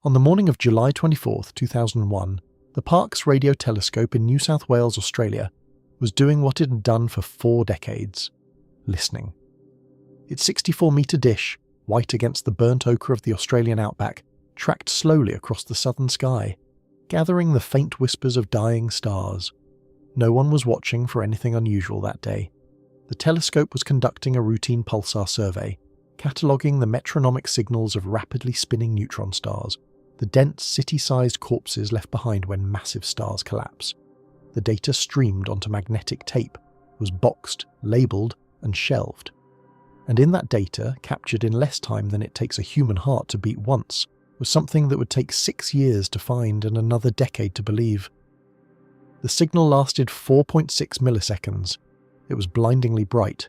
On the morning of July 24th, 2001, the Parkes Radio Telescope in New South Wales, Australia, was doing what it had done for 4 decades: listening. Its 64-metre dish, white against the burnt ochre of the Australian outback, tracked slowly across the southern sky, gathering the faint whispers of dying stars. No one was watching for anything unusual that day. The telescope was conducting a routine pulsar survey, cataloguing the metronomic signals of rapidly spinning neutron stars, the dense city-sized corpses left behind when massive stars collapse. The data streamed onto magnetic tape, was boxed, labelled, and shelved. And in that data, captured in less time than it takes a human heart to beat once, was something that would take 6 years to find and another decade to believe. The signal lasted 4.6 milliseconds. It was blindingly bright.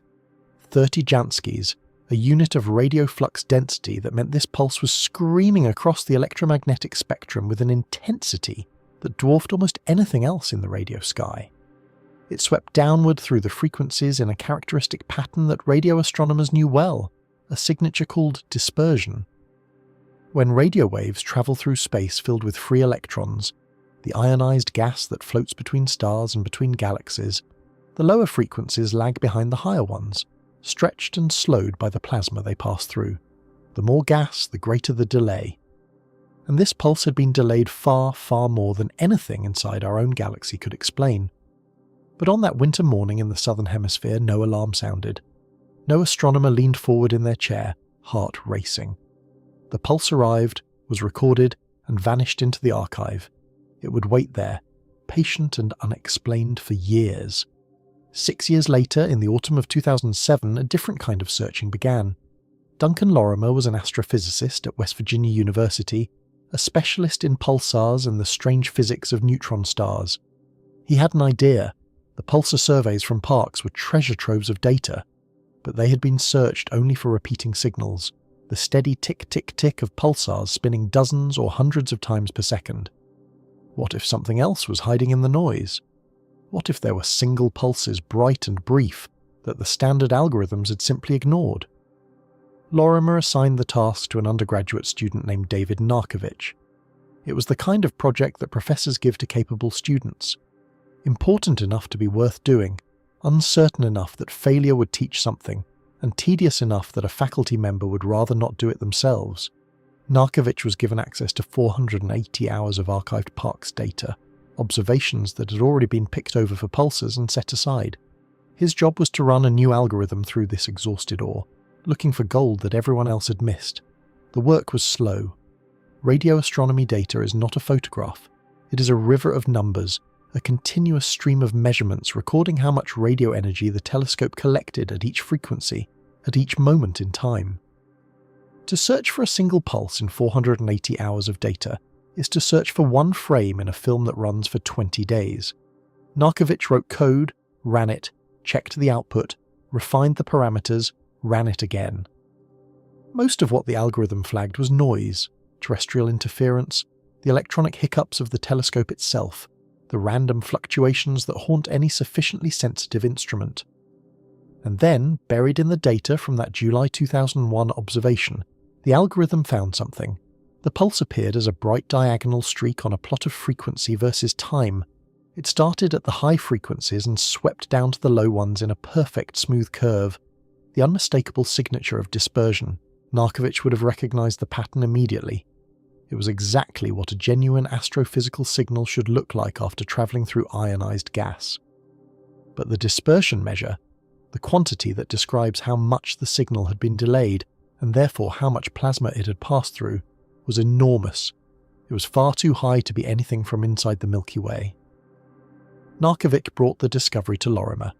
30 Janskys, a unit of radio flux density that meant this pulse was screaming across the electromagnetic spectrum with an intensity that dwarfed almost anything else in the radio sky. It swept downward through the frequencies in a characteristic pattern that radio astronomers knew well, a signature called dispersion. When radio waves travel through space filled with free electrons, the ionized gas that floats between stars and between galaxies, the lower frequencies lag behind the higher ones, stretched and slowed by the plasma they pass through. The more gas, the greater the delay. And this pulse had been delayed far, far more than anything inside our own galaxy could explain. But on that winter morning in the southern hemisphere, no alarm sounded. No astronomer leaned forward in their chair, heart racing. The pulse arrived, was recorded, and vanished into the archive. It would wait there, patient and unexplained for years. 6 years later, in the autumn of 2007, a different kind of searching began. Duncan Lorimer was an astrophysicist at West Virginia University, a specialist in pulsars and the strange physics of neutron stars. He had an idea. The pulsar surveys from Parkes were treasure troves of data, but they had been searched only for repeating signals, the steady tick-tick-tick of pulsars spinning dozens or hundreds of times per second. What if something else was hiding in the noise? What if there were single pulses, bright and brief, that the standard algorithms had simply ignored? Lorimer assigned the task to an undergraduate student named David Narkovich. It was the kind of project that professors give to capable students. Important enough to be worth doing, uncertain enough that failure would teach something, and tedious enough that a faculty member would rather not do it themselves. Narkovich was given access to 480 hours of archived Parkes data, observations that had already been picked over for pulsars and set aside. His job was to run a new algorithm through this exhausted ore, looking for gold that everyone else had missed. The work was slow. Radio astronomy data is not a photograph. It is a river of numbers, a continuous stream of measurements recording how much radio energy the telescope collected at each frequency, at each moment in time. To search for a single pulse in 480 hours of data is to search for one frame in a film that runs for 20 days. Narkovich wrote code, ran it, checked the output, refined the parameters, ran it again. Most of what the algorithm flagged was noise, terrestrial interference, the electronic hiccups of the telescope itself, the random fluctuations that haunt any sufficiently sensitive instrument. And then, buried in the data from that July 2001 observation, the algorithm found something. The pulse appeared as a bright diagonal streak on a plot of frequency versus time. It started at the high frequencies and swept down to the low ones in a perfect smooth curve. The unmistakable signature of dispersion. Narkovich would have recognized the pattern immediately. It was exactly what a genuine astrophysical signal should look like after travelling through ionized gas. But the dispersion measure, the quantity that describes how much the signal had been delayed, and therefore how much plasma it had passed through, was enormous. It was far too high to be anything from inside the Milky Way. Narkovich brought the discovery to Lorimer.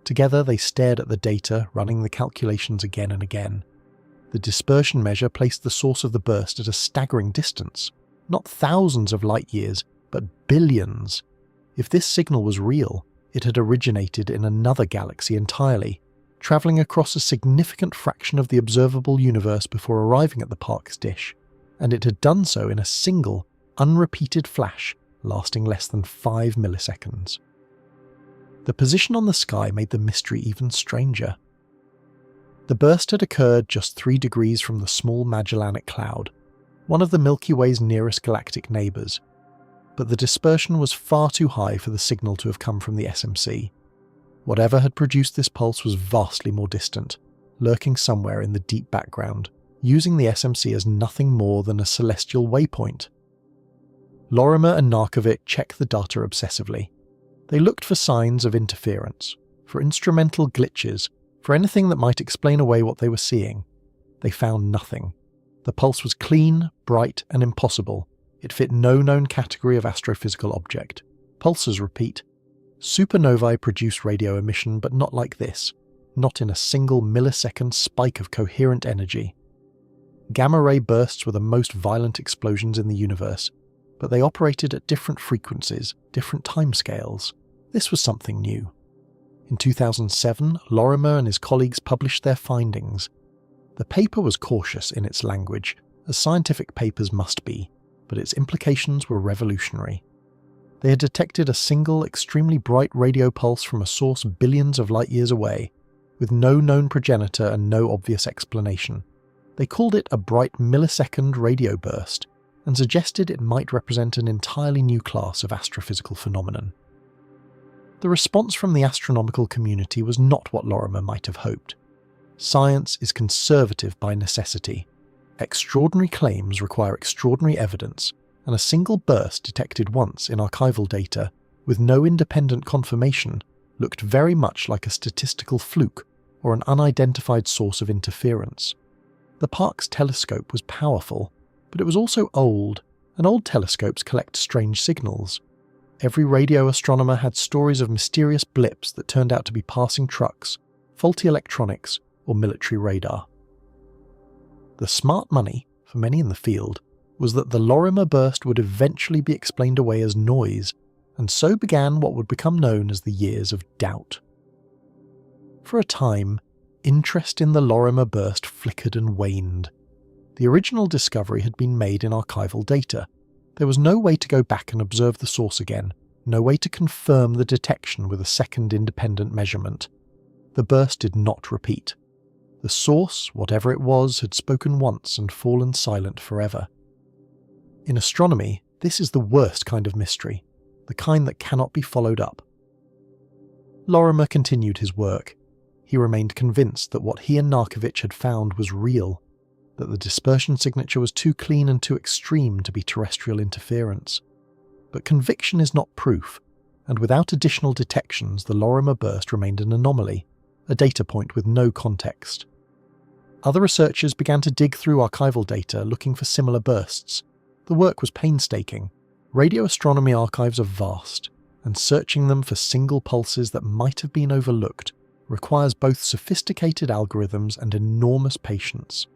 Together they stared at the data, running the calculations again and again. The dispersion measure placed the source of the burst at a staggering distance, not thousands of light years, but billions. If this signal was real, it had originated in another galaxy entirely, travelling across a significant fraction of the observable universe before arriving at the Parkes dish, and it had done so in a single, unrepeated flash lasting less than 5 milliseconds. The position on the sky made the mystery even stranger. The burst had occurred just 3 degrees from the small Magellanic Cloud. one of the Milky Way's nearest galactic neighbours, but the dispersion was far too high for the signal to have come from the SMC. Whatever had produced this pulse was vastly more distant, lurking somewhere in the deep background, using the SMC as nothing more than a celestial waypoint. Lorimer and Narkovic checked the data obsessively. They looked for signs of interference, for instrumental glitches, for anything that might explain away what they were seeing. They found nothing. The pulse was clean, bright, and impossible. It fit no known category of astrophysical object. Pulsars repeat. Supernovae produce radio emission, but not like this. Not in a single millisecond spike of coherent energy. Gamma-ray bursts were the most violent explosions in the universe, but they operated at different frequencies, different timescales. This was something new. In 2007, Lorimer and his colleagues published their findings. The paper was cautious in its language, as scientific papers must be, but its implications were revolutionary. They had detected a single, extremely bright radio pulse from a source billions of light years away, with no known progenitor and no obvious explanation. They called it a bright millisecond radio burst, and suggested it might represent an entirely new class of astrophysical phenomenon. The response from the astronomical community was not what Lorimer might have hoped. Science is conservative by necessity. Extraordinary claims require extraordinary evidence, and a single burst detected once in archival data, with no independent confirmation, looked very much like a statistical fluke or an unidentified source of interference. The Parkes telescope was powerful, but it was also old, and old telescopes collect strange signals. Every radio astronomer had stories of mysterious blips that turned out to be passing trucks, faulty electronics, or military radar. The smart money, for many in the field, was that the Lorimer burst would eventually be explained away as noise, and so began what would become known as the years of doubt. For a time, interest in the Lorimer burst flickered and waned. The original discovery had been made in archival data. There was no way to go back and observe the source again, no way to confirm the detection with a second independent measurement. The burst did not repeat. The source, whatever it was, had spoken once and fallen silent forever. In astronomy, this is the worst kind of mystery, the kind that cannot be followed up. Lorimer continued his work. He remained convinced that what he and Narkovic had found was real, that the dispersion signature was too clean and too extreme to be terrestrial interference. But conviction is not proof, and without additional detections, the Lorimer burst remained an anomaly, a data point with no context. Other researchers began to dig through archival data looking for similar bursts. The work was painstaking. Radio astronomy archives are vast, and searching them for single pulses that might have been overlooked requires both sophisticated algorithms and enormous patience.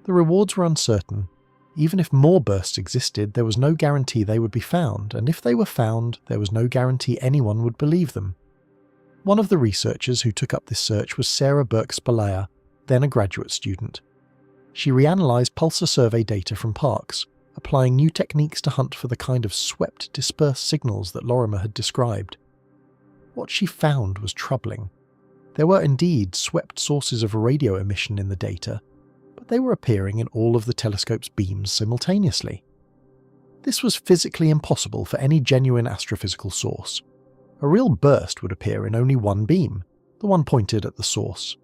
The rewards were uncertain. Even if more bursts existed, there was no guarantee they would be found, and if they were found, there was no guarantee anyone would believe them. One of the researchers who took up this search was Sarah Burke-Spalaya, then a graduate student. She reanalyzed pulsar survey data from Parkes, applying new techniques to hunt for the kind of swept, dispersed signals that Lorimer had described. What she found was troubling. There were indeed swept sources of radio emission in the data, but they were appearing in all of the telescope's beams simultaneously. This was physically impossible for any genuine astrophysical source. A real burst would appear in only one beam, the one pointed at the source.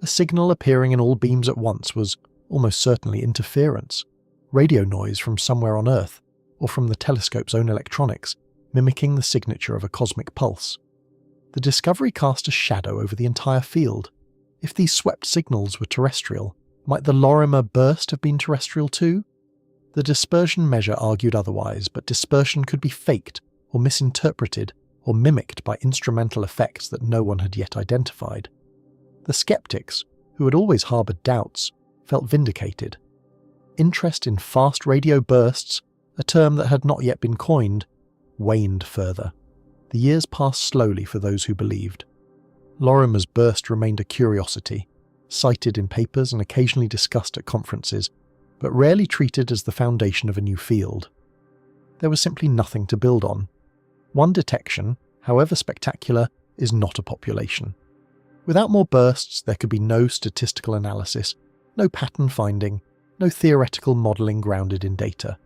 A signal appearing in all beams at once was almost certainly interference, radio noise from somewhere on Earth, or from the telescope's own electronics, mimicking the signature of a cosmic pulse. The discovery cast a shadow over the entire field. If these swept signals were terrestrial, might the Lorimer burst have been terrestrial too? The dispersion measure argued otherwise, but dispersion could be faked, or misinterpreted, or mimicked by instrumental effects that no one had yet identified. The skeptics, who had always harboured doubts, felt vindicated. Interest in fast radio bursts, a term that had not yet been coined, waned further. The years passed slowly for those who believed. Lorimer's burst remained a curiosity, cited in papers and occasionally discussed at conferences, but rarely treated as the foundation of a new field. There was simply nothing to build on. One detection, however spectacular, is not a population. Without more bursts, there could be no statistical analysis, no pattern finding, no theoretical modelling grounded in data.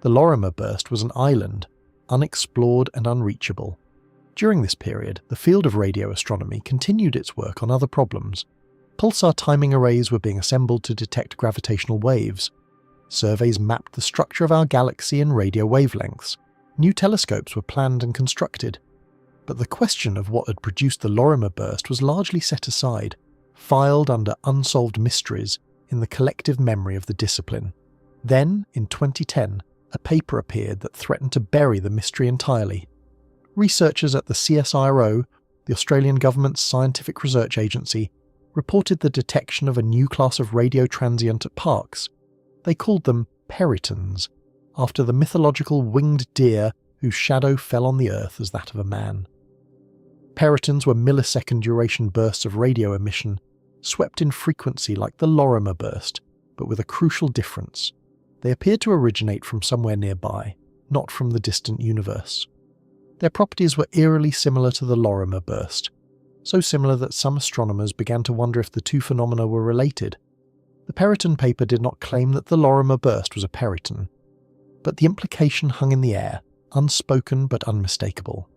The Lorimer burst was an island, unexplored and unreachable. During this period, the field of radio astronomy continued its work on other problems. Pulsar timing arrays were being assembled to detect gravitational waves. Surveys mapped the structure of our galaxy in radio wavelengths. New telescopes were planned and constructed. But the question of what had produced the Lorimer burst was largely set aside, filed under unsolved mysteries in the collective memory of the discipline. Then, in 2010, a paper appeared that threatened to bury the mystery entirely. Researchers at the CSIRO, the Australian government's scientific research agency, reported the detection of a new class of radio transient at Parkes. They called them peritons, after the mythological winged deer whose shadow fell on the Earth as that of a man. Peritons were millisecond duration bursts of radio emission, swept in frequency like the Lorimer burst, but with a crucial difference. They appeared to originate from somewhere nearby, not from the distant universe. Their properties were eerily similar to the Lorimer burst, so similar that some astronomers began to wonder if the two phenomena were related. The Periton paper did not claim that the Lorimer burst was a periton, but the implication hung in the air, unspoken but unmistakable.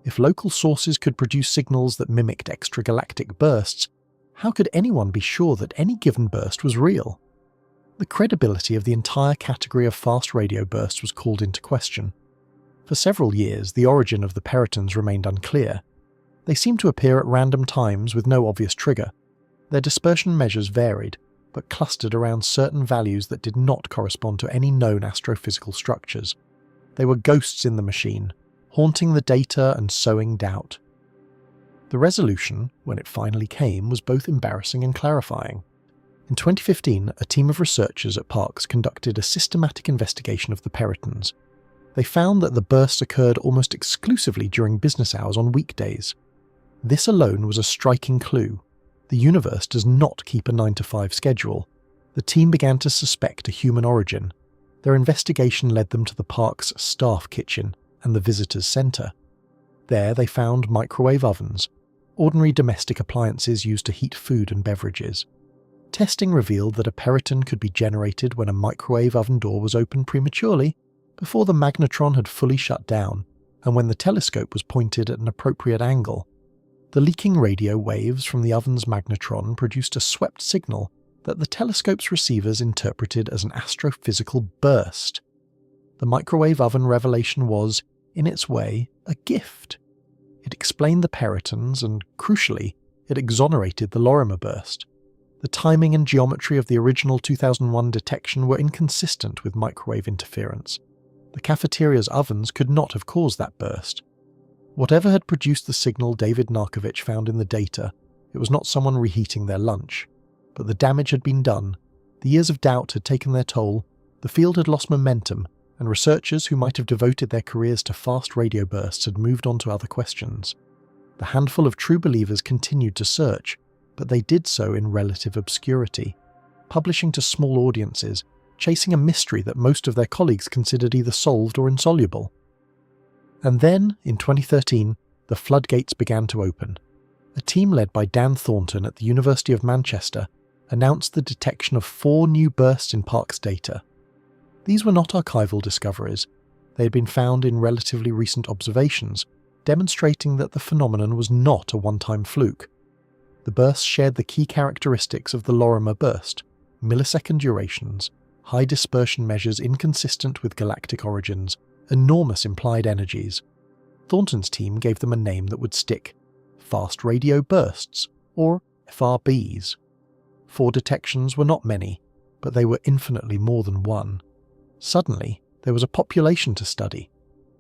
If local sources could produce signals that mimicked extragalactic bursts, how could anyone be sure that any given burst was real? The credibility of the entire category of fast radio bursts was called into question. For several years, the origin of the peritons remained unclear. They seemed to appear at random times with no obvious trigger. Their dispersion measures varied, but clustered around certain values that did not correspond to any known astrophysical structures. They were ghosts in the machine, haunting the data and sowing doubt. The resolution, when it finally came, was both embarrassing and clarifying. In 2015, a team of researchers at Parkes conducted a systematic investigation of the peritons. They found that the bursts occurred almost exclusively during business hours on weekdays. This alone was a striking clue. The universe does not keep a 9-to-5 schedule. The team began to suspect a human origin. Their investigation led them to the Parkes staff kitchen and the visitors' centre. There they found microwave ovens, ordinary domestic appliances used to heat food and beverages. Testing revealed that a periton could be generated when a microwave oven door was opened prematurely, before the magnetron had fully shut down, and when the telescope was pointed at an appropriate angle. The leaking radio waves from the oven's magnetron produced a swept signal that the telescope's receivers interpreted as an astrophysical burst. The microwave oven revelation was, in its way, a gift. It explained the peritons and, crucially, it exonerated the Lorimer burst. The timing and geometry of the original 2001 detection were inconsistent with microwave interference. The cafeteria's ovens could not have caused that burst. Whatever had produced the signal David Narkovich found in the data, it was not someone reheating their lunch. But the damage had been done, the years of doubt had taken their toll, the field had lost momentum, and researchers who might have devoted their careers to fast radio bursts had moved on to other questions. The handful of true believers continued to search, but they did so in relative obscurity, publishing to small audiences, chasing a mystery that most of their colleagues considered either solved or insoluble. And then, in 2013, the floodgates began to open. A team led by Dan Thornton at the University of Manchester announced the detection of 4 new bursts in Parkes data. These were not archival discoveries. They had been found in relatively recent observations, demonstrating that the phenomenon was not a one-time fluke. The bursts shared the key characteristics of the Lorimer burst: millisecond durations, high dispersion measures inconsistent with galactic origins, enormous implied energies. Thornton's team gave them a name that would stick: fast radio bursts, or FRBs. 4 detections were not many, but they were infinitely more than one. Suddenly, there was a population to study.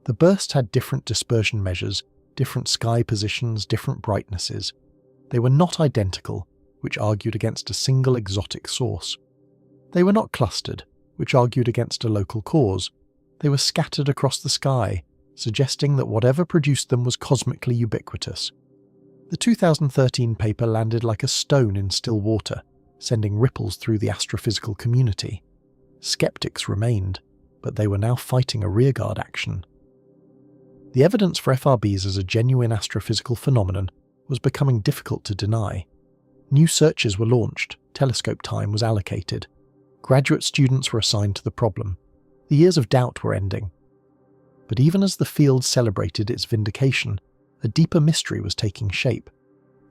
The bursts had different dispersion measures, different sky positions, different brightnesses. They were not identical, which argued against a single exotic source. They were not clustered, which argued against a local cause. They were scattered across the sky, suggesting that whatever produced them was cosmically ubiquitous. The 2013 paper landed like a stone in still water, sending ripples through the astrophysical community. Skeptics remained, but they were now fighting a rearguard action. The evidence for FRBs as a genuine astrophysical phenomenon was becoming difficult to deny. New searches were launched, telescope time was allocated. Graduate students were assigned to the problem. The years of doubt were ending. But even as the field celebrated its vindication, a deeper mystery was taking shape.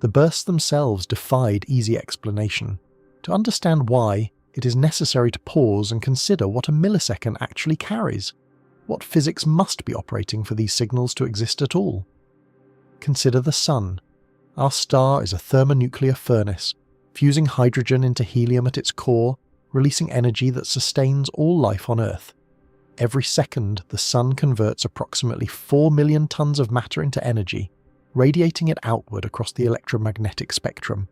The bursts themselves defied easy explanation. To understand why, it is necessary to pause and consider what a millisecond actually carries. What physics must be operating for these signals to exist at all? Consider the Sun. Our star is a thermonuclear furnace, fusing hydrogen into helium at its core, releasing energy that sustains all life on Earth. Every second, the Sun converts approximately 4 million tons of matter into energy, radiating it outward across the electromagnetic spectrum.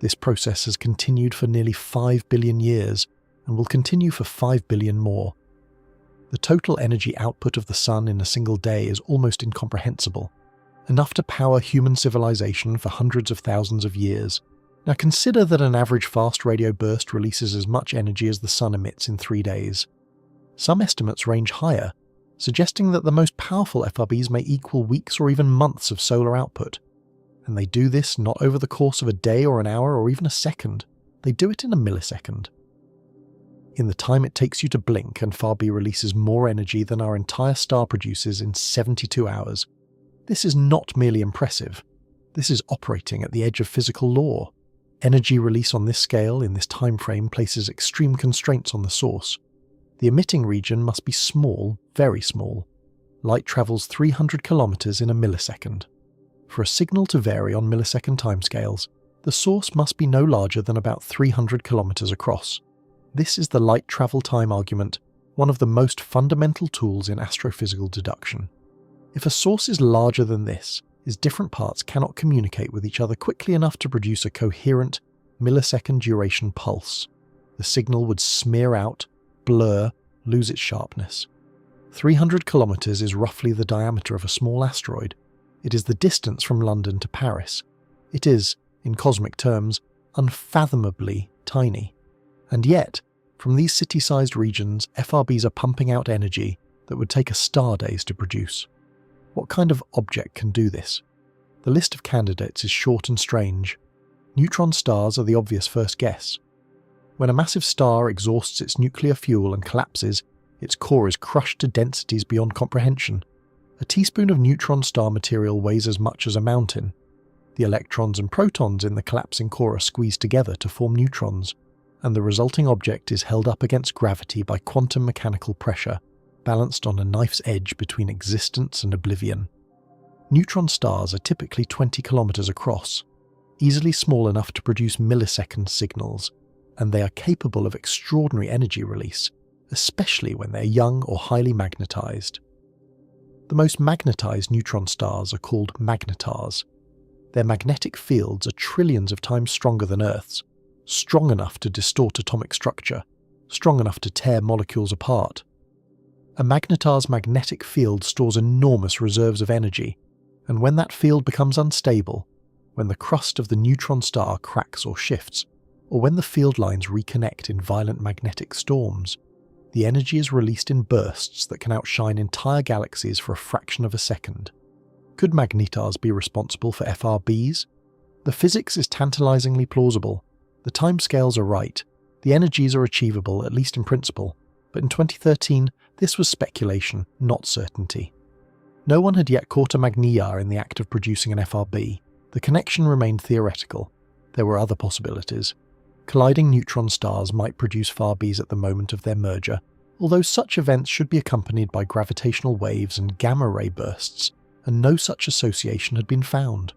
This process has continued for nearly 5 billion years and will continue for 5 billion more. The total energy output of the Sun in a single day is almost incomprehensible, enough to power human civilization for hundreds of thousands of years. Now consider that an average fast radio burst releases as much energy as the Sun emits in 3 days. Some estimates range higher, suggesting that the most powerful FRBs may equal weeks or even months of solar output. And they do this not over the course of a day or an hour or even a second. They do it in a millisecond. In the time it takes you to blink, an FRB releases more energy than our entire star produces in 72 hours. This is not merely impressive. This is operating at the edge of physical law. Energy release on this scale, in this time frame, places extreme constraints on the source. The emitting region must be small, very small. Light travels 300 kilometers in a millisecond. For a signal to vary on millisecond timescales, the source must be no larger than about 300 kilometers across. This is the light travel time argument, one of the most fundamental tools in astrophysical deduction. If a source is larger than this, its different parts cannot communicate with each other quickly enough to produce a coherent, millisecond duration pulse. The signal would smear out, blur, lose its sharpness. 300 kilometers is roughly the diameter of a small asteroid. It is the distance from London to Paris. It is, in cosmic terms, unfathomably tiny. And yet, from these city-sized regions, FRBs are pumping out energy that would take a star days to produce. What kind of object can do this? The list of candidates is short and strange. Neutron stars are the obvious first guess. When a massive star exhausts its nuclear fuel and collapses, its core is crushed to densities beyond comprehension. A teaspoon of neutron star material weighs as much as a mountain. The electrons and protons in the collapsing core are squeezed together to form neutrons, and the resulting object is held up against gravity by quantum mechanical pressure, balanced on a knife's edge between existence and oblivion. Neutron stars are typically 20 kilometers across, easily small enough to produce millisecond signals, and they are capable of extraordinary energy release, especially when they're young or highly magnetized. The most magnetized neutron stars are called magnetars. Their magnetic fields are trillions of times stronger than Earth's, strong enough to distort atomic structure, strong enough to tear molecules apart. A magnetar's magnetic field stores enormous reserves of energy, and when that field becomes unstable, when the crust of the neutron star cracks or shifts, or when the field lines reconnect in violent magnetic storms, the energy is released in bursts that can outshine entire galaxies for a fraction of a second. Could magnetars be responsible for FRBs? The physics is tantalizingly plausible. The timescales are right. The energies are achievable, at least in principle. But in 2013, this was speculation, not certainty. No one had yet caught a magnetar in the act of producing an FRB. The connection remained theoretical. There were other possibilities. Colliding neutron stars might produce FRBs at the moment of their merger, although such events should be accompanied by gravitational waves and gamma-ray bursts, and no such association had been found.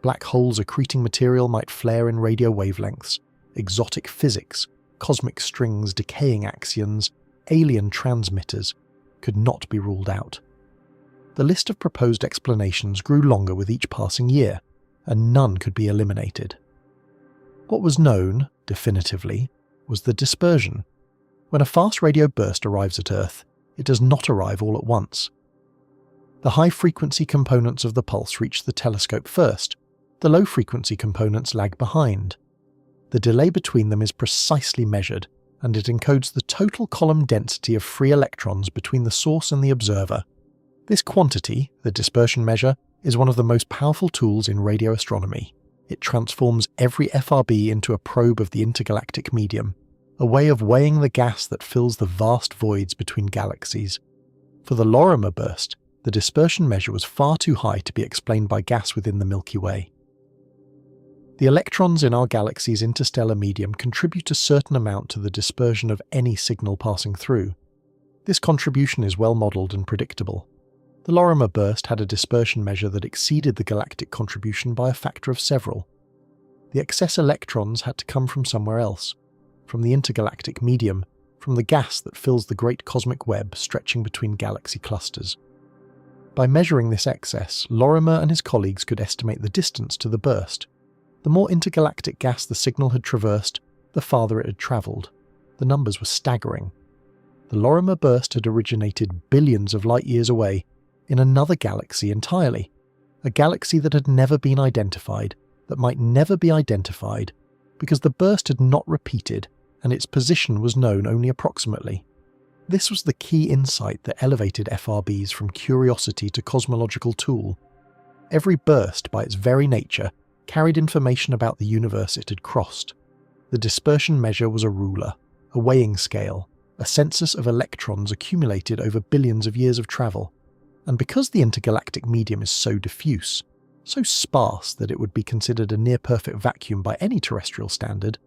Black holes accreting material might flare in radio wavelengths. Exotic physics, cosmic strings, decaying axions, alien transmitters could not be ruled out. The list of proposed explanations grew longer with each passing year, and none could be eliminated. What was known, definitively, was the dispersion. When a fast radio burst arrives at Earth, it does not arrive all at once. The high-frequency components of the pulse reach the telescope first. The low-frequency components lag behind. The delay between them is precisely measured, and it encodes the total column density of free electrons between the source and the observer. This quantity, the dispersion measure, is one of the most powerful tools in radio astronomy. It transforms every FRB into a probe of the intergalactic medium, a way of weighing the gas that fills the vast voids between galaxies. For the Lorimer burst, the dispersion measure was far too high to be explained by gas within the Milky Way. The electrons in our galaxy's interstellar medium contribute a certain amount to the dispersion of any signal passing through. This contribution is well modelled and predictable. The Lorimer burst had a dispersion measure that exceeded the galactic contribution by a factor of several. The excess electrons had to come from somewhere else, from the intergalactic medium, from the gas that fills the great cosmic web stretching between galaxy clusters. By measuring this excess, Lorimer and his colleagues could estimate the distance to the burst. The more intergalactic gas the signal had traversed, the farther it had travelled. The numbers were staggering. The Lorimer burst had originated billions of light years away, in another galaxy entirely, a galaxy that had never been identified, that might never be identified, because the burst had not repeated and its position was known only approximately. This was the key insight that elevated FRBs from curiosity to cosmological tool. Every burst, by its very nature, carried information about the universe it had crossed. The dispersion measure was a ruler, a weighing scale, a census of electrons accumulated over billions of years of travel. And because the intergalactic medium is so diffuse, so sparse that it would be considered a near-perfect vacuum by any terrestrial standard,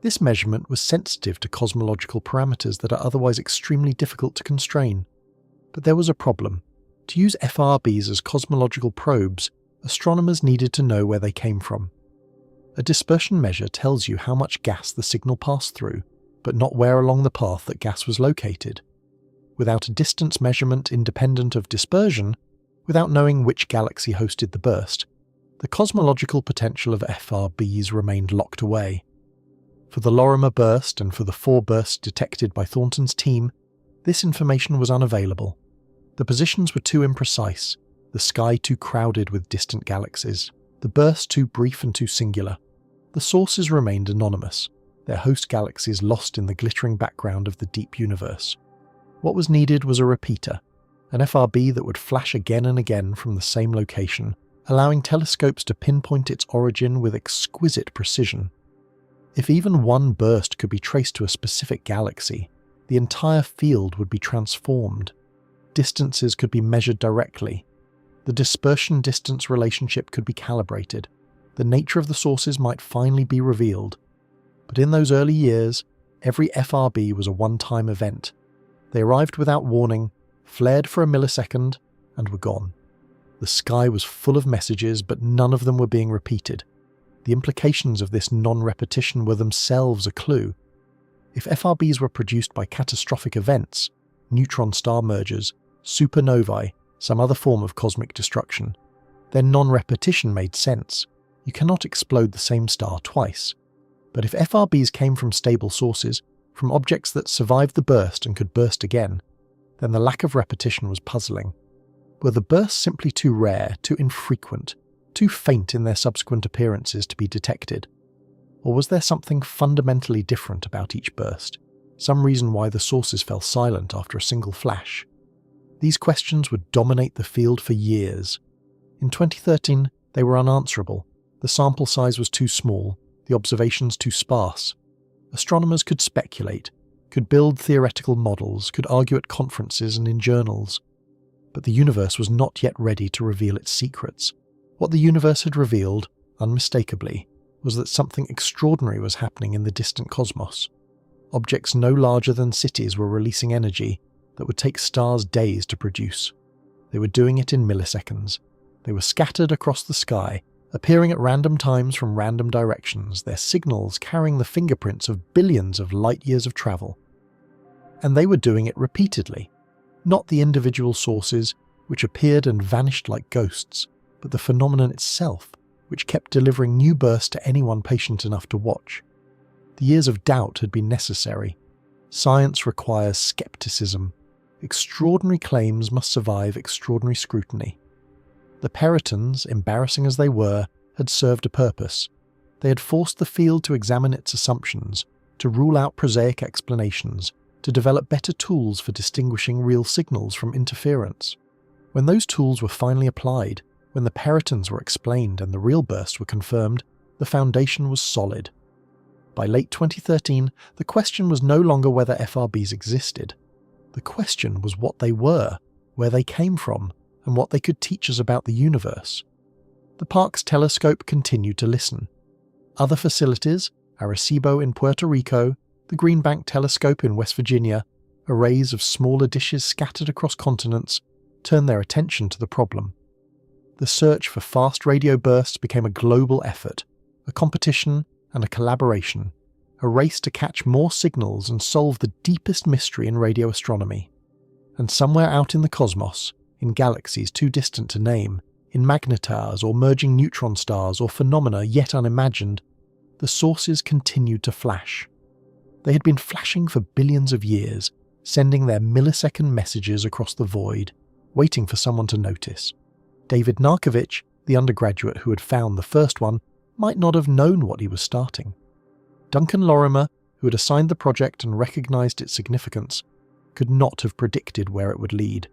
this measurement was sensitive to cosmological parameters that are otherwise extremely difficult to constrain. But there was a problem. To use FRBs as cosmological probes, astronomers needed to know where they came from. A dispersion measure tells you how much gas the signal passed through, but not where along the path that gas was located. Without a distance measurement independent of dispersion, without knowing which galaxy hosted the burst, the cosmological potential of FRBs remained locked away. For the Lorimer burst and for the 4 bursts detected by Thornton's team, this information was unavailable. The positions were too imprecise, the sky too crowded with distant galaxies, the burst too brief and too singular. The sources remained anonymous, their host galaxies lost in the glittering background of the deep universe. What was needed was a repeater, an FRB that would flash again and again from the same location, allowing telescopes to pinpoint its origin with exquisite precision. If even one burst could be traced to a specific galaxy, the entire field would be transformed. Distances could be measured directly. The dispersion-distance relationship could be calibrated. The nature of the sources might finally be revealed. But in those early years, every FRB was a one-time event. They arrived without warning, flared for a millisecond, and were gone. The sky was full of messages, but none of them were being repeated. The implications of this non-repetition were themselves a clue. If FRBs were produced by catastrophic events, neutron star mergers, supernovae, some other form of cosmic destruction, then non-repetition made sense. You cannot explode the same star twice. But if FRBs came from stable sources, from objects that survived the burst and could burst again, then the lack of repetition was puzzling. Were the bursts simply too rare, too infrequent, too faint in their subsequent appearances to be detected? Or was there something fundamentally different about each burst, some reason why the sources fell silent after a single flash? These questions would dominate the field for years. In 2013, they were unanswerable. The sample size was too small, the observations too sparse. Astronomers could speculate, could build theoretical models, could argue at conferences and in journals. But the universe was not yet ready to reveal its secrets. What the universe had revealed, unmistakably, was that something extraordinary was happening in the distant cosmos. Objects no larger than cities were releasing energy that would take stars days to produce. They were doing it in milliseconds. They were scattered across the sky, appearing at random times from random directions, their signals carrying the fingerprints of billions of light-years of travel. And they were doing it repeatedly. Not the individual sources, which appeared and vanished like ghosts, but the phenomenon itself, which kept delivering new bursts to anyone patient enough to watch. The years of doubt had been necessary. Science requires skepticism. Extraordinary claims must survive extraordinary scrutiny. The peritons, embarrassing as they were, had served a purpose. They had forced the field to examine its assumptions, to rule out prosaic explanations, to develop better tools for distinguishing real signals from interference. When those tools were finally applied, when the peritons were explained and the real bursts were confirmed, the foundation was solid. By late 2013, the question was no longer whether FRBs existed. The question was what they were, where they came from, and what they could teach us about the universe. The park's telescope continued to listen. Other facilities, Arecibo in Puerto Rico, the Green Bank Telescope in West Virginia, arrays of smaller dishes scattered across continents, turned their attention to the problem. The search for fast radio bursts became a global effort, a competition and a collaboration, a race to catch more signals and solve the deepest mystery in radio astronomy. And somewhere out in the cosmos, in galaxies too distant to name, in magnetars or merging neutron stars or phenomena yet unimagined, the sources continued to flash. They had been flashing for billions of years, sending their millisecond messages across the void, waiting for someone to notice. David Narkovich, the undergraduate who had found the first one, might not have known what he was starting. Duncan Lorimer, who had assigned the project and recognized its significance, could not have predicted where it would lead.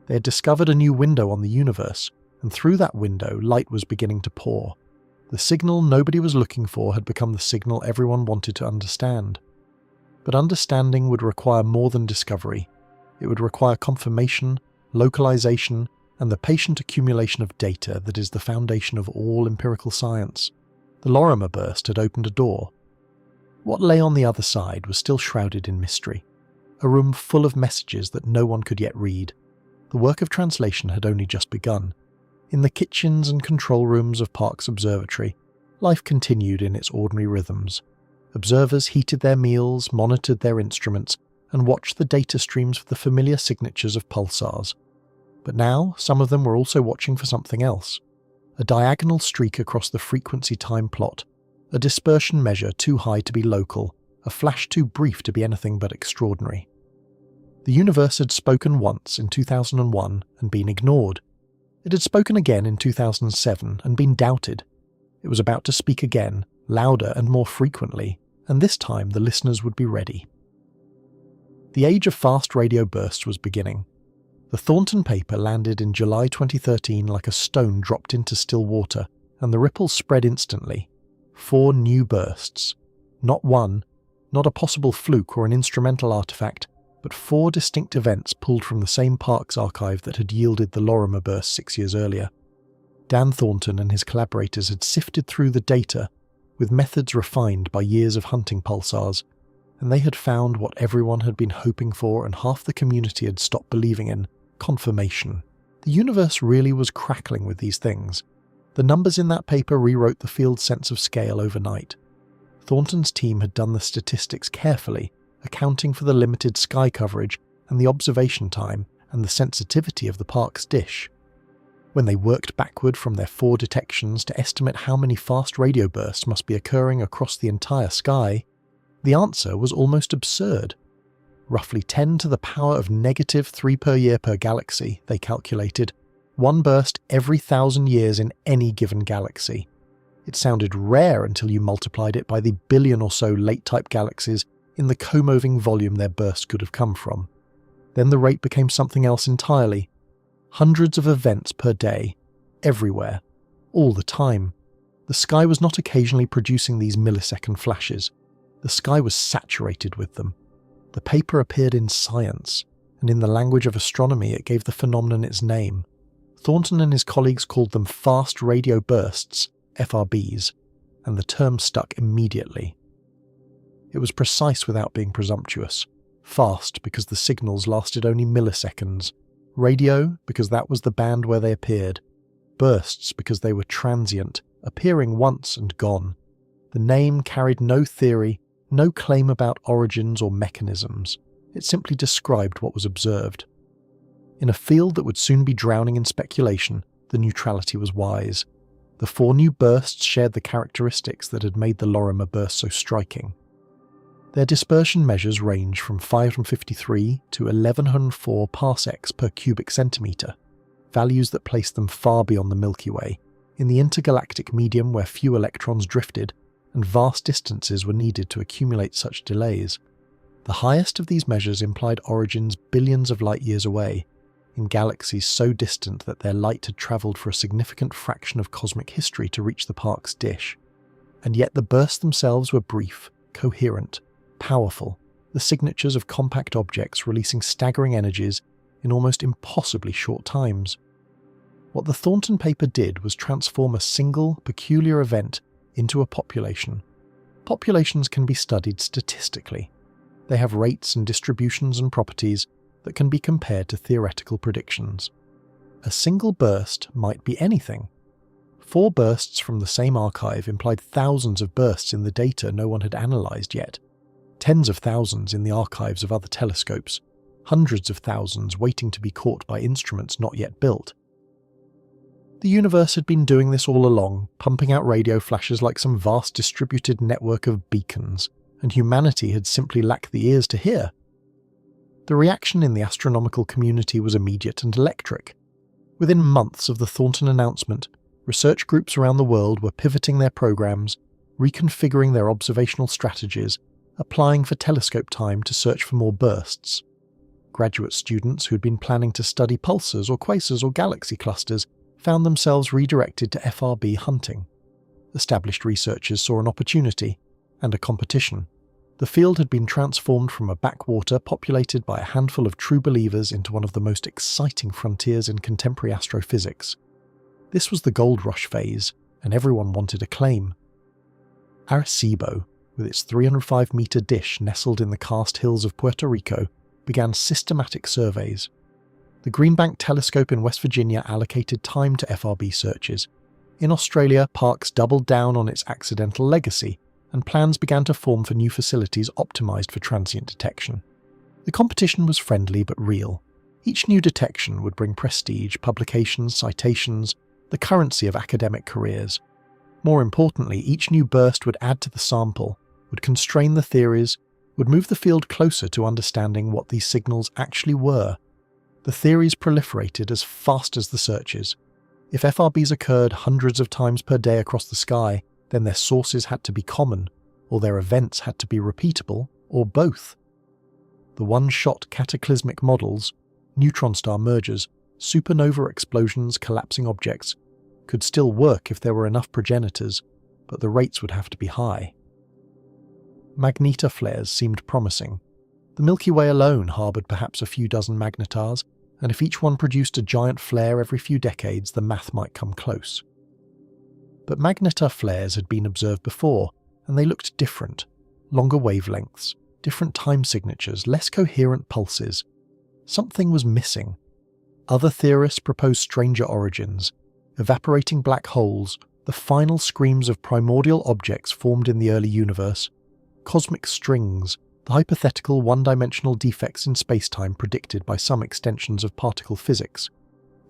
They had discovered a new window on the universe, and through that window light was beginning to pour. The signal nobody was looking for had become the signal everyone wanted to understand. But understanding would require more than discovery. It would require confirmation, localization, and the patient accumulation of data that is the foundation of all empirical science. The Lorimer burst had opened a door. What lay on the other side was still shrouded in mystery. A room full of messages that no one could yet read. The work of translation had only just begun. In the kitchens and control rooms of Parkes Observatory, life continued in its ordinary rhythms. Observers heated their meals, monitored their instruments, and watched the data streams for the familiar signatures of pulsars. But now, some of them were also watching for something else. A diagonal streak across the frequency-time plot, a dispersion measure too high to be local, a flash too brief to be anything but extraordinary. The universe had spoken once in 2001 and been ignored. It had spoken again in 2007 and been doubted. It was about to speak again, louder and more frequently, and this time the listeners would be ready. The age of fast radio bursts was beginning. The Thornton paper landed in July 2013 like a stone dropped into still water, and the ripples spread instantly. 4 new bursts. Not one, not a possible fluke or an instrumental artifact, but 4 distinct events pulled from the same Parkes archive that had yielded the Lorimer burst 6 years earlier. Dan Thornton and his collaborators had sifted through the data with methods refined by years of hunting pulsars, and they had found what everyone had been hoping for and half the community had stopped believing in: confirmation. The universe really was crackling with these things. The numbers in that paper rewrote the field's sense of scale overnight. Thornton's team had done the statistics carefully, accounting for the limited sky coverage and the observation time and the sensitivity of the Parkes dish. When they worked backward from their 4 detections to estimate how many fast radio bursts must be occurring across the entire sky, the answer was almost absurd. Roughly 10 to the power of -3 per year per galaxy, they calculated, 1 burst every 1,000 years in any given galaxy. It sounded rare until you multiplied it by the billion or so late-type galaxies in the co-moving volume their burst could have come from. Then the rate became something else entirely. Hundreds of events per day, everywhere, all the time. The sky was not occasionally producing these millisecond flashes. The sky was saturated with them. The paper appeared in Science, and in the language of astronomy it gave the phenomenon its name. Thornton and his colleagues called them fast radio bursts, FRBs, and the term stuck immediately. It was precise without being presumptuous. Fast because the signals lasted only milliseconds. Radio because that was the band where they appeared. Bursts because they were transient, appearing once and gone. The name carried no theory, no claim about origins or mechanisms. It simply described what was observed. In a field that would soon be drowning in speculation, the neutrality was wise. The 4 new bursts shared the characteristics that had made the Lorimer burst so striking. Their dispersion measures range from 553 to 1104 parsecs per cubic centimetre, values that placed them far beyond the Milky Way, in the intergalactic medium where few electrons drifted, and vast distances were needed to accumulate such delays. The highest of these measures implied origins billions of light-years away, in galaxies so distant that their light had travelled for a significant fraction of cosmic history to reach the Parkes dish. And yet the bursts themselves were brief, coherent, powerful, the signatures of compact objects releasing staggering energies in almost impossibly short times. What the Thornton paper did was transform a single, peculiar event into a population. Populations can be studied statistically. They have rates and distributions and properties that can be compared to theoretical predictions. A single burst might be anything. 4 bursts from the same archive implied thousands of bursts in the data no one had analysed yet, tens of thousands in the archives of other telescopes, hundreds of thousands waiting to be caught by instruments not yet built. The universe had been doing this all along, pumping out radio flashes like some vast distributed network of beacons, and humanity had simply lacked the ears to hear. The reaction in the astronomical community was immediate and electric. Within months of the Thornton announcement, research groups around the world were pivoting their programs, reconfiguring their observational strategies, applying for telescope time to search for more bursts. Graduate students who'd been planning to study pulsars or quasars or galaxy clusters found themselves redirected to FRB hunting. Established researchers saw an opportunity and a competition. The field had been transformed from a backwater populated by a handful of true believers into one of the most exciting frontiers in contemporary astrophysics. This was the gold rush phase, and everyone wanted a claim. Arecibo, with its 305-metre dish nestled in the karst hills of Puerto Rico, began systematic surveys. The Greenbank Telescope in West Virginia allocated time to FRB searches. In Australia, Parkes doubled down on its accidental legacy, and plans began to form for new facilities optimised for transient detection. The competition was friendly but real. Each new detection would bring prestige, publications, citations, the currency of academic careers. More importantly, each new burst would add to the sample, would constrain the theories, would move the field closer to understanding what these signals actually were. The theories proliferated as fast as the searches. If FRBs occurred hundreds of times per day across the sky, then their sources had to be common, or their events had to be repeatable, or both. The one-shot cataclysmic models, neutron star mergers, supernova explosions, collapsing objects, could still work if there were enough progenitors, but the rates would have to be high. Magnetar flares seemed promising. The Milky Way alone harboured perhaps a few dozen magnetars, and if each one produced a giant flare every few decades, the math might come close. But magnetar flares had been observed before, and they looked different. Longer wavelengths, different time signatures, less coherent pulses. Something was missing. Other theorists proposed stranger origins, evaporating black holes, the final screams of primordial objects formed in the early universe, cosmic strings, the hypothetical one-dimensional defects in spacetime predicted by some extensions of particle physics,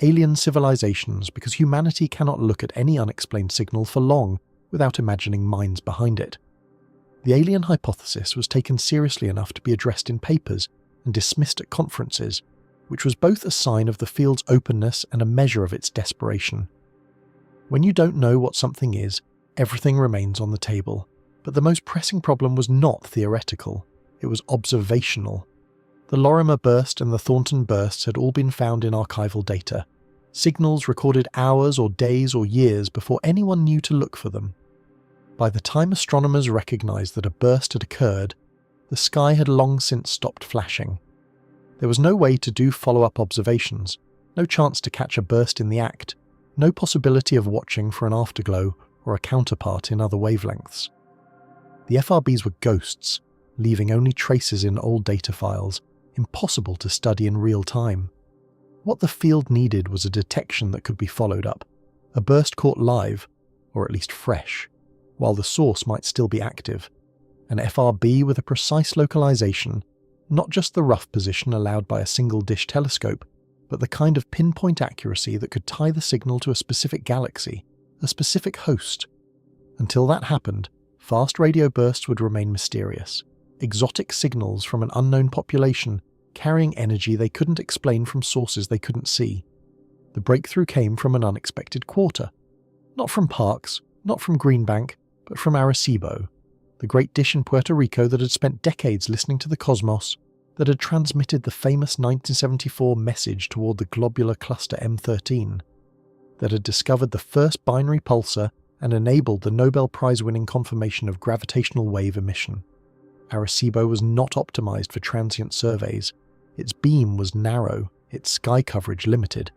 alien civilizations because humanity cannot look at any unexplained signal for long without imagining minds behind it. The alien hypothesis was taken seriously enough to be addressed in papers and dismissed at conferences, which was both a sign of the field's openness and a measure of its desperation. When you don't know what something is, everything remains on the table, but the most pressing problem was not theoretical. It was observational. The Lorimer burst and the Thornton bursts had all been found in archival data, signals recorded hours or days or years before anyone knew to look for them. By the time astronomers recognized that a burst had occurred, the sky had long since stopped flashing. There was no way to do follow-up observations, no chance to catch a burst in the act, no possibility of watching for an afterglow or a counterpart in other wavelengths. The FRBs were ghosts, leaving only traces in old data files, impossible to study in real time. What the field needed was a detection that could be followed up, a burst caught live, or at least fresh, while the source might still be active, an FRB with a precise localization, not just the rough position allowed by a single-dish telescope, but the kind of pinpoint accuracy that could tie the signal to a specific galaxy, a specific host. Until that happened, fast radio bursts would remain mysterious. Exotic signals from an unknown population carrying energy they couldn't explain from sources they couldn't see. The breakthrough came from an unexpected quarter. Not from Parkes, not from Greenbank, but from Arecibo, the great dish in Puerto Rico that had spent decades listening to the cosmos, that had transmitted the famous 1974 message toward the globular cluster M13, that had discovered the first binary pulsar and enabled the Nobel Prize-winning confirmation of gravitational wave emission. Arecibo was not optimized for transient surveys. Its beam was narrow, its sky coverage limited.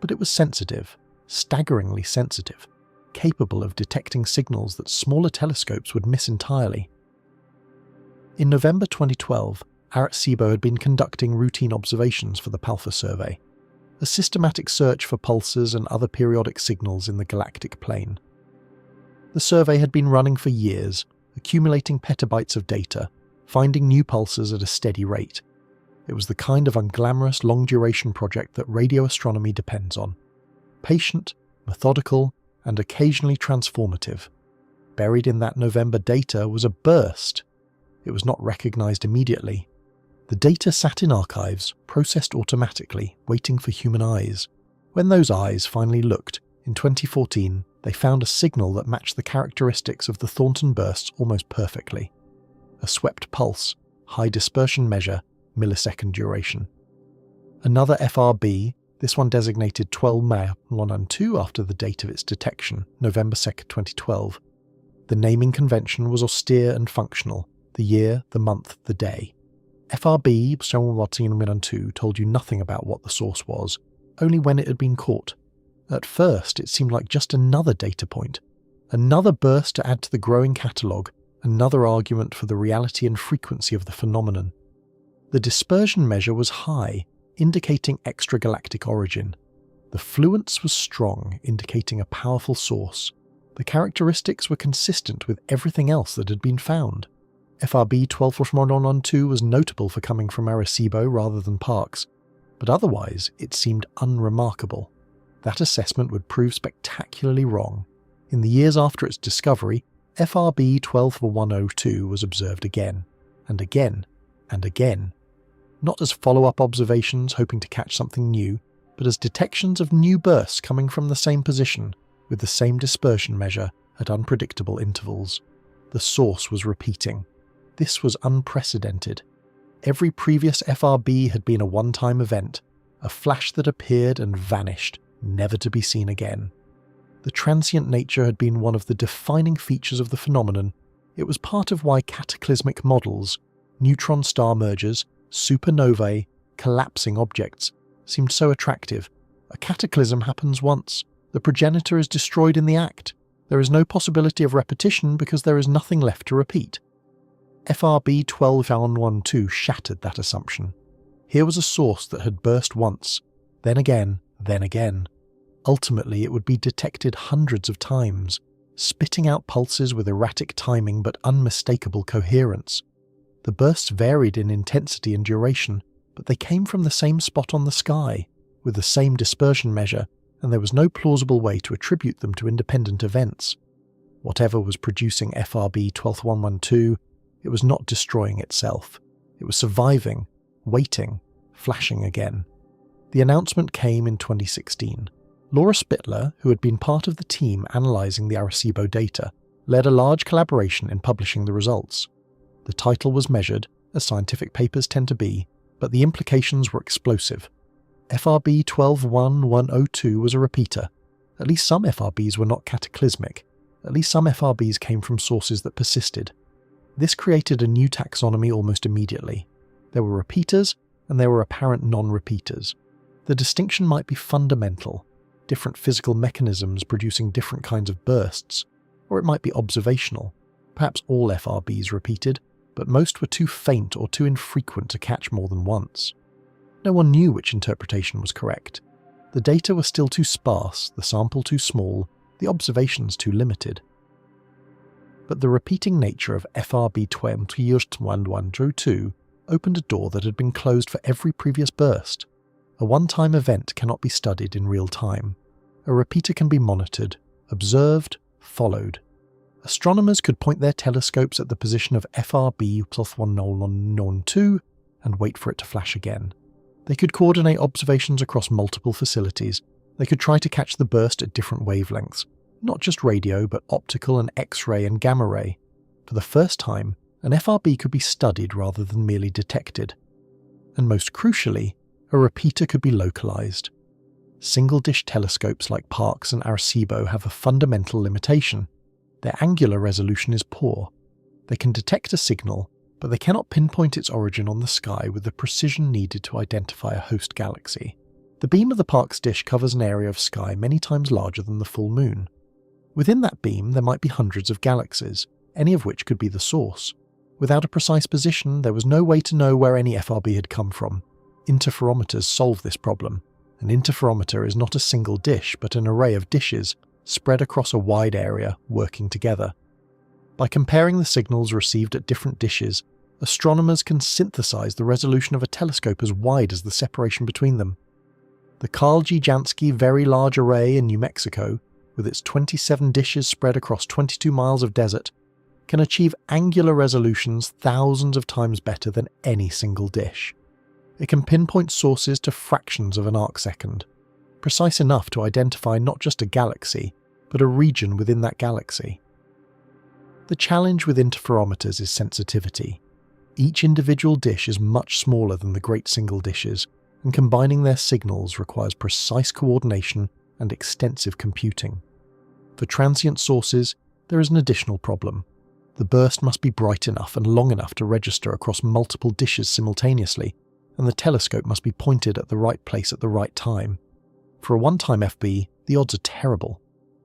But it was sensitive, staggeringly sensitive, capable of detecting signals that smaller telescopes would miss entirely. In November 2012, Arecibo had been conducting routine observations for the PALFA survey, a systematic search for pulsars and other periodic signals in the galactic plane. The survey had been running for years, accumulating petabytes of data, finding new pulsars at a steady rate. It was the kind of unglamorous long-duration project that radio astronomy depends on. Patient, methodical, and occasionally transformative. Buried in that November data was a burst. It was not recognized immediately. The data sat in archives, processed automatically, waiting for human eyes. When those eyes finally looked, in 2014, they found a signal that matched the characteristics of the Thornton bursts almost perfectly. A swept pulse, high dispersion measure, millisecond duration. Another FRB, this one designated 12 May 112 after the date of its detection, November 2, 2012. The naming convention was austere and functional, the year, the month, the day. FRB 2 told you nothing about what the source was, only when it had been caught. At first, it seemed like just another data point, another burst to add to the growing catalogue, another argument for the reality and frequency of the phenomenon. The dispersion measure was high, indicating extragalactic origin. The fluence was strong, indicating a powerful source. The characteristics were consistent with everything else that had been found. FRB 12 was notable for coming from Arecibo rather than Parkes, but otherwise it seemed unremarkable. That assessment would prove spectacularly wrong. In the years after its discovery, FRB 12102 was observed again, and again, and again. Not as follow-up observations hoping to catch something new, but as detections of new bursts coming from the same position, with the same dispersion measure at unpredictable intervals. The source was repeating. This was unprecedented. Every previous FRB had been a one-time event, a flash that appeared and vanished, never to be seen again. The transient nature had been one of the defining features of the phenomenon. It was part of why cataclysmic models, neutron star mergers, supernovae, collapsing objects, seemed so attractive. A cataclysm happens once. The progenitor is destroyed in the act. There is no possibility of repetition because there is nothing left to repeat. FRB 12112 shattered that assumption. Here was a source that had burst once, then again, then again. Ultimately, it would be detected hundreds of times, spitting out pulses with erratic timing but unmistakable coherence. The bursts varied in intensity and duration, but they came from the same spot on the sky, with the same dispersion measure, and there was no plausible way to attribute them to independent events. Whatever was producing FRB 12112, it was not destroying itself. It was surviving, waiting, flashing again. The announcement came in 2016. Laura Spittler, who had been part of the team analysing the Arecibo data, led a large collaboration in publishing the results. The title was measured, as scientific papers tend to be, but the implications were explosive. FRB 12102 was a repeater. At least some FRBs were not cataclysmic. At least some FRBs came from sources that persisted. This created a new taxonomy almost immediately. There were repeaters, and there were apparent non-repeaters. The distinction might be fundamental, different physical mechanisms producing different kinds of bursts, or it might be observational. Perhaps all FRBs repeated, but most were too faint or too infrequent to catch more than once. No one knew which interpretation was correct. The data were still too sparse, the sample too small, the observations too limited. But the repeating nature of FRB 12102 opened a door that had been closed for every previous burst. A one-time event cannot be studied in real time. A repeater can be monitored, observed, followed. Astronomers could point their telescopes at the position of FRB 12102 and wait for it to flash again. They could coordinate observations across multiple facilities. They could try to catch the burst at different wavelengths, not just radio but optical and X-ray and gamma ray. For the first time, an FRB could be studied rather than merely detected. And most crucially, a repeater could be localized. Single-dish telescopes like Parkes and Arecibo have a fundamental limitation. Their angular resolution is poor. They can detect a signal, but they cannot pinpoint its origin on the sky with the precision needed to identify a host galaxy. The beam of the Parkes dish covers an area of sky many times larger than the full moon. Within that beam there might be hundreds of galaxies, any of which could be the source. Without a precise position, there was no way to know where any FRB had come from. Interferometers solve this problem. An interferometer is not a single dish, but an array of dishes, spread across a wide area, working together. By comparing the signals received at different dishes, astronomers can synthesize the resolution of a telescope as wide as the separation between them. The Carl G. Jansky Very Large Array in New Mexico, with its 27 dishes spread across 22 miles of desert, can achieve angular resolutions thousands of times better than any single dish. It can pinpoint sources to fractions of an arcsecond, precise enough to identify not just a galaxy, but a region within that galaxy. The challenge with interferometers is sensitivity. Each individual dish is much smaller than the great single dishes, and combining their signals requires precise coordination and extensive computing. For transient sources, there is an additional problem. The burst must be bright enough and long enough to register across multiple dishes simultaneously, and the telescope must be pointed at the right place at the right time. For a one-time FB, the odds are terrible.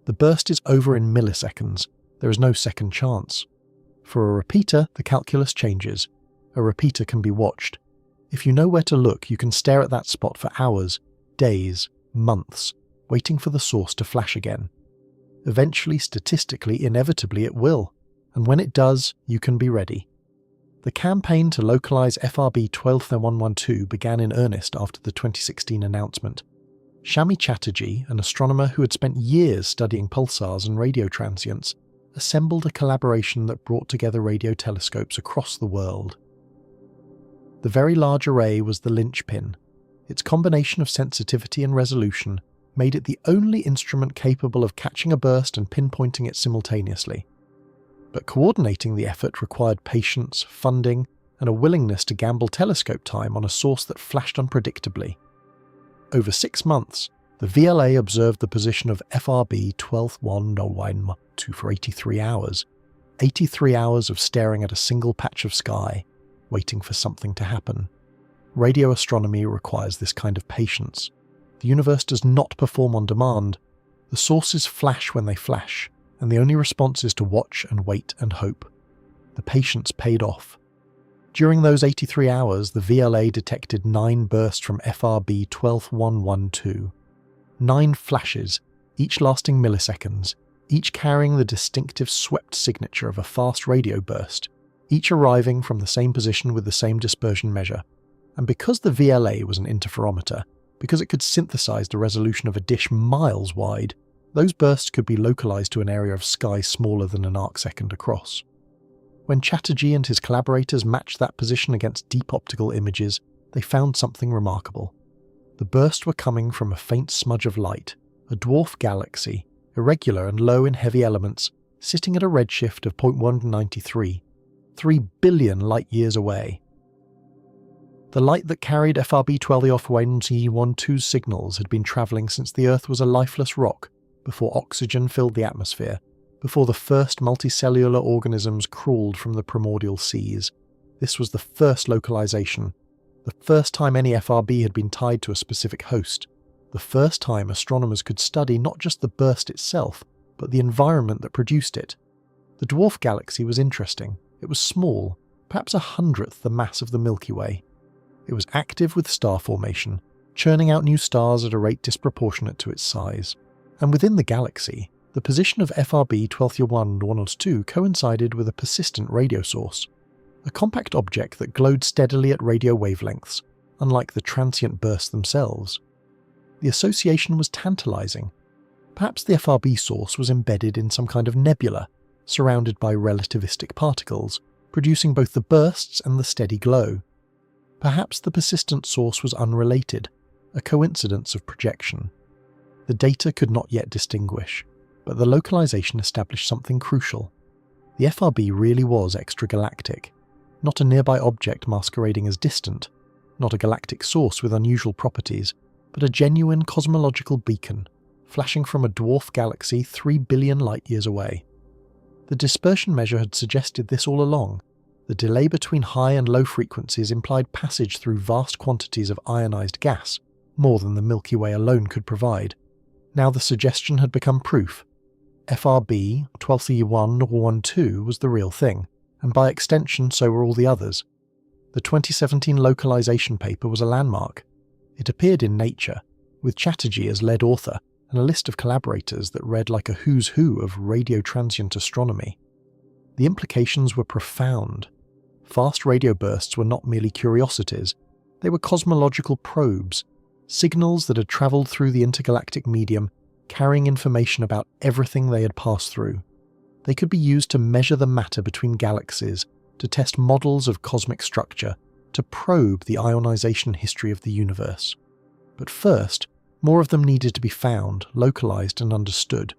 The burst is over in milliseconds. There is no second chance. For a repeater, the calculus changes. A repeater can be watched. If you know where to look, you can stare at that spot for hours, days, months, waiting for the source to flash again. Eventually, statistically, inevitably it will, and when it does, you can be ready. The campaign to localize FRB 12112 began in earnest after the 2016 announcement. Shami Chatterjee, an astronomer who had spent years studying pulsars and radio transients, assembled a collaboration that brought together radio telescopes across the world. The Very Large Array was the linchpin. Its combination of sensitivity and resolution made it the only instrument capable of catching a burst and pinpointing it simultaneously. But coordinating the effort required patience, funding, and a willingness to gamble telescope time on a source that flashed unpredictably. Over 6 months, the VLA observed the position of FRB 12112 for 83 hours. 83 hours of staring at a single patch of sky, waiting for something to happen. Radio astronomy requires this kind of patience. The universe does not perform on demand. The sources flash when they flash, and the only response is to watch and wait and hope. The patience paid off. During those 83 hours, the VLA detected 9 bursts from FRB 12112. 9 flashes, each lasting milliseconds, each carrying the distinctive swept signature of a fast radio burst, each arriving from the same position with the same dispersion measure. And because the VLA was an interferometer, because it could synthesize the resolution of a dish miles wide, those bursts could be localized to an area of sky smaller than an arcsecond across. When Chatterjee and his collaborators matched that position against deep optical images, they found something remarkable. The bursts were coming from a faint smudge of light, a dwarf galaxy, irregular and low in heavy elements, sitting at a redshift of 0.193, 3 billion light-years away. The light that carried FRB 12112's signals had been travelling since the Earth was a lifeless rock, before oxygen filled the atmosphere, before the first multicellular organisms crawled from the primordial seas. This was the first localization, the first time any FRB had been tied to a specific host, the first time astronomers could study not just the burst itself, but the environment that produced it. The dwarf galaxy was interesting. It was small, perhaps 1/100th the mass of the Milky Way. It was active with star formation, churning out new stars at a rate disproportionate to its size. And within the galaxy, the position of FRB 12112 coincided with a persistent radio source, a compact object that glowed steadily at radio wavelengths, unlike the transient bursts themselves. The association was tantalizing. Perhaps the FRB source was embedded in some kind of nebula, surrounded by relativistic particles, producing both the bursts and the steady glow. Perhaps the persistent source was unrelated, a coincidence of projection. The data could not yet distinguish, but the localization established something crucial. The FRB really was extragalactic, not a nearby object masquerading as distant, not a galactic source with unusual properties, but a genuine cosmological beacon, flashing from a dwarf galaxy 3 billion light-years away. The dispersion measure had suggested this all along. The delay between high and low frequencies implied passage through vast quantities of ionized gas, more than the Milky Way alone could provide. Now the suggestion had become proof. FRB 12E112 was the real thing, and by extension so were all the others. The 2017 localization paper was a landmark. It appeared in Nature, with Chatterjee as lead author and a list of collaborators that read like a who's who of radio transient astronomy. The implications were profound. Fast radio bursts were not merely curiosities, they were cosmological probes, signals that had travelled through the intergalactic medium, carrying information about everything they had passed through. They could be used to measure the matter between galaxies, to test models of cosmic structure, to probe the ionization history of the universe. But first, more of them needed to be found, localized and understood.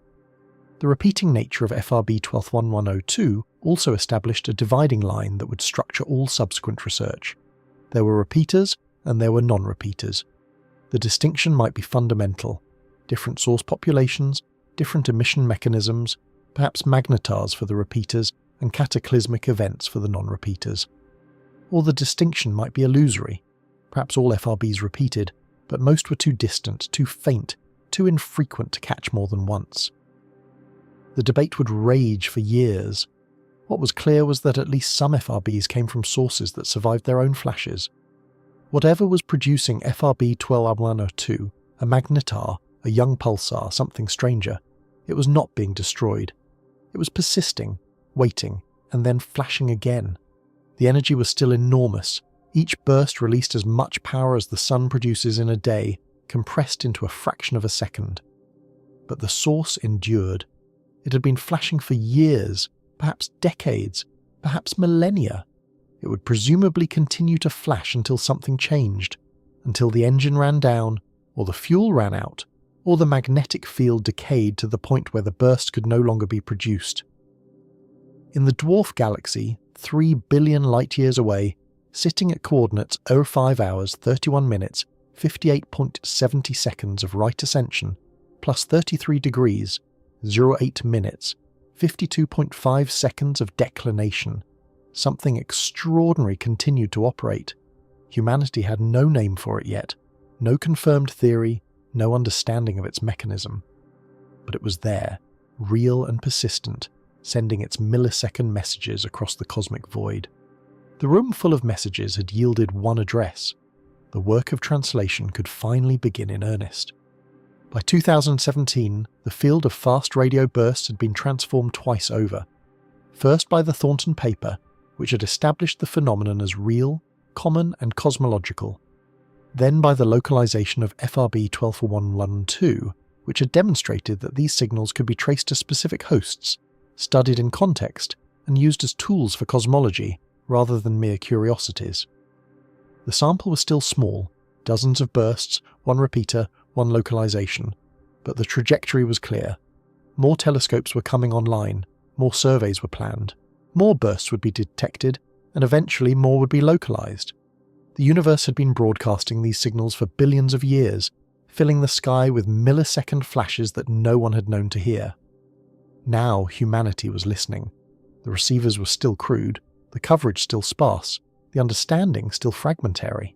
The repeating nature of FRB 121102 also established a dividing line that would structure all subsequent research. There were repeaters and there were non-repeaters. The distinction might be fundamental. Different source populations, different emission mechanisms, perhaps magnetars for the repeaters and cataclysmic events for the non-repeaters. Or the distinction might be illusory. Perhaps all FRBs repeated, but most were too distant, too faint, too infrequent to catch more than once. The debate would rage for years. What was clear was that at least some FRBs came from sources that survived their own flashes. Whatever was producing FRB 121102, a magnetar, a young pulsar, something stranger, it was not being destroyed. It was persisting, waiting, and then flashing again. The energy was still enormous. Each burst released as much power as the sun produces in a day, compressed into a fraction of a second. But the source endured. It had been flashing for years, perhaps decades, perhaps millennia. It would presumably continue to flash until something changed, until the engine ran down, or the fuel ran out, or the magnetic field decayed to the point where the burst could no longer be produced. In the dwarf galaxy, 3 billion light-years away, sitting at coordinates 05 hours 31 minutes, 58.70 seconds of right ascension, plus 33 degrees, 08 minutes, 52.5 seconds of declination. Something extraordinary continued to operate. Humanity had no name for it yet, no confirmed theory, no understanding of its mechanism. But it was there, real and persistent, sending its millisecond messages across the cosmic void. The room full of messages had yielded one address. The work of translation could finally begin in earnest. By 2017, the field of fast radio bursts had been transformed twice over. First by the Thornton paper, which had established the phenomenon as real, common and cosmological. Then by the localization of FRB 121112, which had demonstrated that these signals could be traced to specific hosts, studied in context, and used as tools for cosmology rather than mere curiosities. The sample was still small, dozens of bursts, one repeater, one localization, but the trajectory was clear. More telescopes were coming online, more surveys were planned, more bursts would be detected, and eventually more would be localized. The universe had been broadcasting these signals for billions of years, filling the sky with millisecond flashes that no one had known to hear. Now humanity was listening. The receivers were still crude, the coverage still sparse, the understanding still fragmentary.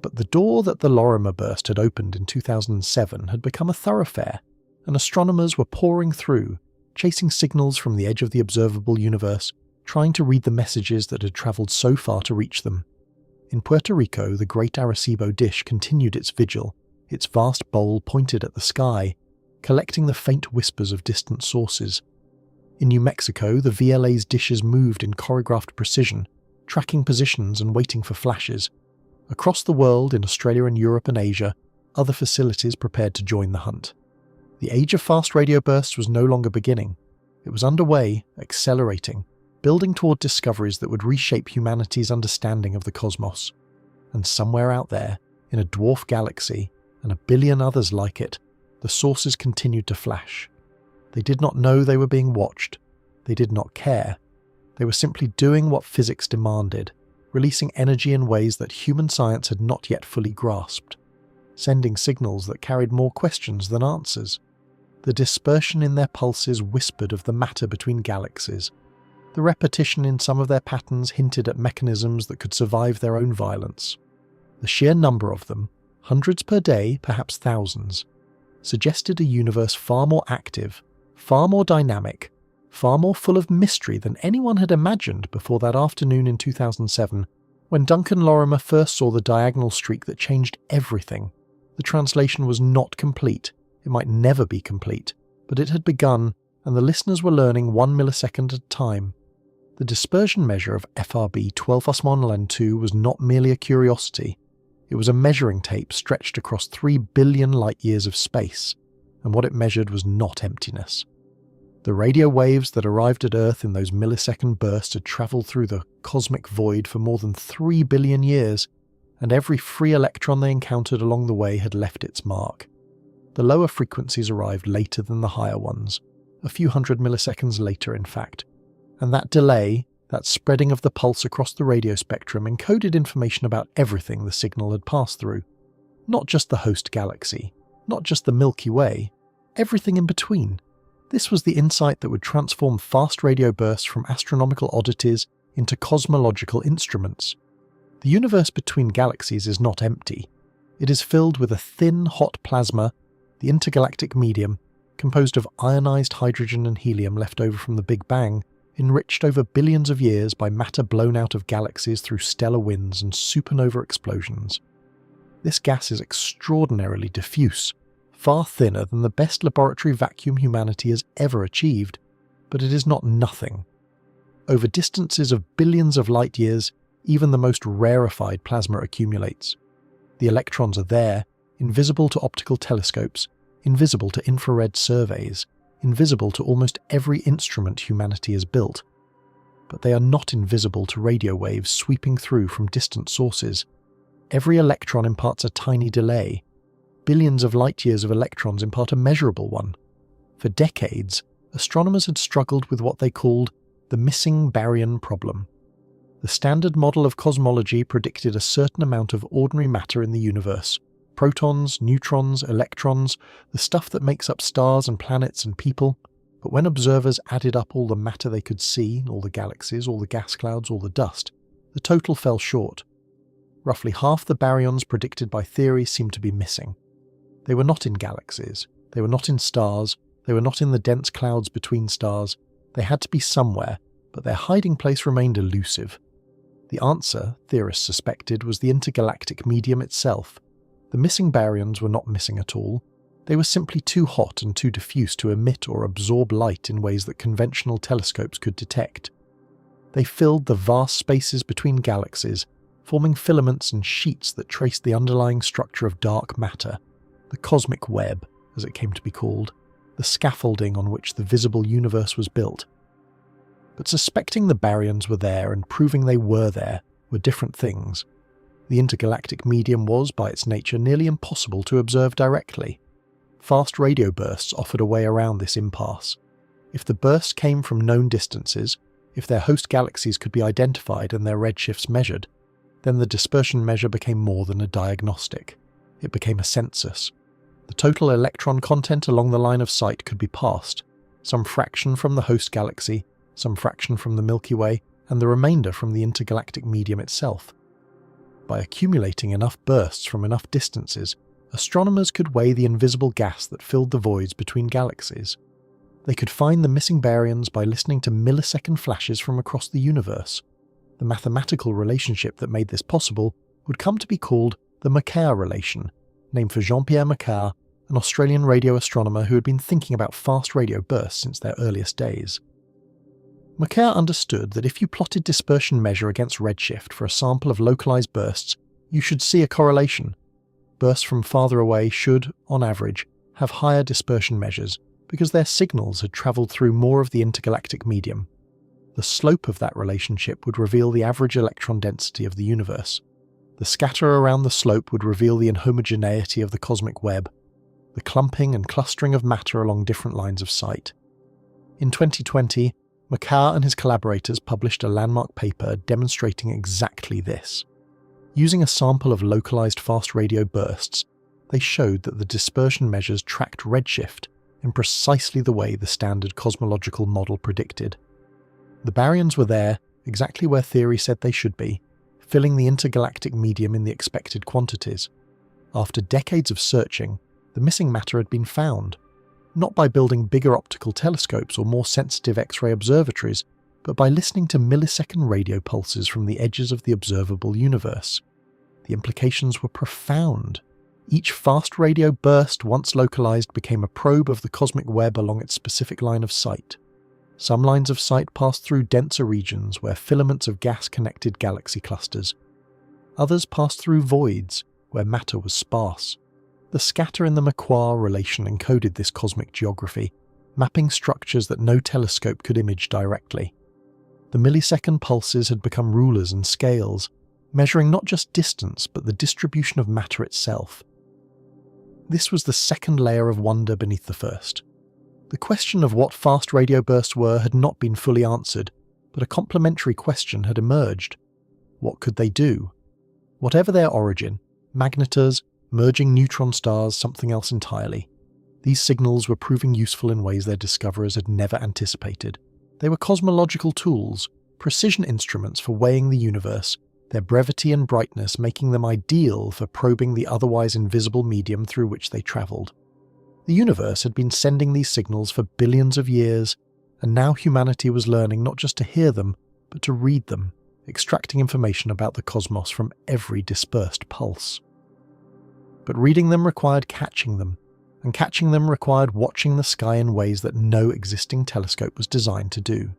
But the door that the Lorimer burst had opened in 2007 had become a thoroughfare, and astronomers were pouring through, chasing signals from the edge of the observable universe, trying to read the messages that had travelled so far to reach them. In Puerto Rico, the Great Arecibo dish continued its vigil, its vast bowl pointed at the sky, collecting the faint whispers of distant sources. In New Mexico, the VLA's dishes moved in choreographed precision, tracking positions and waiting for flashes. Across the world, in Australia and Europe and Asia, other facilities prepared to join the hunt. The age of fast radio bursts was no longer beginning. It was underway, accelerating, building toward discoveries that would reshape humanity's understanding of the cosmos. And somewhere out there, in a dwarf galaxy, and a billion others like it, the sources continued to flash. They did not know they were being watched. They did not care. They were simply doing what physics demanded, releasing energy in ways that human science had not yet fully grasped, sending signals that carried more questions than answers. The dispersion in their pulses whispered of the matter between galaxies. The repetition in some of their patterns hinted at mechanisms that could survive their own violence. The sheer number of them, hundreds per day, perhaps thousands, suggested a universe far more active, far more dynamic, far more full of mystery than anyone had imagined before that afternoon in 2007, when Duncan Lorimer first saw the diagonal streak that changed everything. The translation was not complete. It might never be complete, but it had begun, and the listeners were learning 1 millisecond at a time. The dispersion measure of FRB 12-2 was not merely a curiosity. It was a measuring tape stretched across 3 billion light-years of space, and what it measured was not emptiness. The radio waves that arrived at Earth in those millisecond bursts had travelled through the cosmic void for more than 3 billion years, and every free electron they encountered along the way had left its mark. The lower frequencies arrived later than the higher ones, a few hundred milliseconds later in fact, and that delay, that spreading of the pulse across the radio spectrum, encoded information about everything the signal had passed through. Not just the host galaxy, not just the Milky Way, everything in between. This was the insight that would transform fast radio bursts from astronomical oddities into cosmological instruments. The universe between galaxies is not empty. It is filled with a thin, hot plasma, the intergalactic medium, composed of ionized hydrogen and helium left over from the Big Bang, enriched over billions of years by matter blown out of galaxies through stellar winds and supernova explosions. This gas is extraordinarily diffuse, far thinner than the best laboratory vacuum humanity has ever achieved, but it is not nothing. Over distances of billions of light years, even the most rarefied plasma accumulates. The electrons are there, invisible to optical telescopes, invisible to infrared surveys, invisible to almost every instrument humanity has built. But they are not invisible to radio waves sweeping through from distant sources. Every electron imparts a tiny delay. Billions of light-years of electrons impart a measurable one. For decades, astronomers had struggled with what they called the missing baryon problem. The standard model of cosmology predicted a certain amount of ordinary matter in the universe: protons, neutrons, electrons, the stuff that makes up stars and planets and people. But when observers added up all the matter they could see, all the galaxies, all the gas clouds, all the dust, the total fell short. Roughly half the baryons predicted by theory seemed to be missing. They were not in galaxies, they were not in stars, they were not in the dense clouds between stars. They had to be somewhere, but their hiding place remained elusive. The answer, theorists suspected, was the intergalactic medium itself. The missing baryons were not missing at all. They were simply too hot and too diffuse to emit or absorb light in ways that conventional telescopes could detect. They filled the vast spaces between galaxies, forming filaments and sheets that traced the underlying structure of dark matter, the cosmic web, as it came to be called, the scaffolding on which the visible universe was built. But suspecting the baryons were there and proving they were there were different things. The intergalactic medium was, by its nature, nearly impossible to observe directly. Fast radio bursts offered a way around this impasse. If the bursts came from known distances, if their host galaxies could be identified and their redshifts measured, then the dispersion measure became more than a diagnostic. It became a census. The total electron content along the line of sight could be parsed, some fraction from the host galaxy, some fraction from the Milky Way, and the remainder from the intergalactic medium itself. By accumulating enough bursts from enough distances, astronomers could weigh the invisible gas that filled the voids between galaxies. They could find the missing baryons by listening to millisecond flashes from across the universe. The mathematical relationship that made this possible would come to be called the Macquart relation, named for Jean-Pierre Macquart, an Australian radio astronomer who had been thinking about fast radio bursts since their earliest days. Macquart understood that if you plotted dispersion measure against redshift for a sample of localized bursts, you should see a correlation. Bursts from farther away should, on average, have higher dispersion measures because their signals had travelled through more of the intergalactic medium. The slope of that relationship would reveal the average electron density of the universe. The scatter around the slope would reveal the inhomogeneity of the cosmic web, the clumping and clustering of matter along different lines of sight. In 2020, Macquart and his collaborators published a landmark paper demonstrating exactly this. Using a sample of localized fast radio bursts, they showed that the dispersion measures tracked redshift in precisely the way the standard cosmological model predicted. The baryons were there, exactly where theory said they should be, filling the intergalactic medium in the expected quantities. After decades of searching, the missing matter had been found, not by building bigger optical telescopes or more sensitive X-ray observatories, but by listening to millisecond radio pulses from the edges of the observable universe. The implications were profound. Each fast radio burst, once localized, became a probe of the cosmic web along its specific line of sight. Some lines of sight passed through denser regions where filaments of gas connected galaxy clusters. Others passed through voids where matter was sparse. The scatter in the Macquarie relation encoded this cosmic geography, mapping structures that no telescope could image directly. The millisecond pulses had become rulers and scales, measuring not just distance but the distribution of matter itself. This was the second layer of wonder beneath the first. The question of what fast radio bursts were had not been fully answered, but a complementary question had emerged. What could they do? Whatever their origin, magnetars, merging neutron stars, something else entirely, these signals were proving useful in ways their discoverers had never anticipated. They were cosmological tools, precision instruments for weighing the universe, their brevity and brightness making them ideal for probing the otherwise invisible medium through which they travelled. The universe had been sending these signals for billions of years, and now humanity was learning not just to hear them, but to read them, extracting information about the cosmos from every dispersed pulse. But reading them required catching them, and catching them required watching the sky in ways that no existing telescope was designed to do.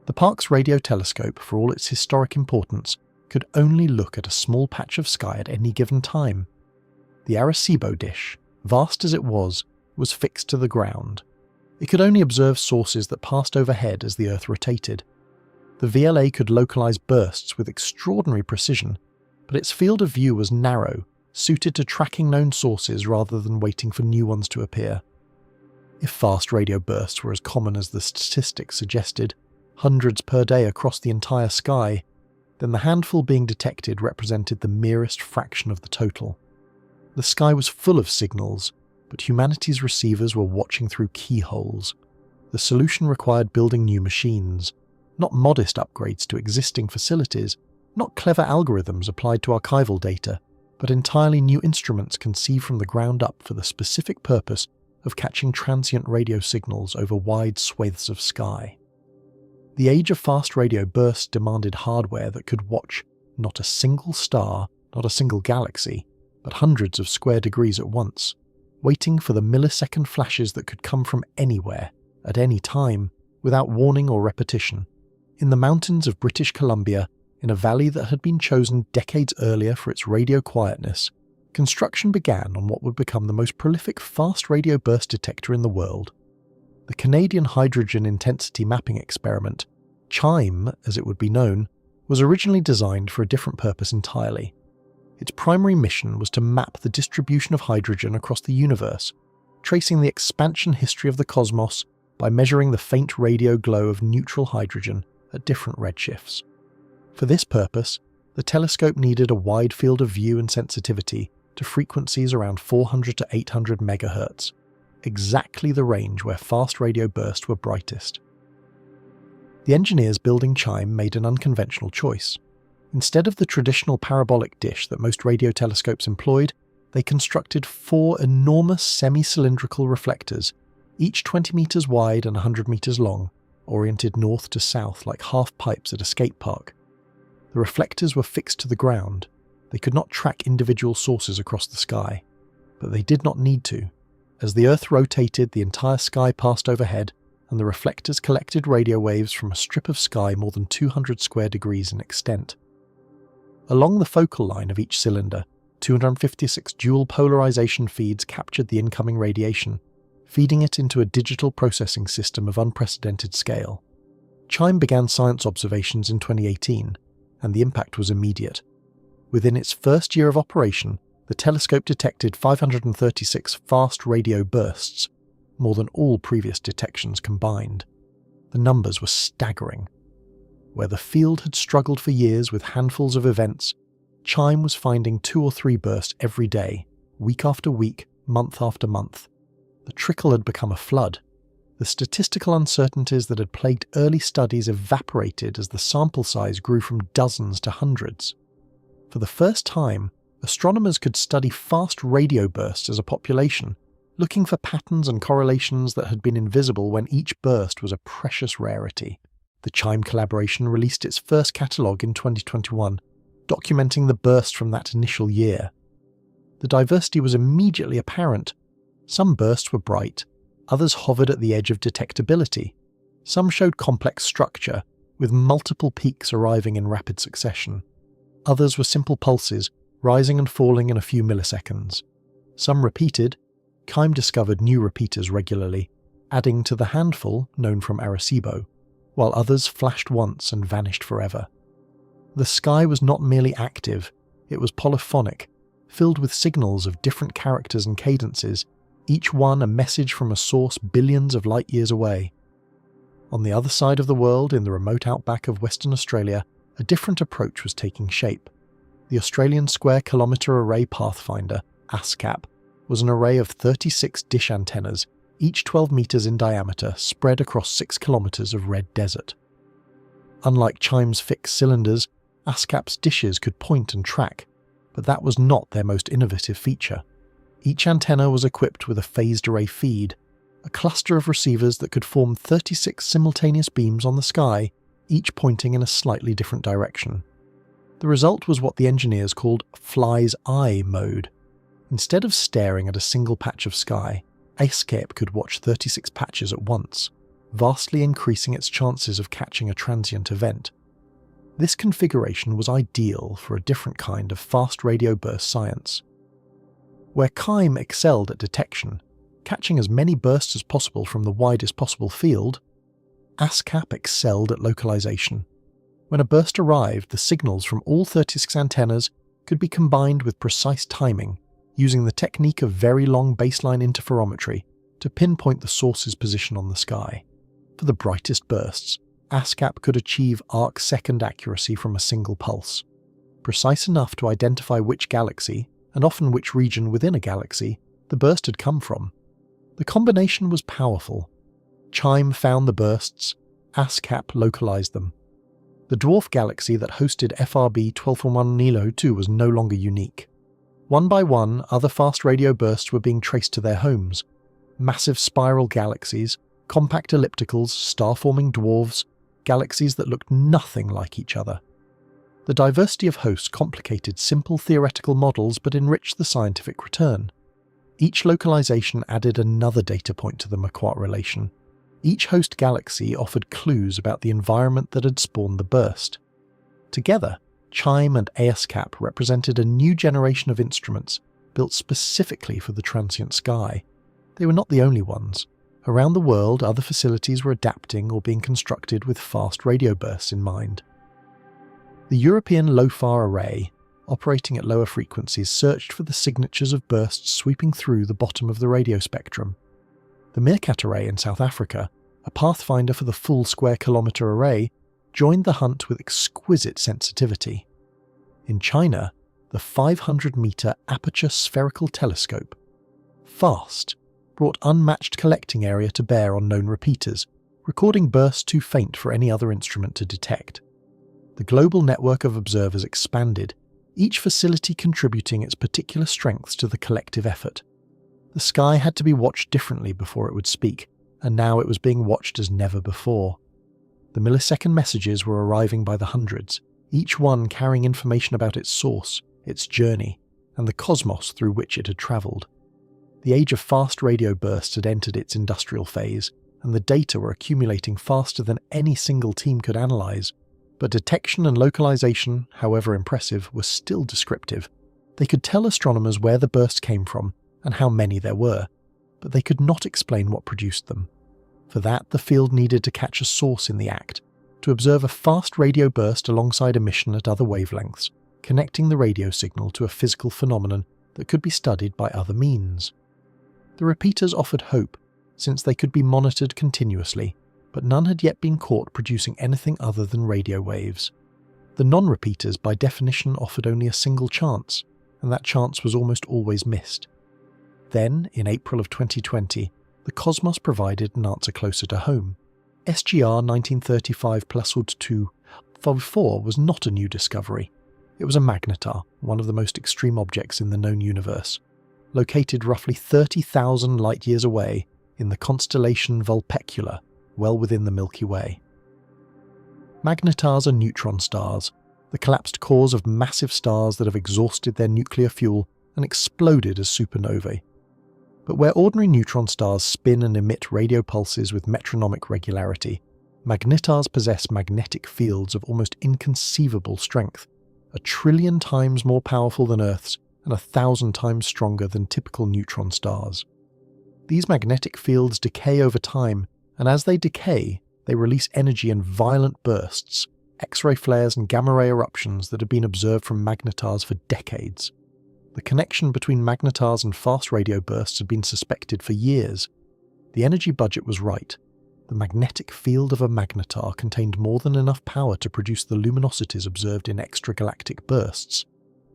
The Parkes radio telescope, for all its historic importance, could only look at a small patch of sky at any given time. The Arecibo dish, vast as it was fixed to the ground. It could only observe sources that passed overhead as the Earth rotated. The VLA could localize bursts with extraordinary precision, but its field of view was narrow, suited to tracking known sources rather than waiting for new ones to appear. If fast radio bursts were as common as the statistics suggested, hundreds per day across the entire sky, then the handful being detected represented the merest fraction of the total. The sky was full of signals, but humanity's receivers were watching through keyholes. The solution required building new machines, not modest upgrades to existing facilities, not clever algorithms applied to archival data, but entirely new instruments conceived from the ground up for the specific purpose of catching transient radio signals over wide swathes of sky. The age of fast radio bursts demanded hardware that could watch not a single star, not a single galaxy, but hundreds of square degrees at once, waiting for the millisecond flashes that could come from anywhere, at any time, without warning or repetition. In the mountains of British Columbia, in a valley that had been chosen decades earlier for its radio quietness, construction began on what would become the most prolific fast radio burst detector in the world. The Canadian Hydrogen Intensity Mapping Experiment, CHIME as it would be known, was originally designed for a different purpose entirely. Its primary mission was to map the distribution of hydrogen across the universe, tracing the expansion history of the cosmos by measuring the faint radio glow of neutral hydrogen at different redshifts. For this purpose, the telescope needed a wide field of view and sensitivity to frequencies around 400 to 800 MHz, exactly the range where fast radio bursts were brightest. The engineers building CHIME made an unconventional choice. Instead of the traditional parabolic dish that most radio telescopes employed, they constructed 4 enormous semi-cylindrical reflectors, each 20 meters wide and 100 meters long, oriented north to south like half pipes at a skate park. The reflectors were fixed to the ground. They could not track individual sources across the sky, but they did not need to. As the Earth rotated, the entire sky passed overhead, and the reflectors collected radio waves from a strip of sky more than 200 square degrees in extent. Along the focal line of each cylinder, 256 dual polarization feeds captured the incoming radiation, feeding it into a digital processing system of unprecedented scale. CHIME began science observations in 2018, and the impact was immediate. Within its first year of operation, the telescope detected 536 fast radio bursts, more than all previous detections combined. The numbers were staggering. Where the field had struggled for years with handfuls of events, CHIME was finding 2 or 3 bursts every day, week after week, month after month. The trickle had become a flood. the statistical uncertainties that had plagued early studies evaporated as the sample size grew from dozens to hundreds. For the first time, astronomers could study fast radio bursts as a population, looking for patterns and correlations that had been invisible when each burst was a precious rarity. The CHIME collaboration released its first catalogue in 2021, documenting the burst from that initial year. The diversity was immediately apparent. Some bursts were bright, others hovered at the edge of detectability. Some showed complex structure, with multiple peaks arriving in rapid succession. Others were simple pulses, rising and falling in a few milliseconds. Some repeated. CHIME discovered new repeaters regularly, adding to the handful known from Arecibo, while others flashed once and vanished forever. The sky was not merely active, it was polyphonic, filled with signals of different characters and cadences, each one a message from a source billions of light years away. On the other side of the world, in the remote outback of Western Australia, a different approach was taking shape. The Australian Square Kilometre Array Pathfinder, ASCAP, was an array of 36 dish antennas, each 12 metres in diameter, spread across 6 kilometres of red desert. Unlike CHIME's fixed cylinders, ASCAP's dishes could point and track, but that was not their most innovative feature. Each antenna was equipped with a phased array feed, a cluster of receivers that could form 36 simultaneous beams on the sky, each pointing in a slightly different direction. The result was what the engineers called fly's eye mode. Instead of staring at a single patch of sky, ASCAP could watch 36 patches at once, vastly increasing its chances of catching a transient event. This configuration was ideal for a different kind of fast radio burst science. Where CHIME excelled at detection, catching as many bursts as possible from the widest possible field, ASCAP excelled at localization. When a burst arrived, the signals from all 36 antennas could be combined with precise timing, using the technique of very long baseline interferometry to pinpoint the source's position on the sky. For the brightest bursts, ASCAP could achieve arc-second accuracy from a single pulse, precise enough to identify which galaxy, and often which region within a galaxy, the burst had come from. The combination was powerful. CHIME found the bursts, ASCAP localized them. The dwarf galaxy that hosted FRB 1241 Nilo 2 was no longer unique. One by one, other fast radio bursts were being traced to their homes. Massive spiral galaxies, compact ellipticals, star-forming dwarfs, galaxies that looked nothing like each other. The diversity of hosts complicated simple theoretical models but enriched the scientific return. Each localization added another data point to the Macquart relation. Each host galaxy offered clues about the environment that had spawned the burst. Together, CHIME and ASCAP represented a new generation of instruments built specifically for the transient sky. They were not the only ones. Around the world, other facilities were adapting or being constructed with fast radio bursts in mind. The European LOFAR array, operating at lower frequencies, searched for the signatures of bursts sweeping through the bottom of the radio spectrum. The Meerkat array in South Africa, a pathfinder for the full square kilometre array, joined the hunt with exquisite sensitivity. In China, the 500-metre aperture spherical telescope, FAST, brought unmatched collecting area to bear on known repeaters, recording bursts too faint for any other instrument to detect. The global network of observers expanded, each facility contributing its particular strengths to the collective effort. The sky had to be watched differently before it would speak, and now it was being watched as never before. The millisecond messages were arriving by the hundreds, each one carrying information about its source, its journey, and the cosmos through which it had travelled. The age of fast radio bursts had entered its industrial phase, and the data were accumulating faster than any single team could analyse. But detection and localization, however impressive, were still descriptive. They could tell astronomers where the bursts came from and how many there were, but they could not explain what produced them. For that, the field needed to catch a source in the act, to observe a fast radio burst alongside emission at other wavelengths, connecting the radio signal to a physical phenomenon that could be studied by other means. The repeaters offered hope, since they could be monitored continuously, but none had yet been caught producing anything other than radio waves. The non-repeaters by definition offered only a single chance, and that chance was almost always missed. Then, in April of 2020, the cosmos provided an answer closer to home. SGR 1935 +254 was not a new discovery. It was a magnetar, one of the most extreme objects in the known universe, located roughly 30,000 light-years away in the constellation Vulpecula, well within the Milky Way. Magnetars are neutron stars, the collapsed cores of massive stars that have exhausted their nuclear fuel and exploded as supernovae. But where ordinary neutron stars spin and emit radio pulses with metronomic regularity, magnetars possess magnetic fields of almost inconceivable strength, 1 trillion times more powerful than Earth's and 1,000 times stronger than typical neutron stars. These magnetic fields decay over time, and as they decay, they release energy in violent bursts, X-ray flares and gamma-ray eruptions that have been observed from magnetars for decades. The connection between magnetars and fast radio bursts had been suspected for years. The energy budget was right. The magnetic field of a magnetar contained more than enough power to produce the luminosities observed in extragalactic bursts.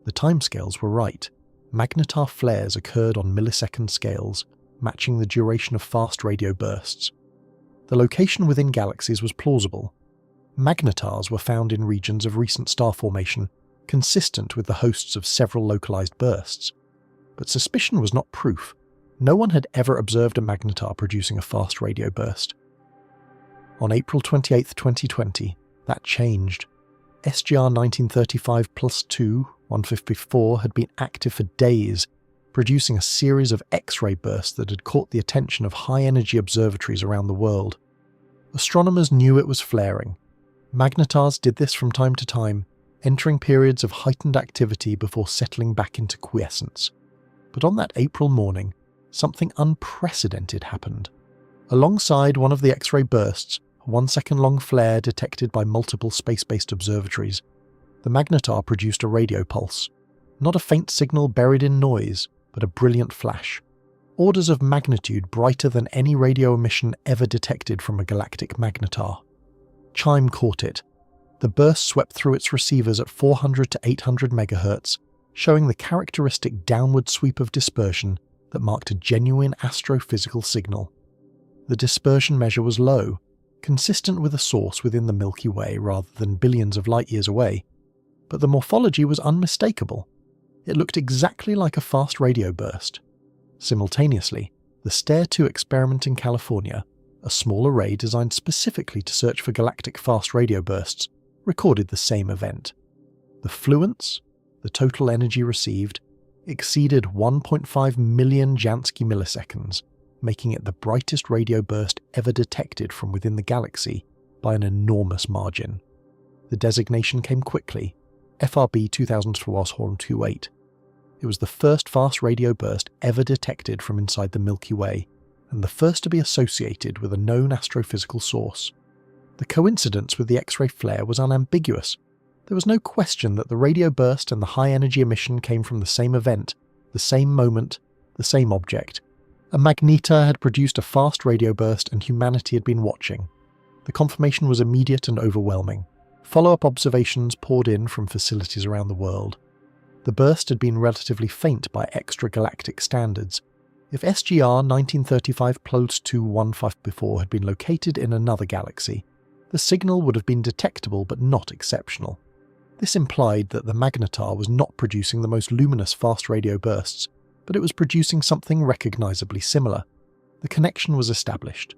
The timescales were right. Magnetar flares occurred on millisecond scales, matching the duration of fast radio bursts. The location within galaxies was plausible. Magnetars were found in regions of recent star formation, consistent with the hosts of several localized bursts. But suspicion was not proof. No one had ever observed a magnetar producing a fast radio burst. On April 28, 2020, that changed. SGR 1935 +2-154 had been active for days, producing a series of X-ray bursts that had caught the attention of high-energy observatories around the world. Astronomers knew it was flaring. Magnetars did this from time to time, entering periods of heightened activity before settling back into quiescence. But on that April morning, something unprecedented happened. Alongside one of the X-ray bursts, a 1-second-long flare detected by multiple space-based observatories, the magnetar produced a radio pulse. Not a faint signal buried in noise, but a brilliant flash. Orders of magnitude brighter than any radio emission ever detected from a galactic magnetar. Chime caught it. The burst swept through its receivers at 400 to 800 MHz, showing the characteristic downward sweep of dispersion that marked a genuine astrophysical signal. The dispersion measure was low, consistent with a source within the Milky Way rather than billions of light-years away, but the morphology was unmistakable. It looked exactly like a fast radio burst. Simultaneously, the STARE-2 experiment in California, a small array designed specifically to search for galactic fast radio bursts, recorded the same event. The fluence, the total energy received, exceeded 1.5 million Jansky milliseconds, making it the brightest radio burst ever detected from within the galaxy by an enormous margin. The designation came quickly, FRB 2012-28. It was the first fast radio burst ever detected from inside the Milky Way, and the first to be associated with a known astrophysical source. The coincidence with the X-ray flare was unambiguous. There was no question that the radio burst and the high-energy emission came from the same event, the same moment, the same object. A magnetar had produced a fast radio burst and humanity had been watching. The confirmation was immediate and overwhelming. Follow-up observations poured in from facilities around the world. The burst had been relatively faint by extragalactic standards. If SGR 1935 +2-154 had been located in another galaxy, the signal would have been detectable but not exceptional. This implied that the magnetar was not producing the most luminous fast radio bursts, but it was producing something recognizably similar. The connection was established.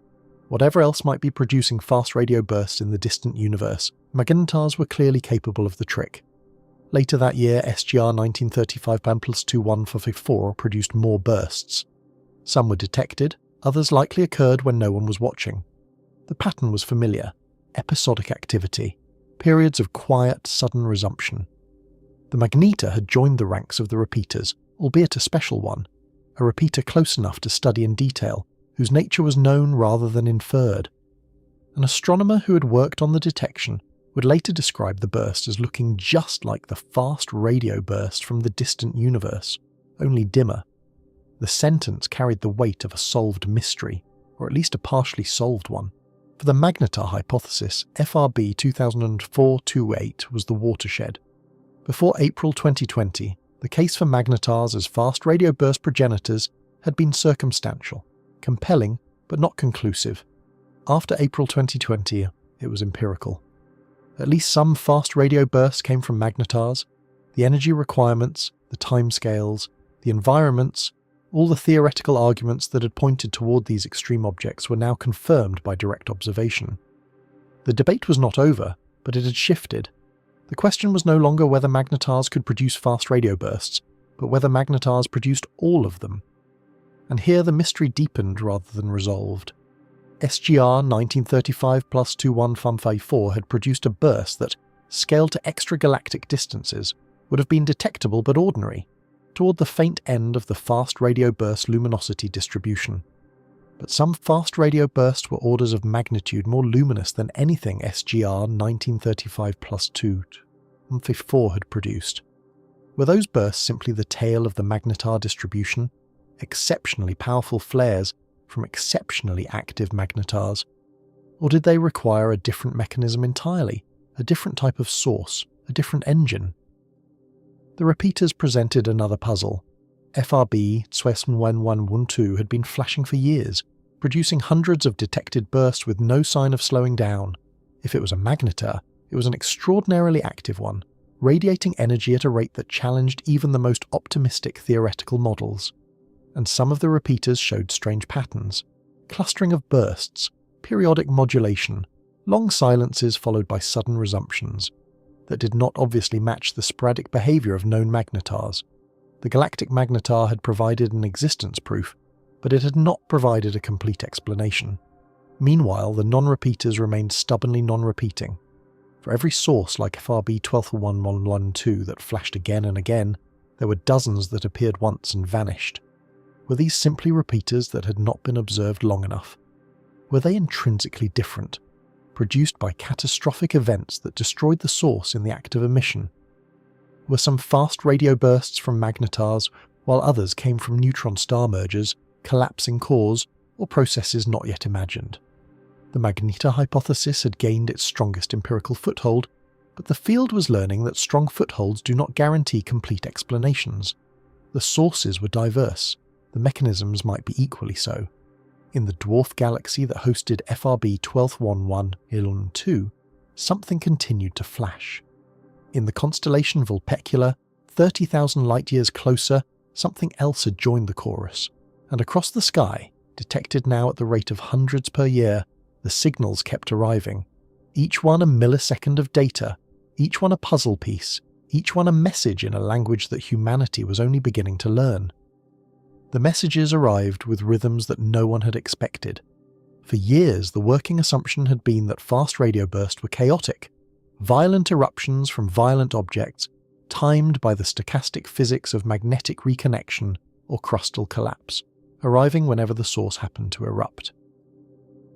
Whatever else might be producing fast radio bursts in the distant universe, magnetars were clearly capable of the trick. Later that year, SGR 1935 +2-154 produced more bursts. Some were detected, others likely occurred when no one was watching. The pattern was familiar: episodic activity, periods of quiet, sudden resumption. The magnetar had joined the ranks of the repeaters, albeit a special one, a repeater close enough to study in detail, whose nature was known rather than inferred. An astronomer who had worked on the detection would later describe the burst as looking just like the fast radio burst from the distant universe, only dimmer. The sentence carried the weight of a solved mystery, or at least a partially solved one. For the magnetar hypothesis, FRB 2004-28 was the watershed. Before April 2020, the case for magnetars as fast radio burst progenitors had been circumstantial. compelling but not conclusive. After April 2020, it was empirical. At least some fast radio bursts came from magnetars. The energy requirements, the timescales, the environments, all the theoretical arguments that had pointed toward these extreme objects were now confirmed by direct observation. The debate was not over, but it had shifted. The question was no longer whether magnetars could produce fast radio bursts, but whether magnetars produced all of them. And here the mystery deepened rather than resolved. SGR 1935 plus 21554 had produced a burst that, scaled to extragalactic distances, would have been detectable but ordinary, toward the faint end of the fast radio burst luminosity distribution. But some fast radio bursts were orders of magnitude more luminous than anything SGR 1935 plus 21554 had produced. Were those bursts simply the tail of the magnetar distribution, exceptionally powerful flares from exceptionally active magnetars? Or did they require a different mechanism entirely, a different type of source, a different engine? The repeaters presented another puzzle. FRB 21112 had been flashing for years, producing hundreds of detected bursts with no sign of slowing down. If it was a magnetar, it was an extraordinarily active one, radiating energy at a rate that challenged even the most optimistic theoretical models. And some of the repeaters showed strange patterns: clustering of bursts, periodic modulation, long silences followed by sudden resumptions, that did not obviously match the sporadic behavior of known magnetars. The galactic magnetar had provided an existence proof, but it had not provided a complete explanation. Meanwhile, the non-repeaters remained stubbornly non-repeating. For every source like FRB 121112 that flashed again and again, there were dozens that appeared once and vanished. Were these simply repeaters that had not been observed long enough? Were they intrinsically different, produced by catastrophic events that destroyed the source in the act of emission? Were some fast radio bursts from magnetars, while others came from neutron star mergers, collapsing cores, or processes not yet imagined? The magnetar hypothesis had gained its strongest empirical foothold, but the field was learning that strong footholds do not guarantee complete explanations. The sources were diverse, the mechanisms might be equally so. In the dwarf galaxy that hosted FRB 121112, something continued to flash. In the constellation Vulpecula, 30,000 light-years closer, something else had joined the chorus, and across the sky, detected now at the rate of hundreds per year, the signals kept arriving, each one a millisecond of data, each one a puzzle piece, each one a message in a language that humanity was only beginning to learn. The messages arrived with rhythms that no one had expected. For years, the working assumption had been that fast radio bursts were chaotic, violent eruptions from violent objects, timed by the stochastic physics of magnetic reconnection or crustal collapse, arriving whenever the source happened to erupt.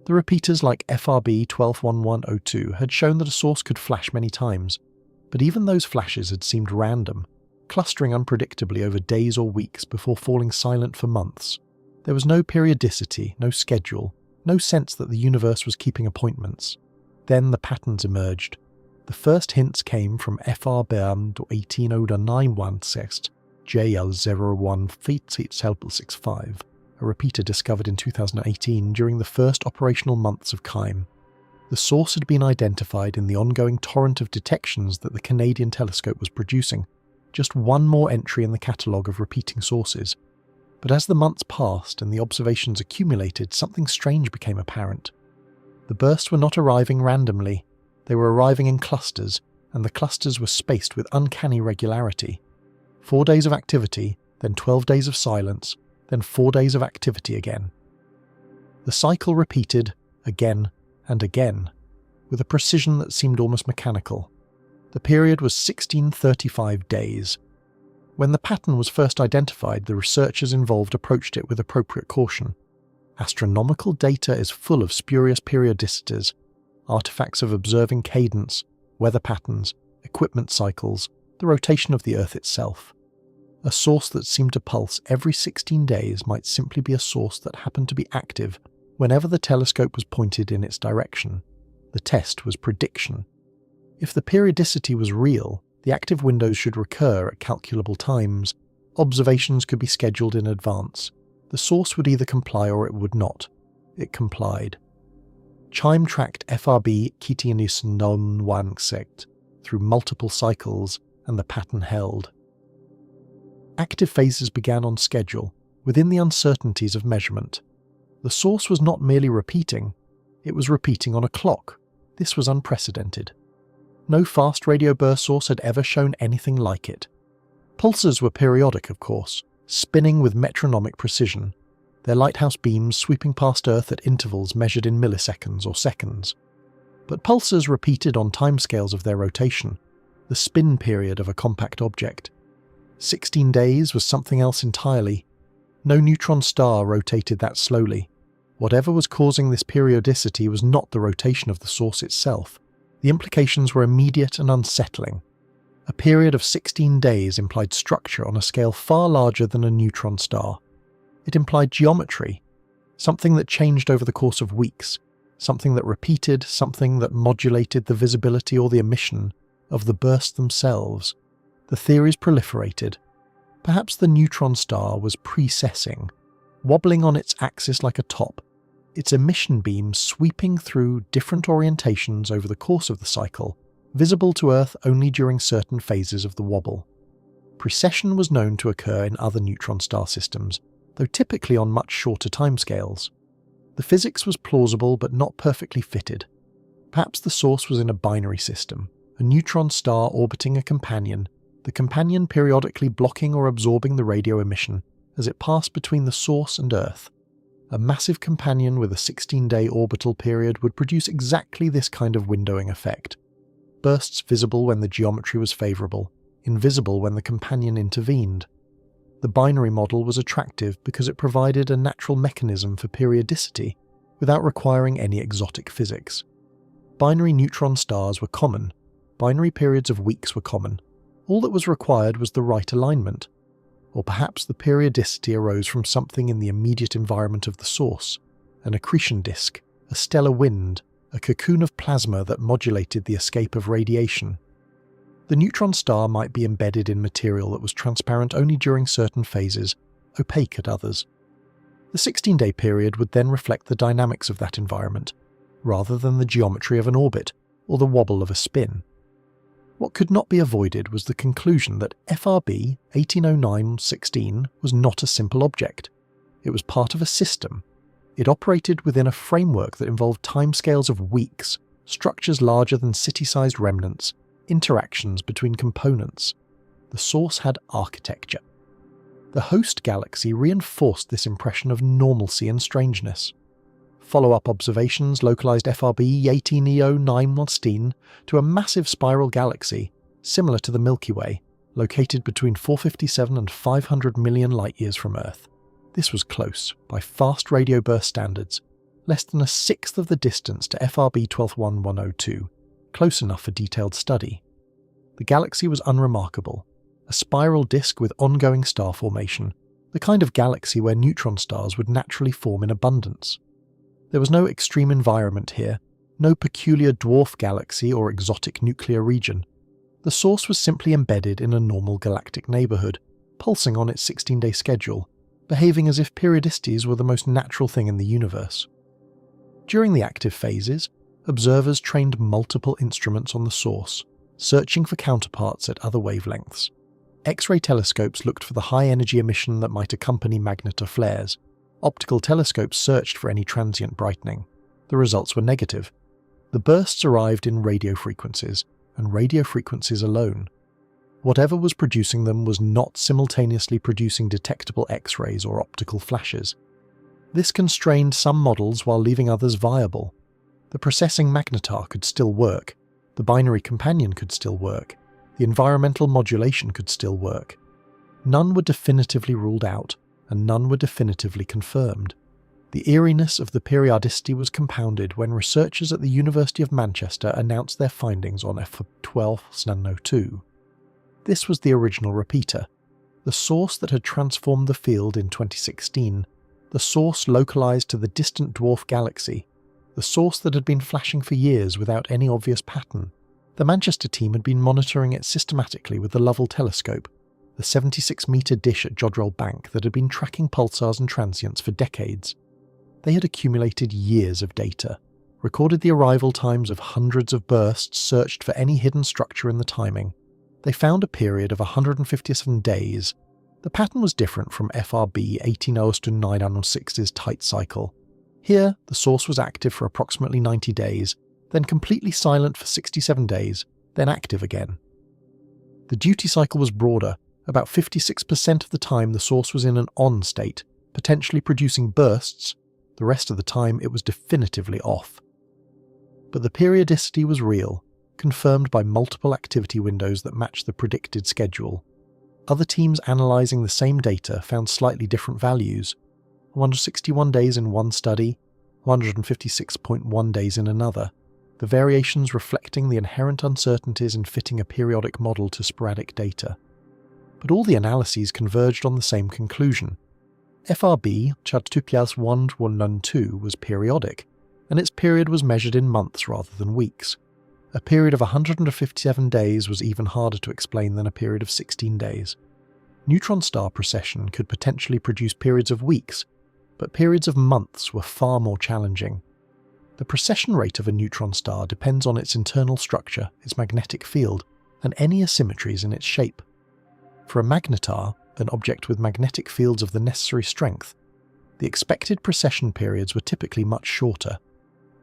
The repeaters like FRB 121102 had shown that a source could flash many times, but even those flashes had seemed random, clustering unpredictably over days or weeks before falling silent for months. There was no periodicity, no schedule, no sense that the universe was keeping appointments. Then the patterns emerged. The first hints came from FRB 18091 JL01 a repeater discovered in 2018 during the first operational months of KIME. The source had been identified in the ongoing torrent of detections that the Canadian telescope was producing, just one more entry in the catalogue of repeating sources. But as the months passed and the observations accumulated, something strange became apparent. The bursts were not arriving randomly, they were arriving in clusters, and the clusters were spaced with uncanny regularity. 4 days of activity, then 12 days of silence, then 4 days of activity again. The cycle repeated, again and again, with a precision that seemed almost mechanical. The period was 1635 days. When the pattern was first identified, the researchers involved approached it with appropriate caution. Astronomical data is full of spurious periodicities, artifacts of observing cadence, weather patterns, equipment cycles, the rotation of the Earth itself. A source that seemed to pulse every 16 days might simply be a source that happened to be active whenever the telescope was pointed in its direction. The test was prediction. If the periodicity was real, the active windows should recur at calculable times, observations could be scheduled in advance, The source would either comply or it would not. It complied. Chime tracked FRB Kitianis non wangsect through multiple cycles, and the pattern held. Active phases began on schedule, within the uncertainties of measurement. The source was not merely repeating, it was repeating on a clock. This was unprecedented. No fast radio burst source had ever shown anything like it. Pulsars were periodic, of course, spinning with metronomic precision, their lighthouse beams sweeping past Earth at intervals measured in milliseconds or seconds. But pulsars repeated on timescales of their rotation, the spin period of a compact object. 16 days was something else entirely. No neutron star rotated that slowly. Whatever was causing this periodicity was not the rotation of the source itself. The implications were immediate and unsettling. A period of 16 days implied structure on a scale far larger than a neutron star. It implied geometry, something that changed over the course of weeks, something that repeated, something that modulated the visibility or the emission of the bursts themselves. The theories proliferated. Perhaps the neutron star was precessing, wobbling on its axis like a top, its emission beams sweeping through different orientations over the course of the cycle, visible to Earth only during certain phases of the wobble. Precession was known to occur in other neutron star systems, though typically on much shorter timescales. The physics was plausible but not perfectly fitted. Perhaps the source was in a binary system, a neutron star orbiting a companion, the companion periodically blocking or absorbing the radio emission as it passed between the source and Earth. A massive companion with a 16-day orbital period would produce exactly this kind of windowing effect. Bursts visible when the geometry was favourable, invisible when the companion intervened. The binary model was attractive because it provided a natural mechanism for periodicity without requiring any exotic physics. Binary neutron stars were common. Binary periods of weeks were common. All that was required was the right alignment. Or perhaps the periodicity arose from something in the immediate environment of the source, an accretion disk, a stellar wind, a cocoon of plasma that modulated the escape of radiation. The neutron star might be embedded in material that was transparent only during certain phases, opaque at others. The 16-day period would then reflect the dynamics of that environment, rather than the geometry of an orbit or the wobble of a spin. What could not be avoided was the conclusion that FRB 1809-16 was not a simple object. It was part of a system. It operated within a framework that involved timescales of weeks, structures larger than city-sized remnants, interactions between components. The source had architecture. The host galaxy reinforced this impression of normalcy and strangeness. Follow-up observations localized FRB 1809-16 to a massive spiral galaxy, similar to the Milky Way, located between 457 and 500 million light-years from Earth. This was close, by fast radio burst standards, less than a sixth of the distance to FRB 121102, close enough for detailed study. The galaxy was unremarkable, a spiral disk with ongoing star formation, the kind of galaxy where neutron stars would naturally form in abundance. There was no extreme environment here, no peculiar dwarf galaxy or exotic nuclear region. The source was simply embedded in a normal galactic neighbourhood, pulsing on its 16-day schedule, behaving as if periodicities were the most natural thing in the universe. During the active phases, observers trained multiple instruments on the source, searching for counterparts at other wavelengths. X-ray telescopes looked for the high-energy emission that might accompany magnetar flares. Optical telescopes searched for any transient brightening. The results were negative. The bursts arrived in radio frequencies, and radio frequencies alone. Whatever was producing them was not simultaneously producing detectable X-rays or optical flashes. This constrained some models while leaving others viable. The processing magnetar could still work, the binary companion could still work, the environmental modulation could still work. None were definitively ruled out, and none were definitively confirmed. The eeriness of the periodicity was compounded when researchers at the University of Manchester announced their findings on F12-02. This was the original repeater, the source that had transformed the field in 2016, the source localized to the distant dwarf galaxy, the source that had been flashing for years without any obvious pattern. The Manchester team had been monitoring it systematically with the Lovell telescope, the 76-metre dish at Jodrell Bank that had been tracking pulsars and transients for decades. They had accumulated years of data, recorded the arrival times of hundreds of bursts, searched for any hidden structure in the timing. They found a period of 157 days. The pattern was different from FRB 18906's tight cycle. Here, the source was active for approximately 90 days, then completely silent for 67 days, then active again. The duty cycle was broader. About 56% of the time the source was in an on state, potentially producing bursts. The rest of the time it was definitively off. But the periodicity was real, confirmed by multiple activity windows that matched the predicted schedule. Other teams analysing the same data found slightly different values: 161 days in one study, 156.1 days in another, the variations reflecting the inherent uncertainties in fitting a periodic model to sporadic data. But all the analyses converged on the same conclusion. FRB Chatupias 1112 was periodic, and its period was measured in months rather than weeks. A period of 157 days was even harder to explain than a period of 16 days. Neutron star precession could potentially produce periods of weeks, but periods of months were far more challenging. The precession rate of a neutron star depends on its internal structure, its magnetic field, and any asymmetries in its shape. For a magnetar, an object with magnetic fields of the necessary strength, the expected precession periods were typically much shorter.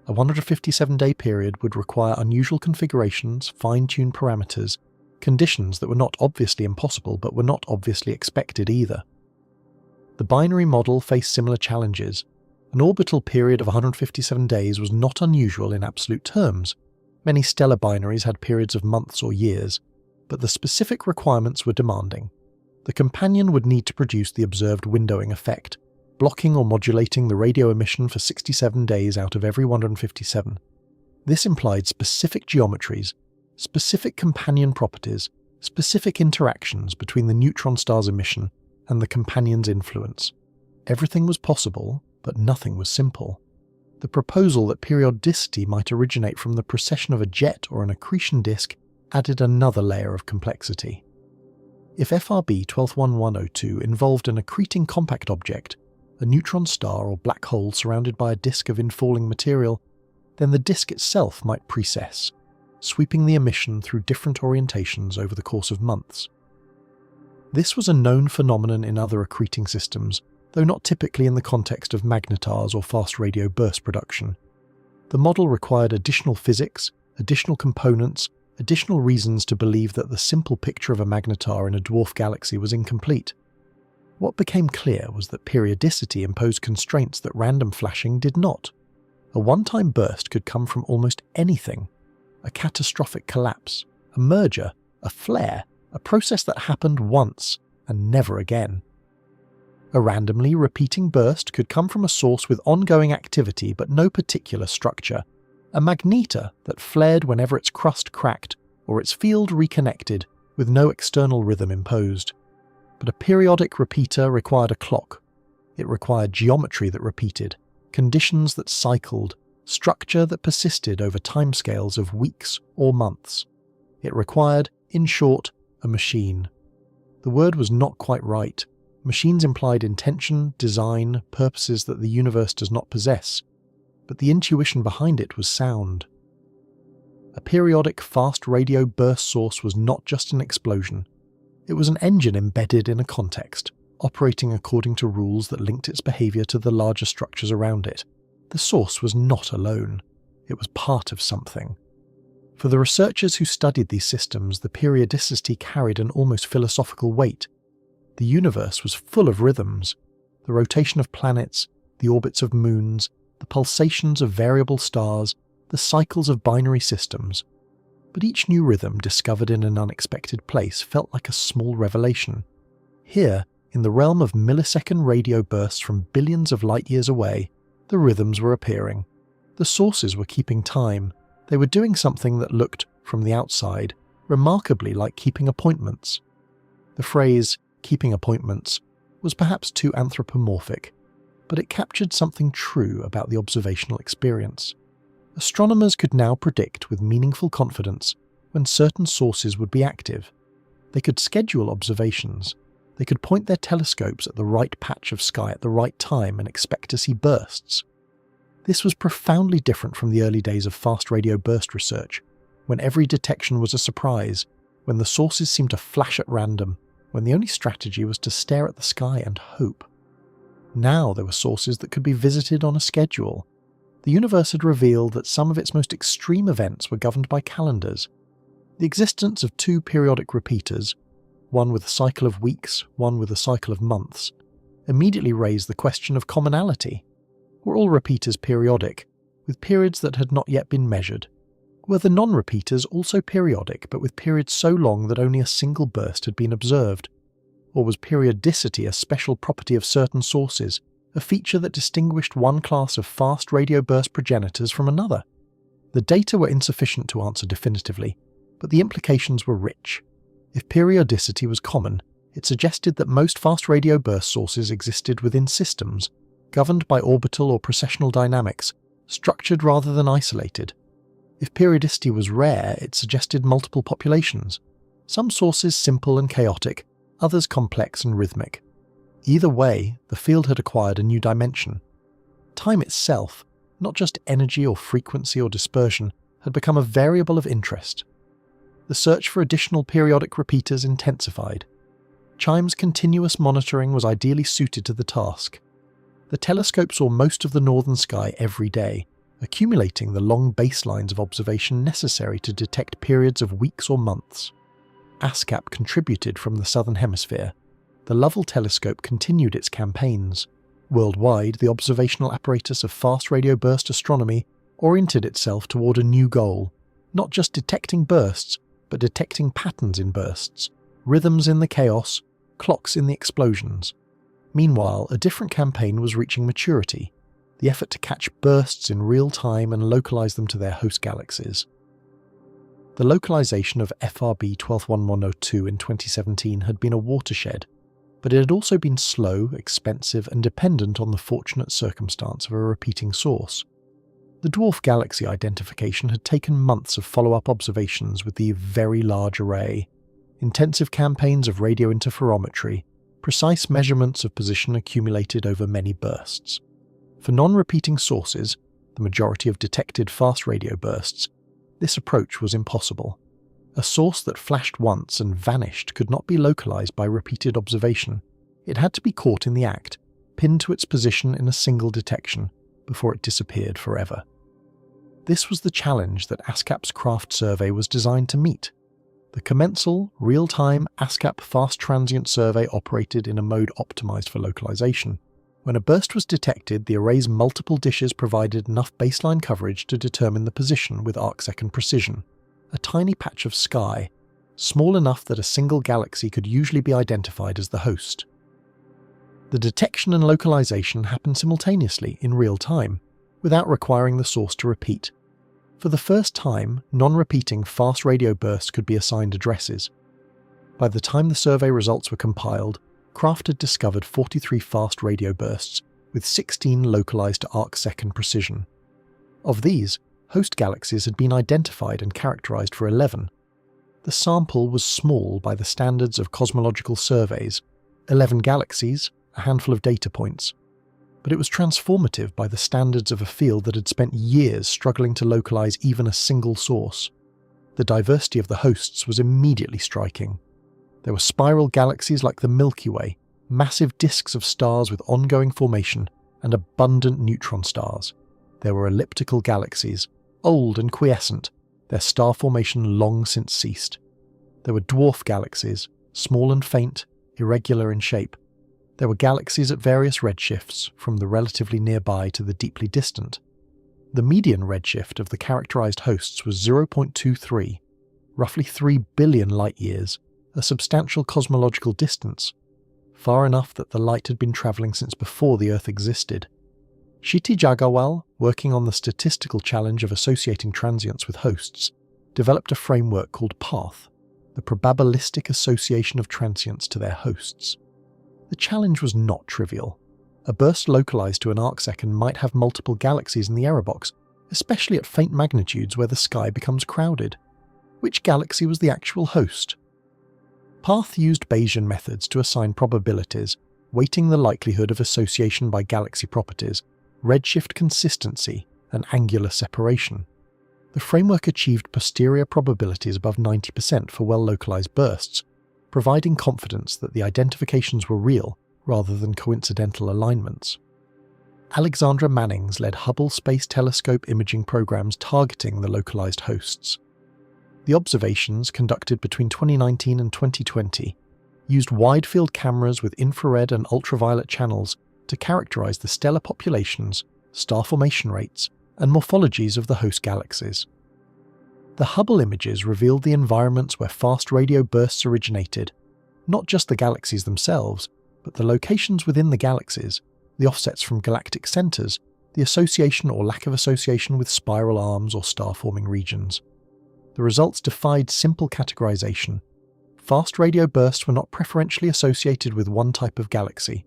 A 157-day period would require unusual configurations, fine-tuned parameters, conditions that were not obviously impossible but were not obviously expected either. The binary model faced similar challenges. An orbital period of 157 days was not unusual in absolute terms. Many stellar binaries had periods of months or years, but the specific requirements were demanding. The companion would need to produce the observed windowing effect, blocking or modulating the radio emission for 67 days out of every 157. This implied specific geometries, specific companion properties, specific interactions between the neutron star's emission and the companion's influence. Everything was possible, but nothing was simple. The proposal that periodicity might originate from the precession of a jet or an accretion disk added another layer of complexity. If FRB 121102 involved an accreting compact object, a neutron star or black hole surrounded by a disk of infalling material, then the disk itself might precess, sweeping the emission through different orientations over the course of months. This was a known phenomenon in other accreting systems, though not typically in the context of magnetars or fast radio burst production. The model required additional physics, additional components, additional reasons to believe that the simple picture of a magnetar in a dwarf galaxy was incomplete. What became clear was that periodicity imposed constraints that random flashing did not. A one-time burst could come from almost anything: a catastrophic collapse, a merger, a flare, a process that happened once and never again. A randomly repeating burst could come from a source with ongoing activity but no particular structure, a magnetar that flared whenever its crust cracked or its field reconnected with no external rhythm imposed. But a periodic repeater required a clock. It required geometry that repeated, conditions that cycled, structure that persisted over timescales of weeks or months. It required, in short, a machine. The word was not quite right. Machines implied intention, design, purposes that the universe does not possess, but the intuition behind it was sound. A periodic fast radio burst source was not just an explosion. It was an engine embedded in a context, operating according to rules that linked its behaviour to the larger structures around it. The source was not alone. It was part of something. For the researchers who studied these systems, the periodicity carried an almost philosophical weight. The universe was full of rhythms: the rotation of planets, the orbits of moons, the pulsations of variable stars, the cycles of binary systems. But each new rhythm discovered in an unexpected place felt like a small revelation. Here, in the realm of millisecond radio bursts from billions of light years away, the rhythms were appearing. The sources were keeping time. They were doing something that looked, from the outside, remarkably like keeping appointments. The phrase, keeping appointments, was perhaps too anthropomorphic, but it captured something true about the observational experience. Astronomers could now predict with meaningful confidence when certain sources would be active. They could schedule observations. They could point their telescopes at the right patch of sky at the right time and expect to see bursts. This was profoundly different from the early days of fast radio burst research, when every detection was a surprise, when the sources seemed to flash at random, when the only strategy was to stare at the sky and hope. Now there were sources that could be visited on a schedule. The universe had revealed that some of its most extreme events were governed by calendars. The existence of two periodic repeaters, one with a cycle of weeks, one with a cycle of months, immediately raised the question of commonality. Were all repeaters periodic, with periods that had not yet been measured? Were the non-repeaters also periodic, but with periods so long that only a single burst had been observed? Or was periodicity a special property of certain sources, a feature that distinguished one class of fast radio burst progenitors from another? The data were insufficient to answer definitively, but the implications were rich. If periodicity was common, it suggested that most fast radio burst sources existed within systems, governed by orbital or precessional dynamics, structured rather than isolated. If periodicity was rare, it suggested multiple populations, some sources simple and chaotic, others complex and rhythmic. Either way, the field had acquired a new dimension. Time itself, not just energy or frequency or dispersion, had become a variable of interest. The search for additional periodic repeaters intensified. CHIME's continuous monitoring was ideally suited to the task. The telescope saw most of the northern sky every day, accumulating the long baselines of observation necessary to detect periods of weeks or months. ASCAP contributed from the southern hemisphere. The Lovell telescope continued its campaigns. Worldwide, the observational apparatus of fast radio burst astronomy oriented itself toward a new goal, not just detecting bursts, but detecting patterns in bursts, rhythms in the chaos, clocks in the explosions. Meanwhile, a different campaign was reaching maturity, the effort to catch bursts in real time and localize them to their host galaxies. The localization of FRB 121102 in 2017 had been a watershed, but it had also been slow, expensive, and dependent on the fortunate circumstance of a repeating source. The dwarf galaxy identification had taken months of follow-up observations with the Very Large Array, intensive campaigns of radio interferometry, precise measurements of position accumulated over many bursts. For non-repeating sources, the majority of detected fast radio bursts, this approach was impossible. A source that flashed once and vanished could not be localized by repeated observation. It had to be caught in the act, pinned to its position in a single detection, before it disappeared forever. This was the challenge that ASCAP's craft survey was designed to meet. The commensal, real-time ASCAP Fast Transient Survey operated in a mode optimized for localization. When a burst was detected, the array's multiple dishes provided enough baseline coverage to determine the position with arcsecond precision. A tiny patch of sky, small enough that a single galaxy could usually be identified as the host. The detection and localization happened simultaneously, in real time, without requiring the source to repeat. For the first time, non-repeating fast radio bursts could be assigned addresses. By the time the survey results were compiled, Craft had discovered 43 fast radio bursts, with 16 localized to arc-second precision. Of these, host galaxies had been identified and characterized for 11. The sample was small by the standards of cosmological surveys, 11 galaxies, a handful of data points. But it was transformative by the standards of a field that had spent years struggling to localize even a single source. The diversity of the hosts was immediately striking. There were spiral galaxies like the Milky Way, massive disks of stars with ongoing formation, and abundant neutron stars. There were elliptical galaxies, old and quiescent, their star formation long since ceased. There were dwarf galaxies, small and faint, irregular in shape. There were galaxies at various redshifts, from the relatively nearby to the deeply distant. The median redshift of the characterized hosts was 0.23, roughly 3 billion light-years, a substantial cosmological distance, far enough that the light had been travelling since before the Earth existed. Kshitij Agarwal, working on the statistical challenge of associating transients with hosts, developed a framework called PATH, the probabilistic association of transients to their hosts. The challenge was not trivial. A burst localized to an arcsecond might have multiple galaxies in the error box, especially at faint magnitudes where the sky becomes crowded. Which galaxy was the actual host? Path used Bayesian methods to assign probabilities, weighting the likelihood of association by galaxy properties, redshift consistency, and angular separation. The framework achieved posterior probabilities above 90% for well-localized bursts, providing confidence that the identifications were real rather than coincidental alignments. Alexandra Mannings led Hubble Space Telescope imaging programs targeting the localized hosts. The observations, conducted between 2019 and 2020, used wide-field cameras with infrared and ultraviolet channels to characterize the stellar populations, star formation rates, and morphologies of the host galaxies. The Hubble images revealed the environments where fast radio bursts originated, not just the galaxies themselves, but the locations within the galaxies, the offsets from galactic centers, the association or lack of association with spiral arms or star-forming regions. The results defied simple categorization. Fast radio bursts were not preferentially associated with one type of galaxy.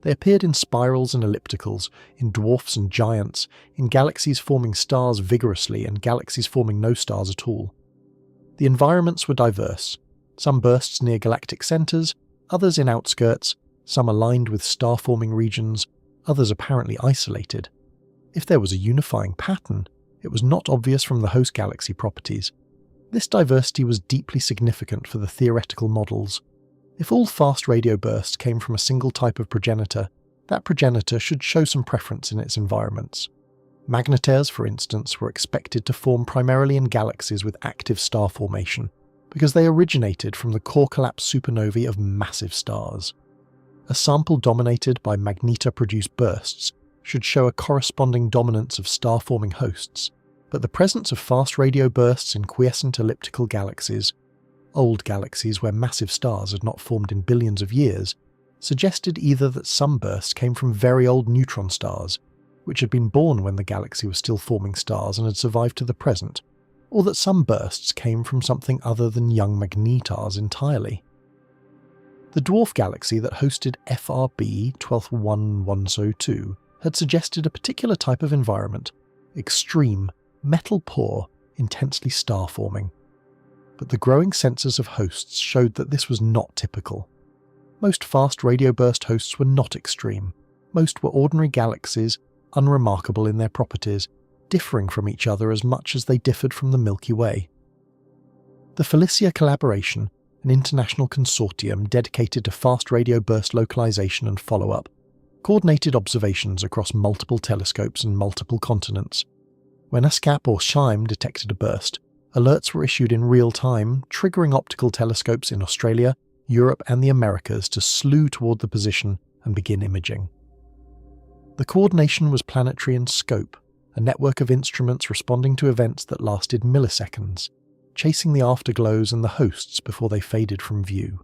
They appeared in spirals and ellipticals, in dwarfs and giants, in galaxies forming stars vigorously and galaxies forming no stars at all. The environments were diverse, some bursts near galactic centers, others in outskirts, some aligned with star-forming regions, others apparently isolated. If there was a unifying pattern, it was not obvious from the host galaxy properties. This diversity was deeply significant for the theoretical models. If all fast radio bursts came from a single type of progenitor, that progenitor should show some preference in its environments. Magnetaires, for instance, were expected to form primarily in galaxies with active star formation, because they originated from the core collapse supernovae of massive stars. A sample dominated by magnetar-produced bursts should show a corresponding dominance of star-forming hosts, but the presence of fast radio bursts in quiescent elliptical galaxies, old galaxies where massive stars had not formed in billions of years, suggested either that some bursts came from very old neutron stars, which had been born when the galaxy was still forming stars and had survived to the present, or that some bursts came from something other than young magnetars entirely. The dwarf galaxy that hosted FRB 12102 had suggested a particular type of environment, extreme, metal-poor, intensely star-forming. But the growing census of hosts showed that this was not typical. Most fast radio burst hosts were not extreme. Most were ordinary galaxies, unremarkable in their properties, differing from each other as much as they differed from the Milky Way. The Felicia collaboration, an international consortium dedicated to fast radio burst localization and follow-up, coordinated observations across multiple telescopes and multiple continents. When a SCAP or SHIME detected a burst, alerts were issued in real time, triggering optical telescopes in Australia, Europe and the Americas to slew toward the position and begin imaging. The coordination was planetary in scope, a network of instruments responding to events that lasted milliseconds, chasing the afterglows and the hosts before they faded from view.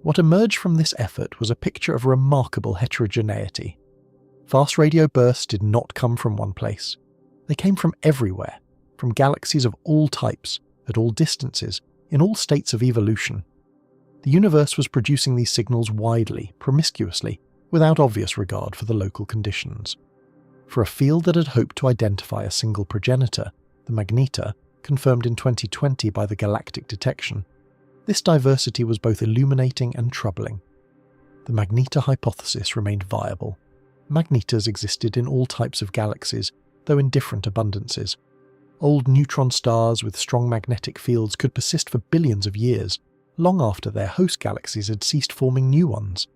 What emerged from this effort was a picture of remarkable heterogeneity. Fast radio bursts did not come from one place. They came from everywhere, from galaxies of all types, at all distances, in all states of evolution. The universe was producing these signals widely, promiscuously, without obvious regard for the local conditions. For a field that had hoped to identify a single progenitor, the magnetar, confirmed in 2020 by the galactic detection, this diversity was both illuminating and troubling. The magnetar hypothesis remained viable. Magnetars existed in all types of galaxies, though in different abundances. Old neutron stars with strong magnetic fields could persist for billions of years, long after their host galaxies had ceased forming new ones.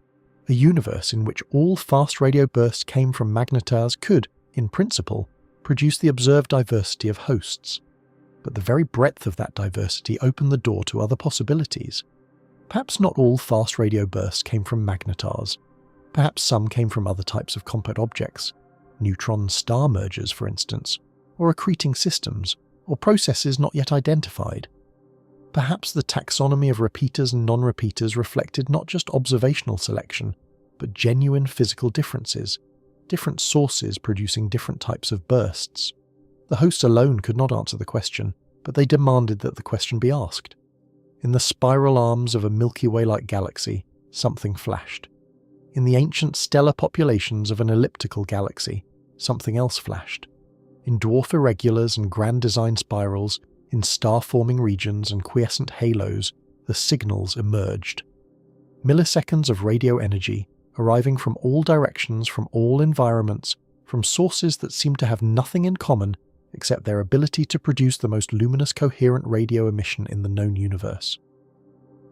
A universe in which all fast radio bursts came from magnetars could, in principle, produce the observed diversity of hosts. But the very breadth of that diversity opened the door to other possibilities. Perhaps not all fast radio bursts came from magnetars. Perhaps some came from other types of compact objects, neutron-star mergers, for instance, or accreting systems, or processes not yet identified. Perhaps the taxonomy of repeaters and non-repeaters reflected not just observational selection, but genuine physical differences, different sources producing different types of bursts. The hosts alone could not answer the question, but they demanded that the question be asked. In the spiral arms of a Milky Way-like galaxy, something flashed. In the ancient stellar populations of an elliptical galaxy, something else flashed. In dwarf irregulars and grand design spirals, in star-forming regions and quiescent halos, the the signals emerged. Milliseconds of radio energy arriving from all directions, from all environments, from sources that seemed to have nothing in common except their ability to produce the most luminous coherent radio emission in the known universe.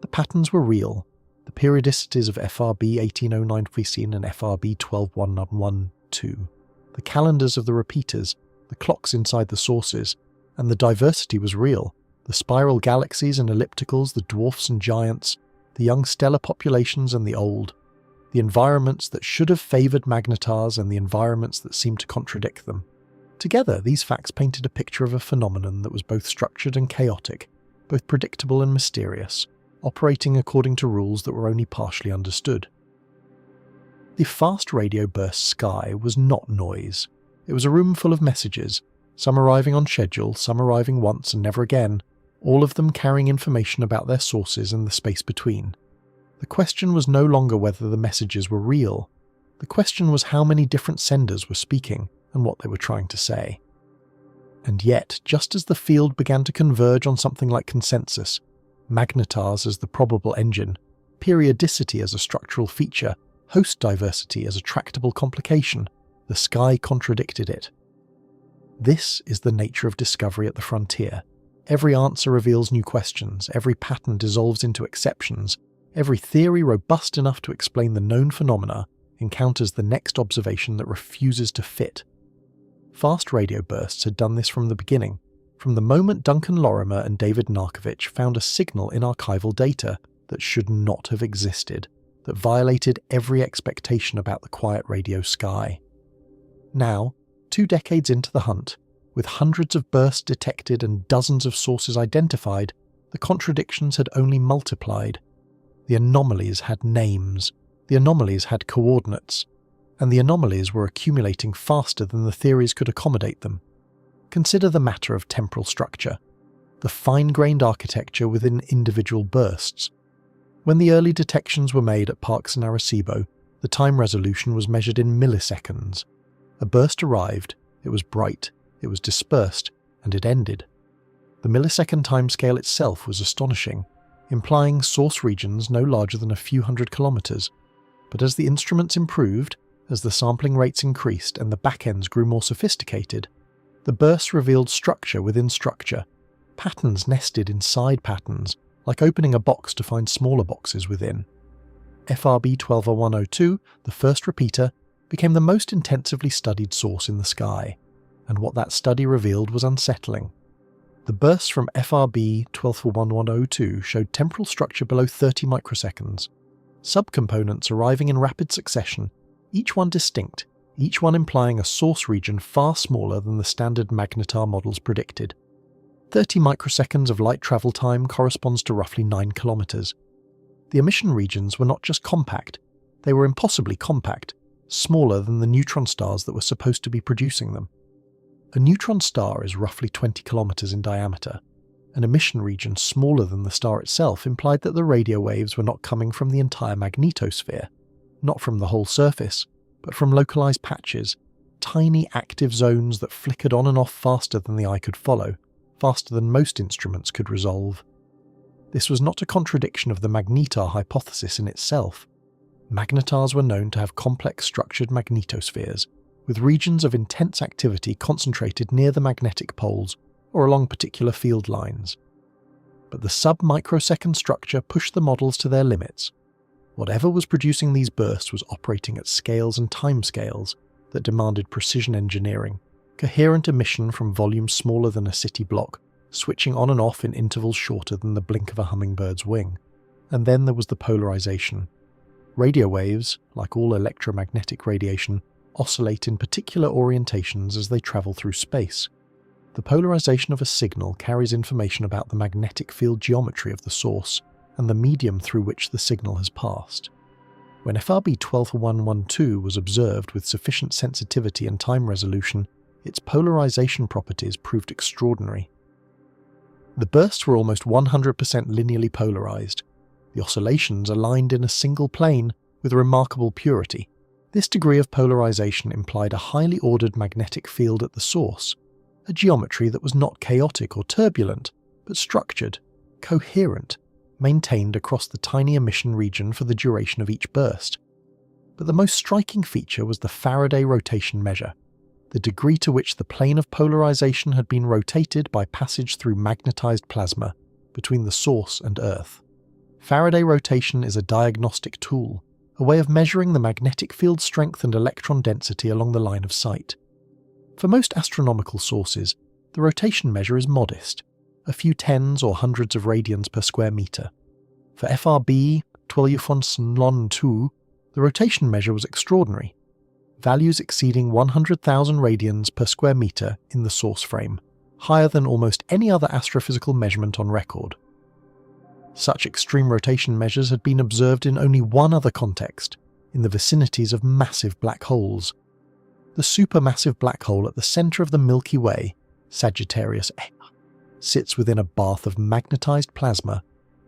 The patterns were real. The periodicities of FRB 1809 fascinate and FRB 121112, the calendars of the repeaters, the clocks inside the sources, and the diversity was real. The spiral galaxies and ellipticals, the dwarfs and giants, the young stellar populations and the old, the environments that should have favoured magnetars and the environments that seemed to contradict them. Together, these facts painted a picture of a phenomenon that was both structured and chaotic, both predictable and mysterious, operating according to rules that were only partially understood. The fast radio burst sky was not noise. It was a room full of messages, some arriving on schedule, some arriving once and never again, all of them carrying information about their sources and the space between. The question was no longer whether the messages were real. The question was how many different senders were speaking and what they were trying to say. And yet, just as the field began to converge on something like consensus, magnetars as the probable engine, periodicity as a structural feature, host diversity as a tractable complication, the sky contradicted it. This is the nature of discovery at the frontier. Every answer reveals new questions, every pattern dissolves into exceptions, every theory robust enough to explain the known phenomena encounters the next observation that refuses to fit. Fast radio bursts had done this from the beginning, from the moment Duncan Lorimer and David Narkovich found a signal in archival data that should not have existed, that violated every expectation about the quiet radio sky. Now, 2 decades into the hunt, with hundreds of bursts detected and dozens of sources identified, the contradictions had only multiplied. The anomalies had names, the anomalies had coordinates, and the anomalies were accumulating faster than the theories could accommodate them. Consider the matter of temporal structure, the fine-grained architecture within individual bursts. When the early detections were made at Parkes and Arecibo, the time resolution was measured in milliseconds. A burst arrived, it was bright, it was dispersed, and it ended. The millisecond timescale itself was astonishing, implying source regions no larger than a few hundred kilometers. But as the instruments improved, as the sampling rates increased and the backends grew more sophisticated, the bursts revealed structure within structure, patterns nested inside patterns, like opening a box to find smaller boxes within. FRB 120102, the first repeater, became the most intensively studied source in the sky, and what that study revealed was unsettling. The bursts from FRB 121102 showed temporal structure below 30 microseconds, subcomponents arriving in rapid succession, each one distinct, each one implying a source region far smaller than the standard magnetar models predicted. 30 microseconds of light travel time corresponds to roughly 9 kilometers. The emission regions were not just compact, they were impossibly compact, smaller than the neutron stars that were supposed to be producing them. A neutron star is roughly 20 kilometers in diameter. An emission region smaller than the star itself implied that the radio waves were not coming from the entire magnetosphere, not from the whole surface, but from localized patches, tiny active zones that flickered on and off faster than the eye could follow, faster than most instruments could resolve. This was not a contradiction of the magnetar hypothesis in itself. Magnetars were known to have complex structured magnetospheres, with regions of intense activity concentrated near the magnetic poles or along particular field lines. But the sub-microsecond structure pushed the models to their limits. Whatever was producing these bursts was operating at scales and timescales that demanded precision engineering, coherent emission from volumes smaller than a city block, switching on and off in intervals shorter than the blink of a hummingbird's wing. And then there was the polarization. Radio waves, like all electromagnetic radiation, oscillate in particular orientations as they travel through space. The polarization of a signal carries information about the magnetic field geometry of the source and the medium through which the signal has passed. When FRB 121112 was observed with sufficient sensitivity and time resolution, its polarization properties proved extraordinary. The bursts were almost 100% linearly polarized. The oscillations aligned in a single plane with remarkable purity. This degree of polarization implied a highly ordered magnetic field at the source, a geometry that was not chaotic or turbulent, but structured, coherent, maintained across the tiny emission region for the duration of each burst. But the most striking feature was the Faraday rotation measure, the degree to which the plane of polarization had been rotated by passage through magnetized plasma between the source and Earth. Faraday rotation is a diagnostic tool, a way of measuring the magnetic field strength and electron density along the line of sight. For most astronomical sources, the rotation measure is modest, a few tens or hundreds of radians per square meter. For FRB 12.2, the rotation measure was extraordinary, values exceeding 100,000 radians per square meter in the source frame, higher than almost any other astrophysical measurement on record. Such extreme rotation measures had been observed in only one other context, in the vicinities of massive black holes. The supermassive black hole at the centre of the Milky Way, Sagittarius A, sits within a bath of magnetized plasma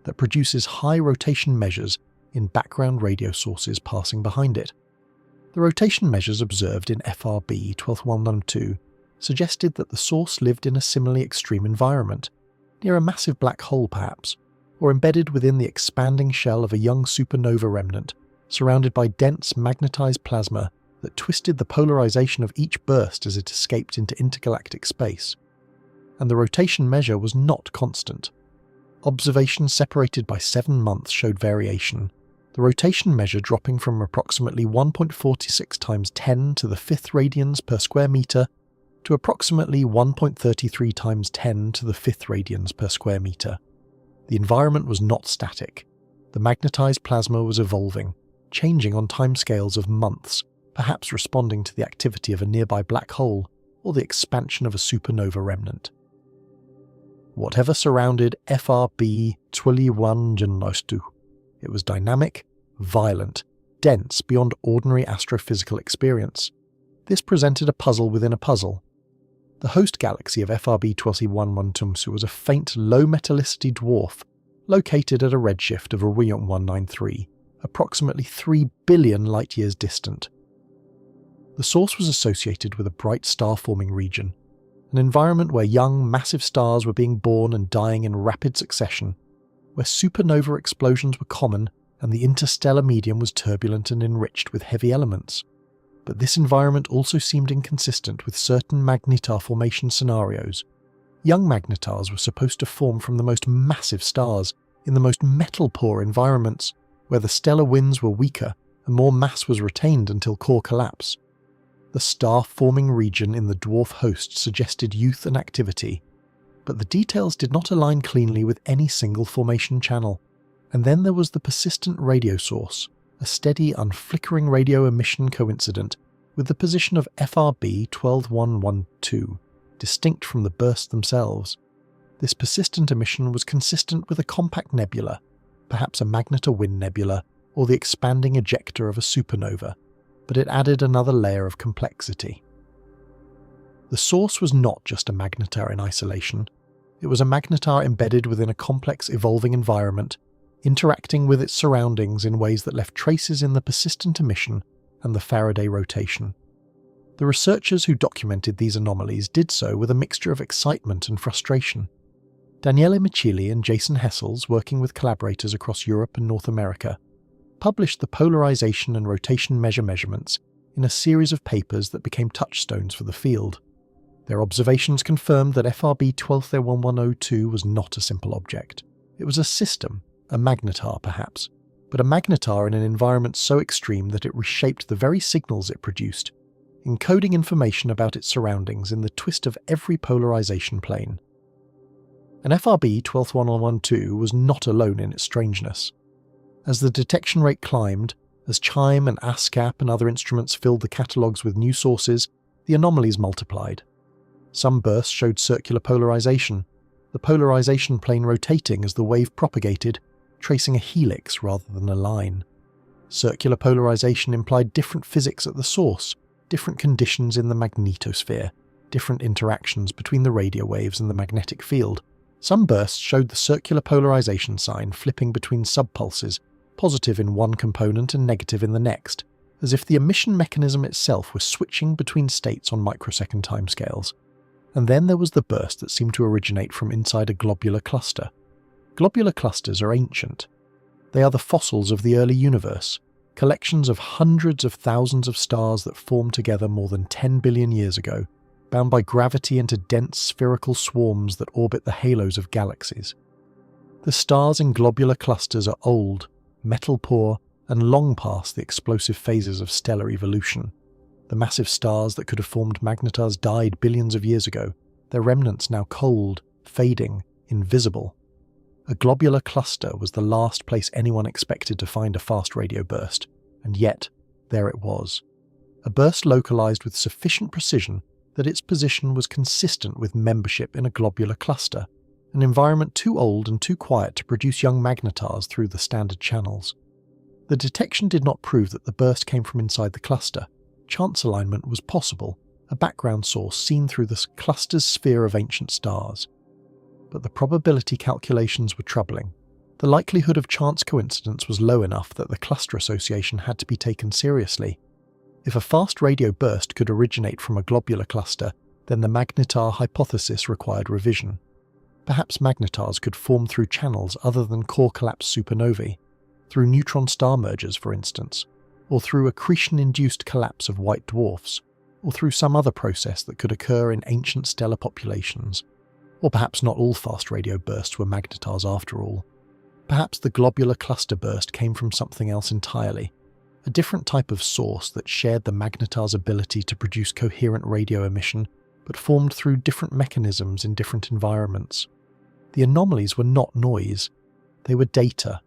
that produces high rotation measures in background radio sources passing behind it. The rotation measures observed in FRB 12.112 suggested that the source lived in a similarly extreme environment, near a massive black hole perhaps, or embedded within the expanding shell of a young supernova remnant, surrounded by dense magnetized plasma that twisted the polarization of each burst as it escaped into intergalactic space. And the rotation measure was not constant. Observations separated by 7 months showed variation, the rotation measure dropping from approximately 1.46 times 10 to the 5th radians per square meter to approximately 1.33 times 10 to the 5th radians per square meter. The environment was not static. The magnetized plasma was evolving, changing on timescales of months, perhaps responding to the activity of a nearby black hole or the expansion of a supernova remnant. Whatever surrounded FRB 12.112, it was dynamic, violent, dense beyond ordinary astrophysical experience. This presented a puzzle within a puzzle. The host galaxy of FRB 12.112 was a faint low metallicity dwarf located at a redshift of 193, approximately 3 billion light-years distant. The source was associated with a bright star-forming region, an environment where young, massive stars were being born and dying in rapid succession, where supernova explosions were common and the interstellar medium was turbulent and enriched with heavy elements. But this environment also seemed inconsistent with certain magnetar formation scenarios. Young magnetars were supposed to form from the most massive stars in the most metal-poor environments, where the stellar winds were weaker and more mass was retained until core collapse. The star-forming region in the dwarf host suggested youth and activity, but the details did not align cleanly with any single formation channel. And then there was the persistent radio source, a steady, unflickering radio emission coincident with the position of FRB 12.112, distinct from the bursts themselves. This persistent emission was consistent with a compact nebula, perhaps a magnetar wind nebula or the expanding ejecta of a supernova, but it added another layer of complexity. The source was not just a magnetar in isolation. It was a magnetar embedded within a complex evolving environment, interacting with its surroundings in ways that left traces in the persistent emission and the Faraday rotation. The researchers who documented these anomalies did so with a mixture of excitement and frustration. Daniele Micili and Jason Hessels, working with collaborators across Europe and North America, published the polarization and rotation measurements in a series of papers that became touchstones for the field. Their observations confirmed that FRB 12.112 was not a simple object. It was a system, a magnetar perhaps, but a magnetar in an environment so extreme that it reshaped the very signals it produced, encoding information about its surroundings in the twist of every polarization plane. And FRB 12.112 was not alone in its strangeness. As the detection rate climbed, as CHIME and ASCAP and other instruments filled the catalogues with new sources, the anomalies multiplied. Some bursts showed circular polarization, the polarization plane rotating as the wave propagated, tracing a helix rather than a line. Circular polarization implied different physics at the source, different conditions in the magnetosphere, different interactions between the radio waves and the magnetic field. Some bursts showed the circular polarization sign flipping between subpulses, positive in one component and negative in the next, as if the emission mechanism itself was switching between states on microsecond timescales. And then there was the burst that seemed to originate from inside a globular cluster. Globular clusters are ancient. They are the fossils of the early universe, collections of hundreds of thousands of stars that formed together more than 10 billion years ago, bound by gravity into dense spherical swarms that orbit the halos of galaxies. The stars in globular clusters are old, metal-poor, and long past the explosive phases of stellar evolution. The massive stars that could have formed magnetars died billions of years ago, their remnants now cold, fading, invisible. A globular cluster was the last place anyone expected to find a fast radio burst, and yet, there it was. A burst localized with sufficient precision that its position was consistent with membership in a globular cluster, an environment too old and too quiet to produce young magnetars through the standard channels. The detection did not prove that the burst came from inside the cluster. Chance alignment was possible, a background source seen through the cluster's sphere of ancient stars. But the probability calculations were troubling. The likelihood of chance coincidence was low enough that the cluster association had to be taken seriously. If a fast radio burst could originate from a globular cluster, then the magnetar hypothesis required revision. Perhaps magnetars could form through channels other than core collapse supernovae, through neutron star mergers, for instance, or through accretion-induced collapse of white dwarfs, or through some other process that could occur in ancient stellar populations. Or perhaps not all fast radio bursts were magnetars after all. Perhaps the globular cluster burst came from something else entirely, a different type of source that shared the magnetar's ability to produce coherent radio emission, but formed through different mechanisms in different environments. The anomalies were not noise. They were data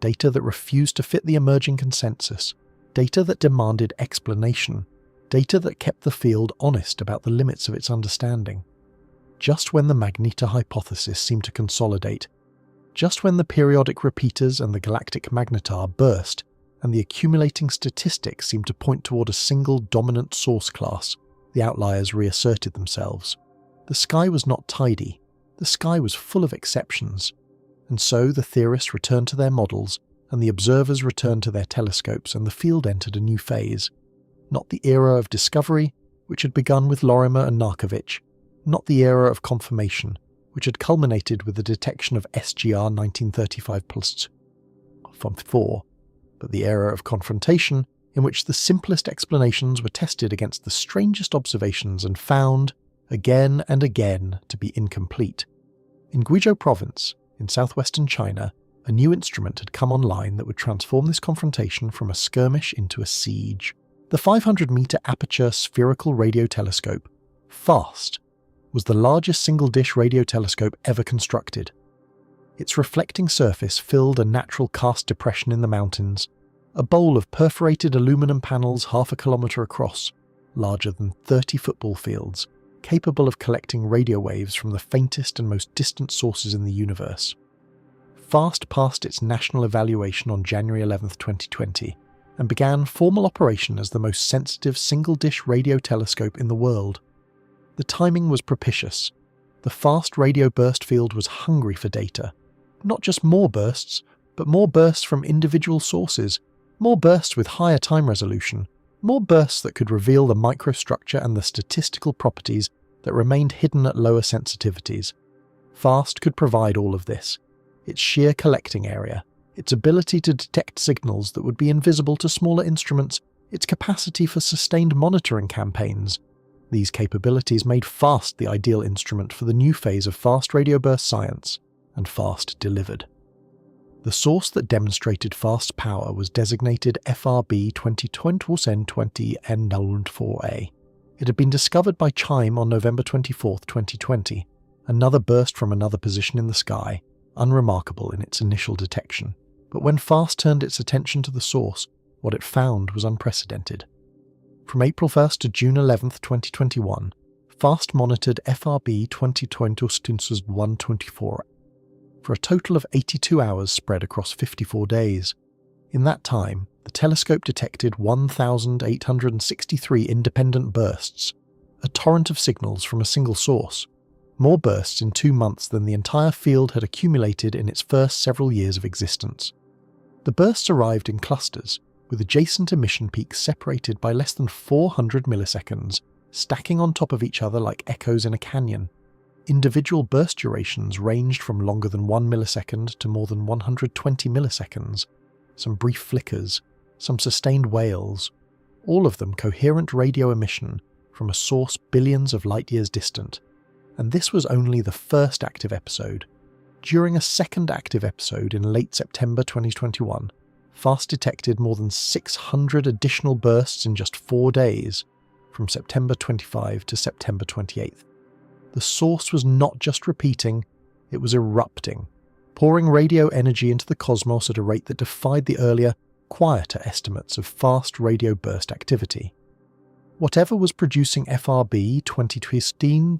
that refused to fit the emerging consensus, data that demanded explanation, data that kept the field honest about the limits of its understanding. Just when the magnetar hypothesis seemed to consolidate, just when the periodic repeaters and the galactic magnetar burst, and the accumulating statistics seemed to point toward a single dominant source class, the outliers reasserted themselves. The sky was not tidy. The sky was full of exceptions. And so the theorists returned to their models, and the observers returned to their telescopes, and the field entered a new phase. Not the era of discovery, which had begun with Lorimer and Narkovich, not the era of confirmation, which had culminated with the detection of SGR 1935+4, but the era of confrontation, in which the simplest explanations were tested against the strangest observations and found, again and again, to be incomplete. In Guizhou province, in southwestern China, a new instrument had come online that would transform this confrontation from a skirmish into a siege. The 500-meter aperture spherical radio telescope, FAST, was the largest single-dish radio telescope ever constructed. Its reflecting surface filled a natural karst depression in the mountains, a bowl of perforated aluminum panels half a kilometre across, larger than 30 football fields, capable of collecting radio waves from the faintest and most distant sources in the universe. FAST passed its national evaluation on January 11, 2020, and began formal operation as the most sensitive single-dish radio telescope in the world. The timing was propitious. The fast radio burst field was hungry for data. Not just more bursts, but more bursts from individual sources, more bursts with higher time resolution, more bursts that could reveal the microstructure and the statistical properties that remained hidden at lower sensitivities. FAST could provide all of this. Its sheer collecting area, its ability to detect signals that would be invisible to smaller instruments, its capacity for sustained monitoring campaigns. These capabilities made FAST the ideal instrument for the new phase of fast radio burst science, and FAST delivered. The source that demonstrated FAST's power was designated FRB 2020-20N04A. It had been discovered by CHIME on November 24, 2020, another burst from another position in the sky, unremarkable in its initial detection. But when FAST turned its attention to the source, what it found was unprecedented. From April 1st to June 11, 2021, FAST monitored FRB 2020-124 for a total of 82 hours spread across 54 days. In that time, the telescope detected 1,863 independent bursts, a torrent of signals from a single source, more bursts in 2 months than the entire field had accumulated in its first several years of existence. The bursts arrived in clusters, with adjacent emission peaks separated by less than 400 milliseconds, stacking on top of each other like echoes in a canyon. Individual burst durations ranged from longer than 1 millisecond to more than 120 milliseconds, some brief flickers, some sustained wails, all of them coherent radio emission from a source billions of light-years distant. And this was only the first active episode. During a second active episode in late September 2021, FAST detected more than 600 additional bursts in just 4 days, from September 25 to September 28th. The source was not just repeating, it was erupting, pouring radio energy into the cosmos at a rate that defied the earlier, quieter estimates of fast radio burst activity. Whatever was producing FRB 2015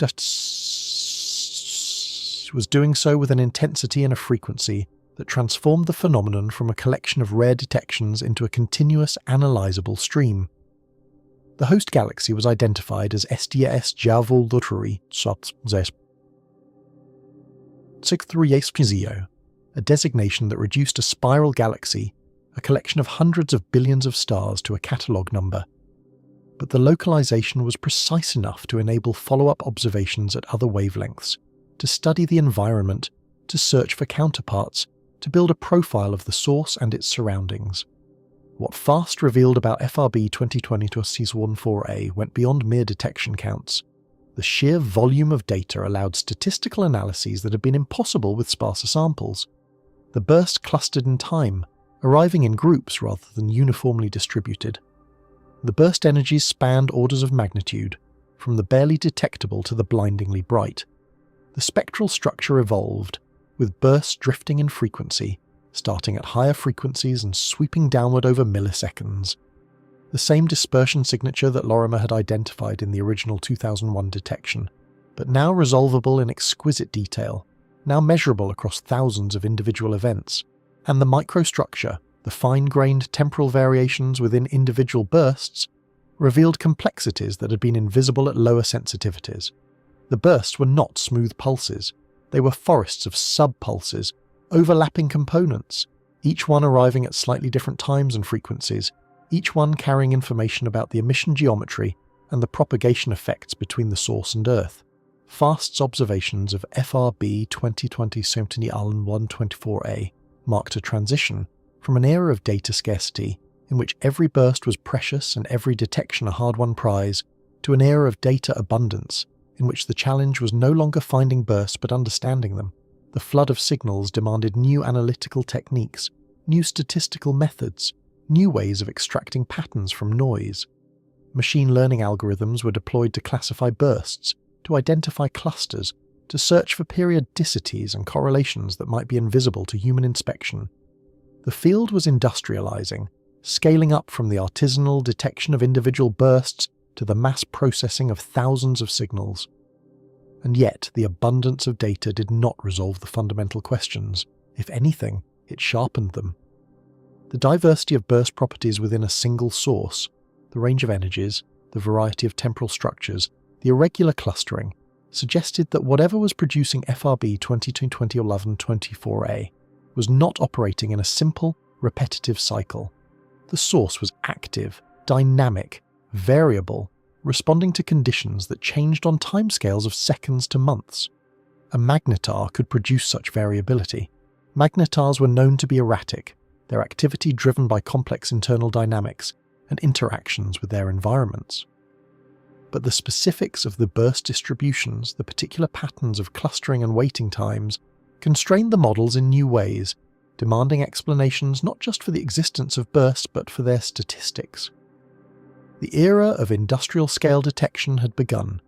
was doing so with an intensity and a frequency that transformed the phenomenon from a collection of rare detections into a continuous, analysable stream. The host galaxy was identified as STS Javoluturi Sigthuriespizio, a designation that reduced a spiral galaxy, a collection of hundreds of billions of stars, to a catalogue number. But the localization was precise enough to enable follow-up observations at other wavelengths, to study the environment, to search for counterparts, to build a profile of the source and its surroundings. What FAST revealed about FRB 2020-14A went beyond mere detection counts. The sheer volume of data allowed statistical analyses that had been impossible with sparser samples. The burst clustered in time, arriving in groups rather than uniformly distributed. The burst energies spanned orders of magnitude, from the barely detectable to the blindingly bright. The spectral structure evolved, with bursts drifting in frequency, starting at higher frequencies and sweeping downward over milliseconds. The same dispersion signature that Lorimer had identified in the original 2001 detection, but now resolvable in exquisite detail, now measurable across thousands of individual events. And the microstructure, the fine-grained temporal variations within individual bursts, revealed complexities that had been invisible at lower sensitivities. The bursts were not smooth pulses. They were forests of sub-pulses, overlapping components, each one arriving at slightly different times and frequencies, each one carrying information about the emission geometry and the propagation effects between the source and Earth. FAST's observations of FRB 2020-124A marked a transition from an era of data scarcity, in which every burst was precious and every detection a hard-won prize, to an era of data abundance, in which the challenge was no longer finding bursts but understanding them. The flood of signals demanded new analytical techniques, new statistical methods, new ways of extracting patterns from noise. Machine learning algorithms were deployed to classify bursts, to identify clusters, to search for periodicities and correlations that might be invisible to human inspection. The field was industrializing, scaling up from the artisanal detection of individual bursts to the mass processing of thousands of signals. And yet, the abundance of data did not resolve the fundamental questions. If anything, it sharpened them. The diversity of burst properties within a single source, the range of energies, the variety of temporal structures, the irregular clustering, suggested that whatever was producing FRB 2020-11-24A was not operating in a simple, repetitive cycle. The source was active, dynamic, variable, responding to conditions that changed on timescales of seconds to months. A magnetar could produce such variability. Magnetars were known to be erratic, their activity driven by complex internal dynamics and interactions with their environments. But the specifics of the burst distributions, the particular patterns of clustering and waiting times, constrained the models in new ways, demanding explanations not just for the existence of bursts but for their statistics. The era of industrial-scale detection had begun.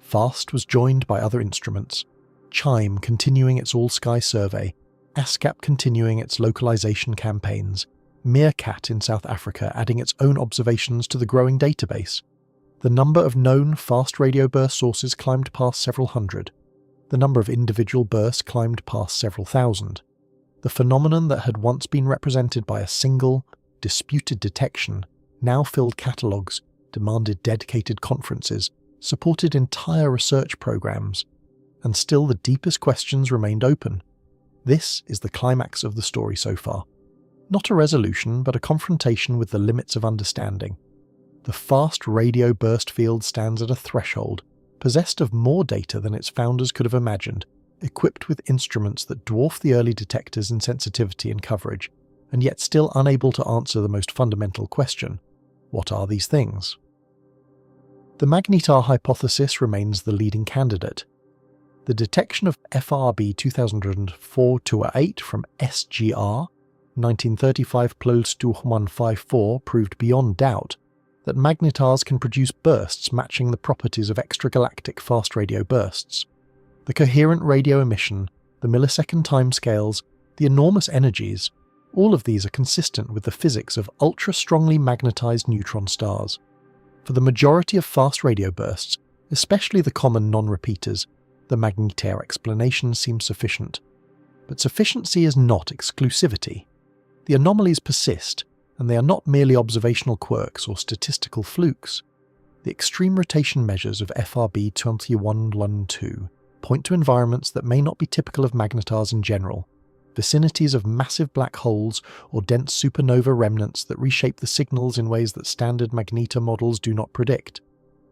FAST was joined by other instruments, CHIME continuing its all-sky survey, ASCAP continuing its localization campaigns, Meerkat in South Africa adding its own observations to the growing database. The number of known fast radio burst sources climbed past several hundred. The number of individual bursts climbed past several thousand. The phenomenon that had once been represented by a single, disputed detection now filled catalogues, demanded dedicated conferences, supported entire research programs, and still the deepest questions remained open. This is the climax of the story so far. Not a resolution, but a confrontation with the limits of understanding. The fast radio burst field stands at a threshold, possessed of more data than its founders could have imagined, equipped with instruments that dwarf the early detectors in sensitivity and coverage, and yet still unable to answer the most fundamental question: what are these things? The magnetar hypothesis remains the leading candidate. The detection of FRB 2004-8 from SGR 1935+2154 proved beyond doubt that magnetars can produce bursts matching the properties of extragalactic fast radio bursts. The coherent radio emission, the millisecond timescales, the enormous energies, all of these are consistent with the physics of ultra-strongly magnetized neutron stars. For the majority of fast radio bursts, especially the common non-repeaters, the magnetar explanation seems sufficient. But sufficiency is not exclusivity. The anomalies persist, and they are not merely observational quirks or statistical flukes. The extreme rotation measures of FRB 2112 point to environments that may not be typical of magnetars in general, vicinities of massive black holes or dense supernova remnants that reshape the signals in ways that standard magnetar models do not predict.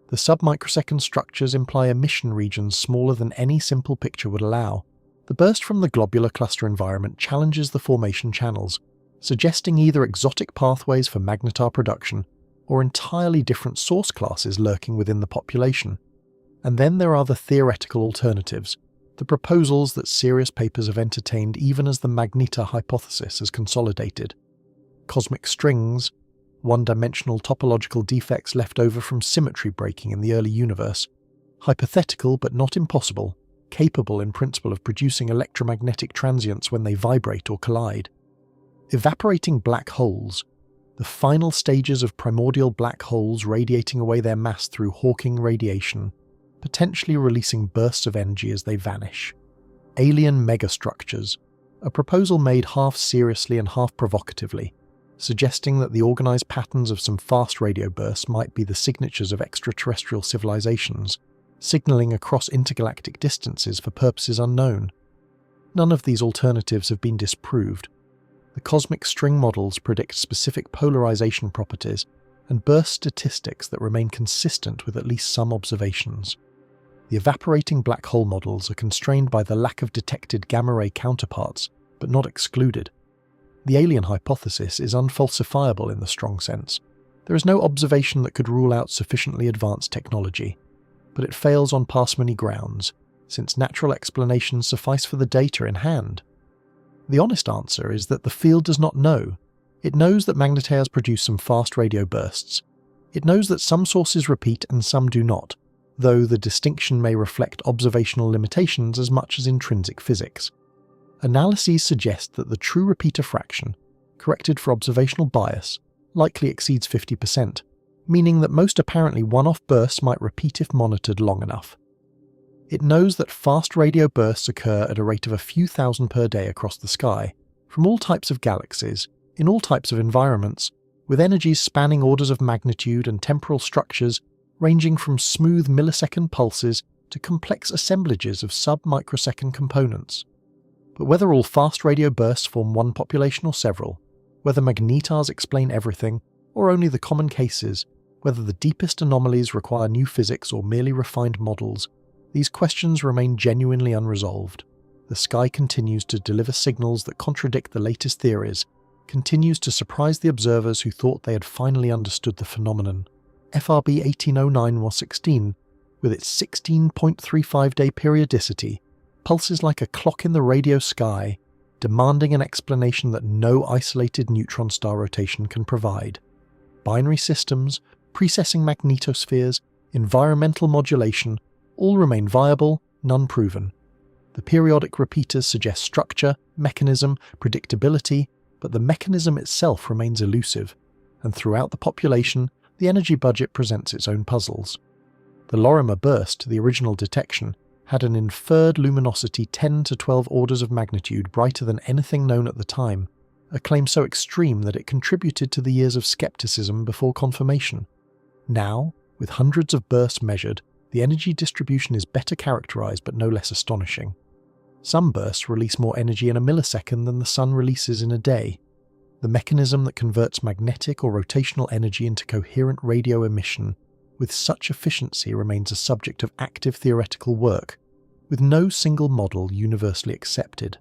The sub-microsecond structures imply emission regions smaller than any simple picture would allow. The burst from the globular cluster environment challenges the formation channels, suggesting either exotic pathways for magnetar production or entirely different source classes lurking within the population. And then there are the theoretical alternatives, the proposals that serious papers have entertained even as the magnetar hypothesis has consolidated. Cosmic strings, one-dimensional topological defects left over from symmetry breaking in the early universe, hypothetical but not impossible, capable in principle of producing electromagnetic transients when they vibrate or collide. Evaporating black holes, the final stages of primordial black holes radiating away their mass through Hawking radiation, potentially releasing bursts of energy as they vanish. Alien megastructures, a proposal made half seriously and half provocatively, suggesting that the organized patterns of some fast radio bursts might be the signatures of extraterrestrial civilizations, signaling across intergalactic distances for purposes unknown. None of these alternatives have been disproved. The cosmic string models predict specific polarization properties and burst statistics that remain consistent with at least some observations. The evaporating black hole models are constrained by the lack of detected gamma-ray counterparts, but not excluded. The alien hypothesis is unfalsifiable in the strong sense. There is no observation that could rule out sufficiently advanced technology, but it fails on parsimony grounds, since natural explanations suffice for the data in hand. The honest answer is that the field does not know. It knows that magnetars produce some fast radio bursts. It knows that some sources repeat and some do not, though the distinction may reflect observational limitations as much as intrinsic physics. Analyses suggest that the true repeater fraction, corrected for observational bias, likely exceeds 50%, meaning that most apparently one-off bursts might repeat if monitored long enough. It knows that fast radio bursts occur at a rate of a few thousand per day across the sky, from all types of galaxies, in all types of environments, with energies spanning orders of magnitude and temporal structures ranging from smooth millisecond pulses to complex assemblages of sub-microsecond components. But whether all fast radio bursts form one population or several, whether magnetars explain everything, or only the common cases, whether the deepest anomalies require new physics or merely refined models, these questions remain genuinely unresolved. The sky continues to deliver signals that contradict the latest theories, continues to surprise the observers who thought they had finally understood the phenomenon. FRB 1809-16, with its 16.35-day periodicity, pulses like a clock in the radio sky, demanding an explanation that no isolated neutron star rotation can provide. Binary systems, precessing magnetospheres, environmental modulation, all remain viable, none proven. The periodic repeaters suggest structure, mechanism, predictability, but the mechanism itself remains elusive, and throughout the population, the energy budget presents its own puzzles. The Lorimer burst, the original detection, had an inferred luminosity 10 to 12 orders of magnitude brighter than anything known at the time, a claim so extreme that it contributed to the years of skepticism before confirmation. Now, with hundreds of bursts measured, the energy distribution is better characterized but no less astonishing. Some bursts release more energy in a millisecond than the Sun releases in a day. The mechanism that converts magnetic or rotational energy into coherent radio emission with such efficiency remains a subject of active theoretical work, with no single model universally accepted.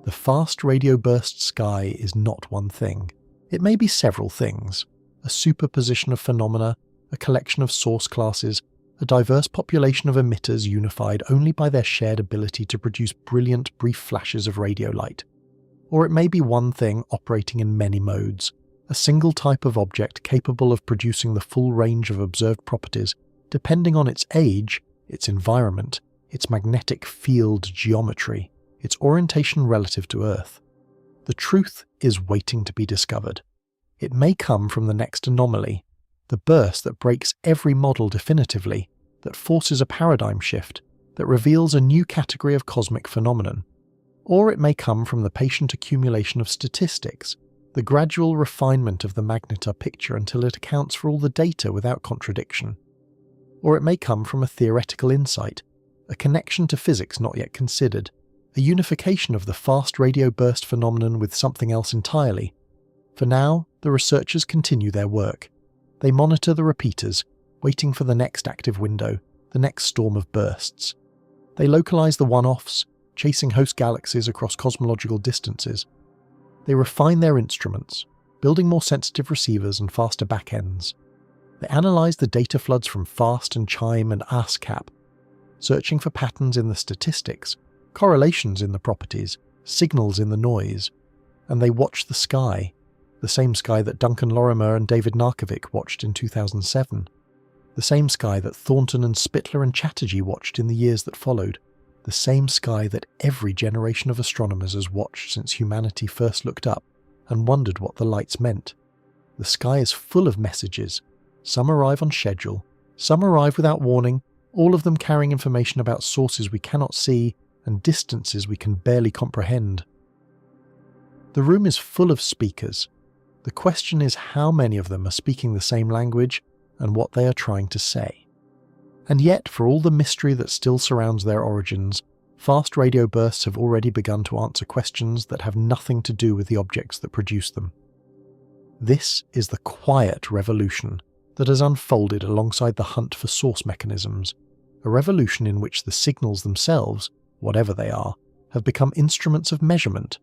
The fast radio burst sky is not one thing. It may be several things: a superposition of phenomena, a collection of source classes, a diverse population of emitters unified only by their shared ability to produce brilliant brief flashes of radio light. Or it may be one thing operating in many modes, a single type of object capable of producing the full range of observed properties, depending on its age, its environment, its magnetic field geometry, its orientation relative to Earth. The truth is waiting to be discovered. It may come from the next anomaly, the burst that breaks every model definitively, that forces a paradigm shift, that reveals a new category of cosmic phenomenon. Or it may come from the patient accumulation of statistics, the gradual refinement of the magnetar picture until it accounts for all the data without contradiction. Or it may come from a theoretical insight, a connection to physics not yet considered, a unification of the fast radio burst phenomenon with something else entirely. For now, the researchers continue their work. They monitor the repeaters, waiting for the next active window, the next storm of bursts. They localize the one-offs, chasing host galaxies across cosmological distances. They refine their instruments, building more sensitive receivers and faster backends. They analyze the data floods from FAST and CHIME and ASCAP, searching for patterns in the statistics, correlations in the properties, signals in the noise. And they watch the sky, the same sky that Duncan Lorimer and David Narkovic watched in 2007, the same sky that Thornton and Spittler and Chatterjee watched in the years that followed, the same sky that every generation of astronomers has watched since humanity first looked up and wondered what the lights meant. The sky is full of messages. Some arrive on schedule, some arrive without warning, all of them carrying information about sources we cannot see and distances we can barely comprehend. The room is full of speakers. The question is how many of them are speaking the same language and what they are trying to say. And yet, for all the mystery that still surrounds their origins, fast radio bursts have already begun to answer questions that have nothing to do with the objects that produce them. This is the quiet revolution that has unfolded alongside the hunt for source mechanisms, a revolution in which the signals themselves, whatever they are, have become instruments of measurement.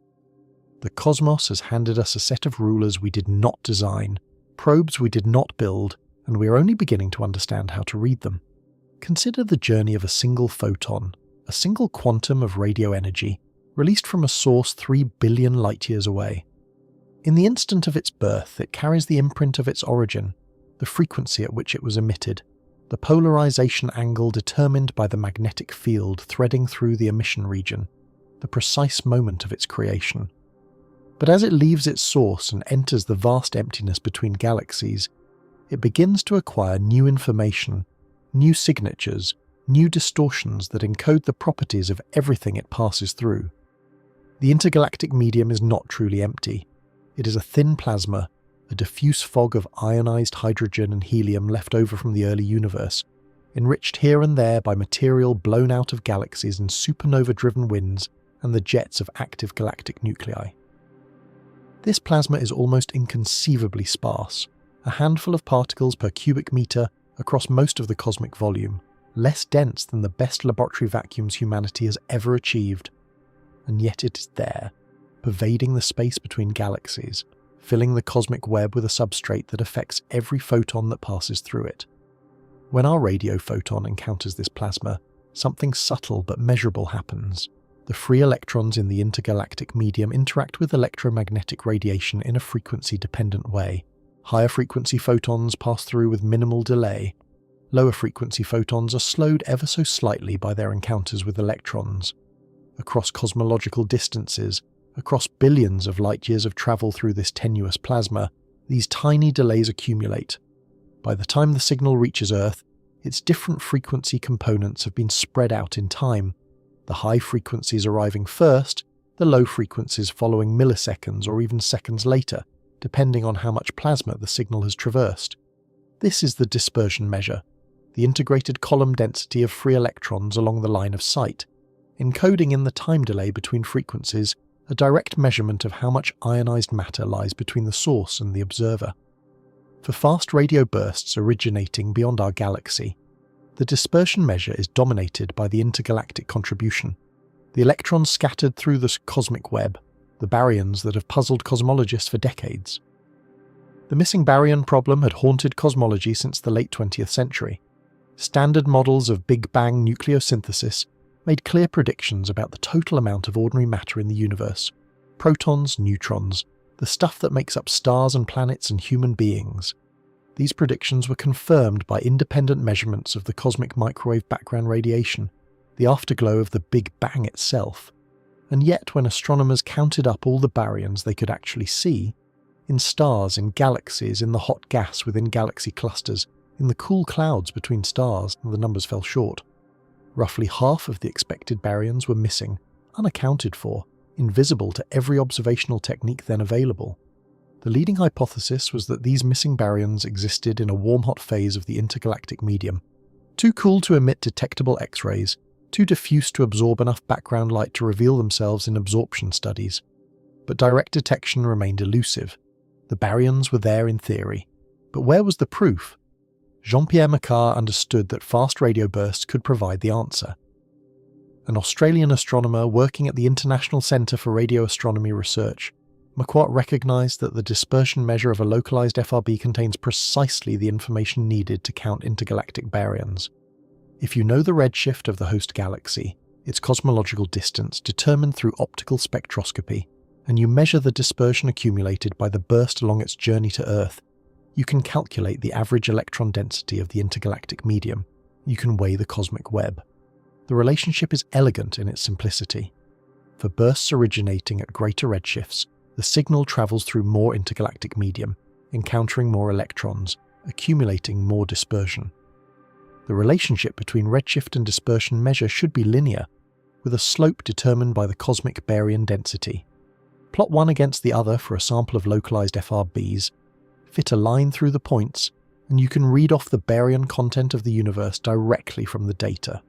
The cosmos has handed us a set of rulers we did not design, probes we did not build, and we are only beginning to understand how to read them. Consider the journey of a single photon, a single quantum of radio energy, released from a source 3 billion light-years away. In the instant of its birth, it carries the imprint of its origin, the frequency at which it was emitted, the polarization angle determined by the magnetic field threading through the emission region, the precise moment of its creation. But as it leaves its source and enters the vast emptiness between galaxies, it begins to acquire new information, new signatures, new distortions that encode the properties of everything it passes through. The intergalactic medium is not truly empty. It is a thin plasma, a diffuse fog of ionized hydrogen and helium left over from the early universe, enriched here and there by material blown out of galaxies in supernova-driven winds and the jets of active galactic nuclei. This plasma is almost inconceivably sparse, a handful of particles per cubic meter across most of the cosmic volume, less dense than the best laboratory vacuums humanity has ever achieved. And yet it is there, pervading the space between galaxies, filling the cosmic web with a substrate that affects every photon that passes through it. When our radio photon encounters this plasma, something subtle but measurable happens. The free electrons in the intergalactic medium interact with electromagnetic radiation in a frequency-dependent way. Higher frequency photons pass through with minimal delay. Lower frequency photons are slowed ever so slightly by their encounters with electrons. Across cosmological distances, across billions of light-years of travel through this tenuous plasma, these tiny delays accumulate. By the time the signal reaches Earth, its different frequency components have been spread out in time, the high frequencies arriving first, the low frequencies following milliseconds or even seconds later, depending on how much plasma the signal has traversed. This is the dispersion measure, the integrated column density of free electrons along the line of sight, encoding in the time delay between frequencies a direct measurement of how much ionized matter lies between the source and the observer. For fast radio bursts originating beyond our galaxy, the dispersion measure is dominated by the intergalactic contribution, the electrons scattered through the cosmic web, the baryons that have puzzled cosmologists for decades. The missing baryon problem had haunted cosmology since the late 20th century. Standard models of Big Bang nucleosynthesis made clear predictions about the total amount of ordinary matter in the universe: protons, neutrons, the stuff that makes up stars and planets and human beings. These predictions were confirmed by independent measurements of the cosmic microwave background radiation, the afterglow of the Big Bang itself. And yet, when astronomers counted up all the baryons they could actually see, in stars, in galaxies, in the hot gas within galaxy clusters, in the cool clouds between stars, the numbers fell short. Roughly half of the expected baryons were missing, unaccounted for, invisible to every observational technique then available. The leading hypothesis was that these missing baryons existed in a warm-hot phase of the intergalactic medium, too cool to emit detectable X-rays, too diffuse to absorb enough background light to reveal themselves in absorption studies. But direct detection remained elusive. The baryons were there in theory, but where was the proof? Jean-Pierre Macquart understood that fast radio bursts could provide the answer. An Australian astronomer working at the International Centre for Radio Astronomy Research, Macquart recognised that the dispersion measure of a localised FRB contains precisely the information needed to count intergalactic baryons. If you know the redshift of the host galaxy, its cosmological distance determined through optical spectroscopy, and you measure the dispersion accumulated by the burst along its journey to Earth, you can calculate the average electron density of the intergalactic medium. You can weigh the cosmic web. The relationship is elegant in its simplicity. For bursts originating at greater redshifts, the signal travels through more intergalactic medium, encountering more electrons, accumulating more dispersion. The relationship between redshift and dispersion measure should be linear, with a slope determined by the cosmic baryon density. Plot one against the other for a sample of localized FRBs, fit a line through the points, and you can read off the baryon content of the universe directly from the data.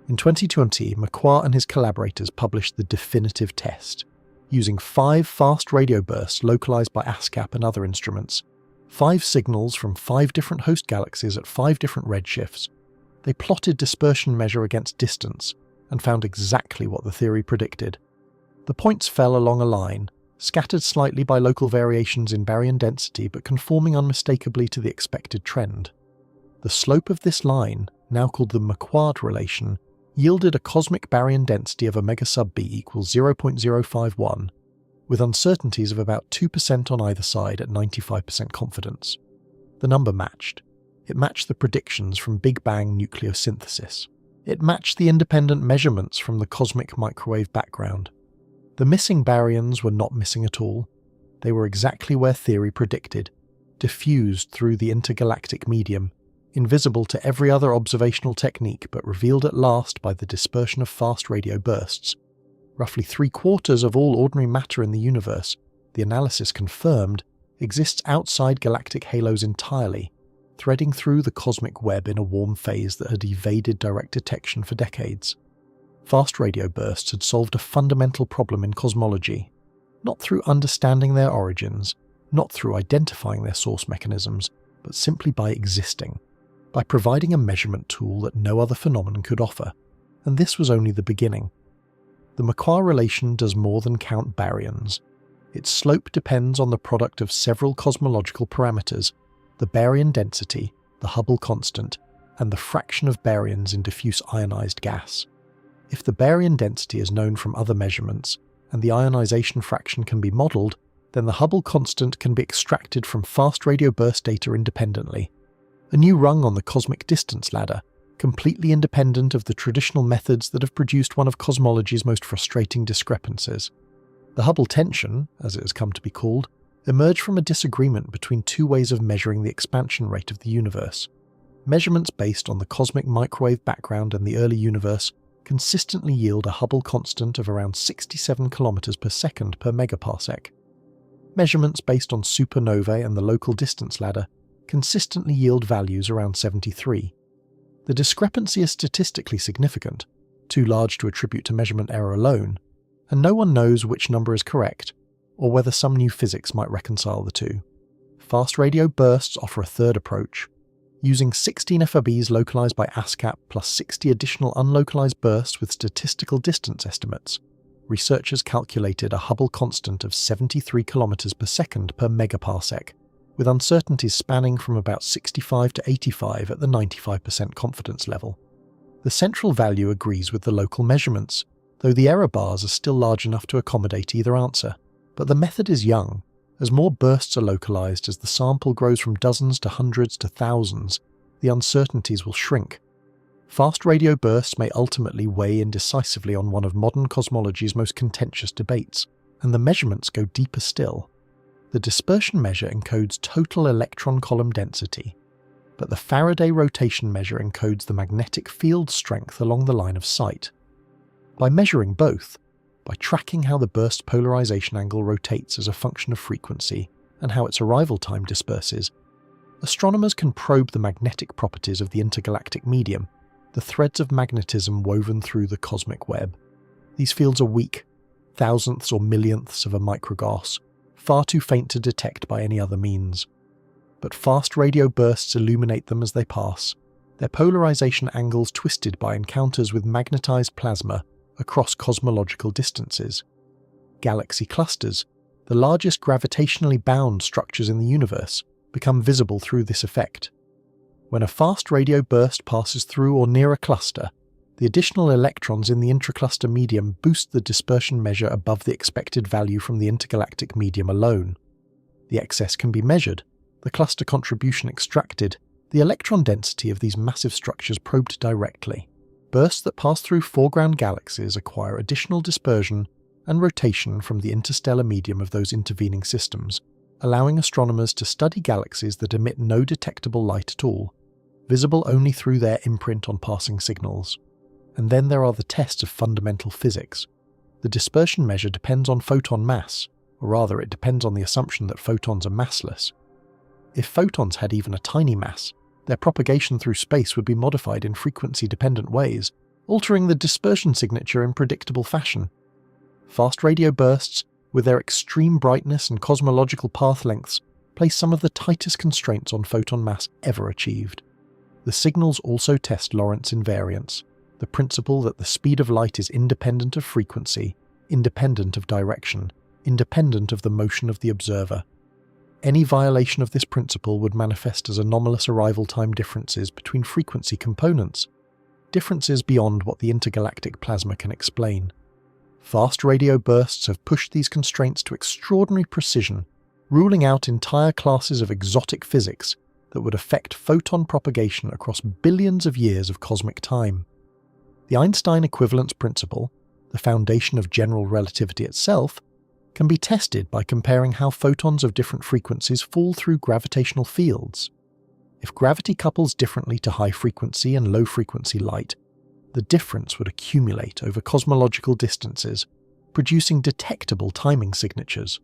In 2020, Macquart and his collaborators published the definitive test. Using 5 fast radio bursts localized by ASCAP and other instruments, 5 signals from 5 different host galaxies at 5 different redshifts, they plotted dispersion measure against distance and found exactly what the theory predicted. The points fell along a line, scattered slightly by local variations in baryon density but conforming unmistakably to the expected trend. The slope of this line, now called the Macquart relation, yielded a cosmic baryon density of omega sub b equals 0.051, with uncertainties of about 2% on either side at 95% confidence. The number matched. It matched the predictions from Big Bang nucleosynthesis. It matched the independent measurements from the cosmic microwave background. The missing baryons were not missing at all. They were exactly where theory predicted, diffused through the intergalactic medium, invisible to every other observational technique but revealed at last by the dispersion of fast radio bursts. Roughly 3/4 of all ordinary matter in the universe, the analysis confirmed, exists outside galactic halos entirely, threading through the cosmic web in a warm phase that had evaded direct detection for decades. Fast radio bursts had solved a fundamental problem in cosmology, not through understanding their origins, not through identifying their source mechanisms, but simply by existing, by providing a measurement tool that no other phenomenon could offer, and this was only the beginning. The Macquart relation does more than count baryons. Its slope depends on the product of several cosmological parameters: the baryon density, the Hubble constant, and the fraction of baryons in diffuse ionized gas. If the baryon density is known from other measurements, and the ionization fraction can be modelled, then the Hubble constant can be extracted from fast radio burst data independently. A new rung on the cosmic distance ladder, completely independent of the traditional methods that have produced one of cosmology's most frustrating discrepancies. The Hubble tension, as it has come to be called, emerged from a disagreement between 2 ways of measuring the expansion rate of the universe. Measurements based on the cosmic microwave background and the early universe consistently yield a Hubble constant of around 67 km per second per megaparsec. Measurements based on supernovae and the local distance ladder consistently yield values around 73. The discrepancy is statistically significant, too large to attribute to measurement error alone, and no one knows which number is correct, or whether some new physics might reconcile the two. Fast radio bursts offer a third approach. Using 16 FRBs localized by ASCAP plus 60 additional unlocalized bursts with statistical distance estimates, researchers calculated a Hubble constant of 73 km per second per megaparsec, with uncertainties spanning from about 65 to 85 at the 95% confidence level. The central value agrees with the local measurements, though the error bars are still large enough to accommodate either answer. But the method is young. As more bursts are localized, as the sample grows from dozens to hundreds to thousands, the uncertainties will shrink. Fast radio bursts may ultimately weigh in decisively on one of modern cosmology's most contentious debates, and the measurements go deeper still. The dispersion measure encodes total electron column density, but the Faraday rotation measure encodes the magnetic field strength along the line of sight. By measuring both, by tracking how the burst polarization angle rotates as a function of frequency and how its arrival time disperses, astronomers can probe the magnetic properties of the intergalactic medium, the threads of magnetism woven through the cosmic web. These fields are weak, thousandths or millionths of a microgauss, far too faint to detect by any other means. But fast radio bursts illuminate them as they pass, their polarization angles twisted by encounters with magnetized plasma across cosmological distances. Galaxy clusters, the largest gravitationally bound structures in the universe, become visible through this effect. When a fast radio burst passes through or near a cluster, the additional electrons in the intracluster medium boost the dispersion measure above the expected value from the intergalactic medium alone. The excess can be measured, the cluster contribution extracted, the electron density of these massive structures probed directly. Bursts that pass through foreground galaxies acquire additional dispersion and rotation from the interstellar medium of those intervening systems, allowing astronomers to study galaxies that emit no detectable light at all, visible only through their imprint on passing signals. And then there are the tests of fundamental physics. The dispersion measure depends on photon mass, or rather it depends on the assumption that photons are massless. If photons had even a tiny mass, their propagation through space would be modified in frequency-dependent ways, altering the dispersion signature in predictable fashion. Fast radio bursts, with their extreme brightness and cosmological path lengths, place some of the tightest constraints on photon mass ever achieved. The signals also test Lorentz invariance, the principle that the speed of light is independent of frequency, independent of direction, independent of the motion of the observer. Any violation of this principle would manifest as anomalous arrival time differences between frequency components, differences beyond what the intergalactic plasma can explain. Fast radio bursts have pushed these constraints to extraordinary precision, ruling out entire classes of exotic physics that would affect photon propagation across billions of years of cosmic time. The Einstein equivalence principle, the foundation of general relativity itself, can be tested by comparing how photons of different frequencies fall through gravitational fields. If gravity couples differently to high-frequency and low-frequency light, the difference would accumulate over cosmological distances, producing detectable timing signatures.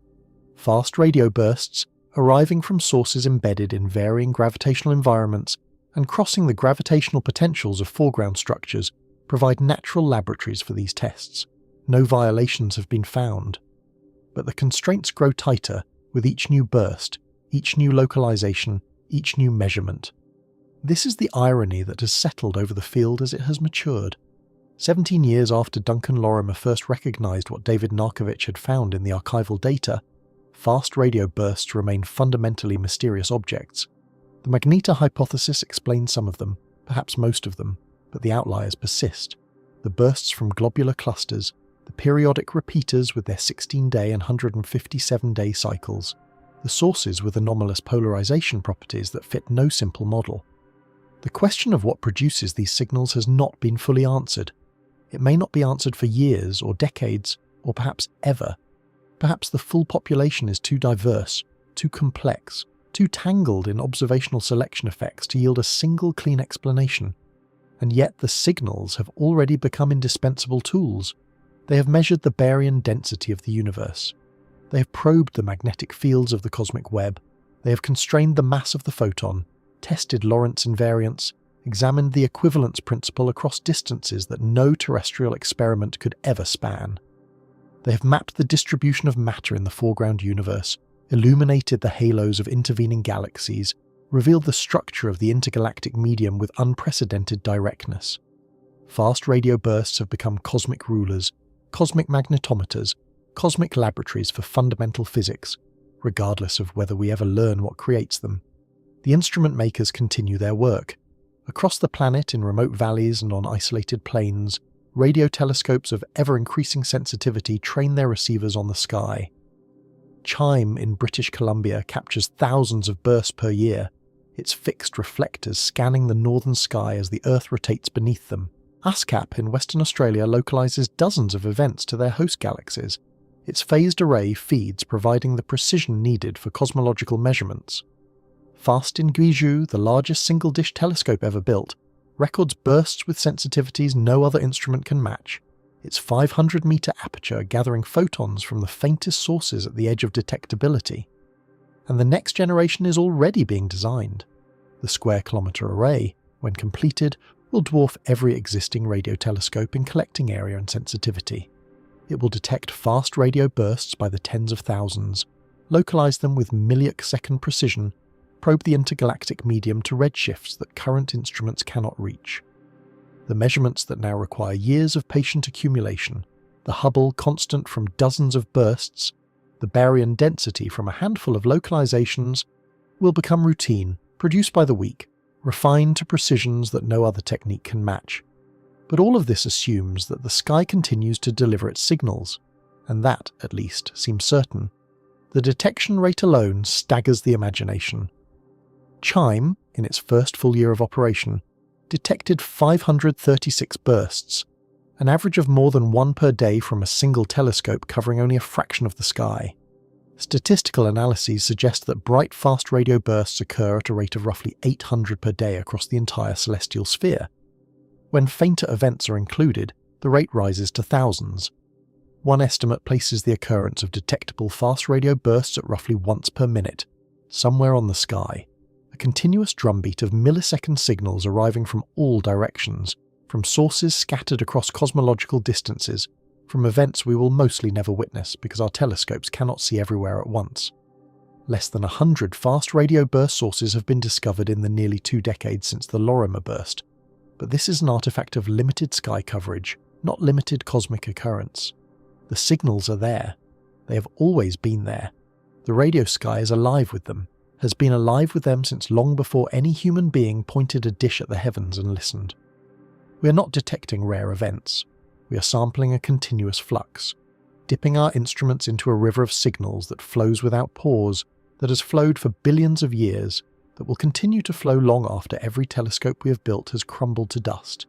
Fast radio bursts, arriving from sources embedded in varying gravitational environments and crossing the gravitational potentials of foreground structures, provide natural laboratories for these tests. No violations have been found. But the constraints grow tighter with each new burst, each new localization, each new measurement. This is the irony that has settled over the field as it has matured. 17 years after Duncan Lorimer first recognized what David Narkovich had found in the archival data, fast radio bursts remain fundamentally mysterious objects. The magnetar hypothesis explains some of them, perhaps most of them, but the outliers persist. The bursts from globular clusters, the periodic repeaters with their 16-day and 157-day cycles, the sources with anomalous polarization properties that fit no simple model. The question of what produces these signals has not been fully answered. It may not be answered for years or decades, or perhaps ever. Perhaps the full population is too diverse, too complex, too tangled in observational selection effects to yield a single clean explanation. And yet the signals have already become indispensable tools. They have measured the baryon density of the universe. They have probed the magnetic fields of the cosmic web. They have constrained the mass of the photon, tested Lorentz invariance, examined the equivalence principle across distances that no terrestrial experiment could ever span. They have mapped the distribution of matter in the foreground universe, illuminated the halos of intervening galaxies, revealed the structure of the intergalactic medium with unprecedented directness. Fast radio bursts have become cosmic rulers, cosmic magnetometers, cosmic laboratories for fundamental physics, regardless of whether we ever learn what creates them. The instrument makers continue their work. Across the planet, in remote valleys and on isolated plains, radio telescopes of ever-increasing sensitivity train their receivers on the sky. CHIME in British Columbia captures thousands of bursts per year, its fixed reflectors scanning the northern sky as the Earth rotates beneath them. ASCAP in Western Australia localises dozens of events to their host galaxies. Its phased array feeds providing the precision needed for cosmological measurements. FAST in Guizhou, the largest single-dish telescope ever built, records bursts with sensitivities no other instrument can match, its 500-metre aperture gathering photons from the faintest sources at the edge of detectability. And the next generation is already being designed. The square-kilometre array, when completed, will dwarf every existing radio telescope in collecting area and sensitivity. It will detect fast radio bursts by the tens of thousands, localise them with milliarc-second precision, probe the intergalactic medium to redshifts that current instruments cannot reach. The measurements that now require years of patient accumulation, the Hubble constant from dozens of bursts, the baryon density from a handful of localizations, will become routine, produced by the week, refined to precisions that no other technique can match. But all of this assumes that the sky continues to deliver its signals, and that, at least, seems certain. The detection rate alone staggers the imagination. CHIME, in its first full year of operation, detected 536 bursts, an average of more than one per day from a single telescope covering only a fraction of the sky. Statistical analyses suggest that bright fast radio bursts occur at a rate of roughly 800 per day across the entire celestial sphere. When fainter events are included, the rate rises to thousands. One estimate places the occurrence of detectable fast radio bursts at roughly once per minute, somewhere on the sky. A continuous drumbeat of millisecond signals arriving from all directions, from sources scattered across cosmological distances, from events we will mostly never witness because our telescopes cannot see everywhere at once. Less than 100 fast radio burst sources have been discovered in the nearly 2 decades since the Lorimer burst, but this is an artifact of limited sky coverage, not limited cosmic occurrence. The signals are there. They have always been there. The radio sky is alive with them, has been alive with them since long before any human being pointed a dish at the heavens and listened. We are not detecting rare events. We are sampling a continuous flux, dipping our instruments into a river of signals that flows without pause, that has flowed for billions of years, that will continue to flow long after every telescope we have built has crumbled to dust.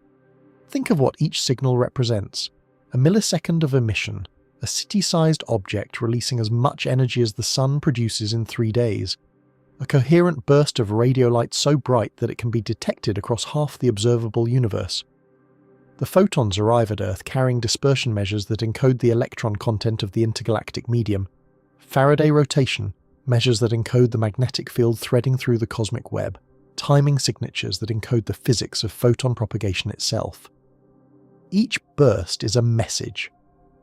Think of what each signal represents. A millisecond of emission, a city-sized object releasing as much energy as the sun produces in 3 days. A coherent burst of radio light so bright that it can be detected across half the observable universe. The photons arrive at Earth carrying dispersion measures that encode the electron content of the intergalactic medium. Faraday rotation, measures that encode the magnetic field threading through the cosmic web. Timing signatures that encode the physics of photon propagation itself. Each burst is a message,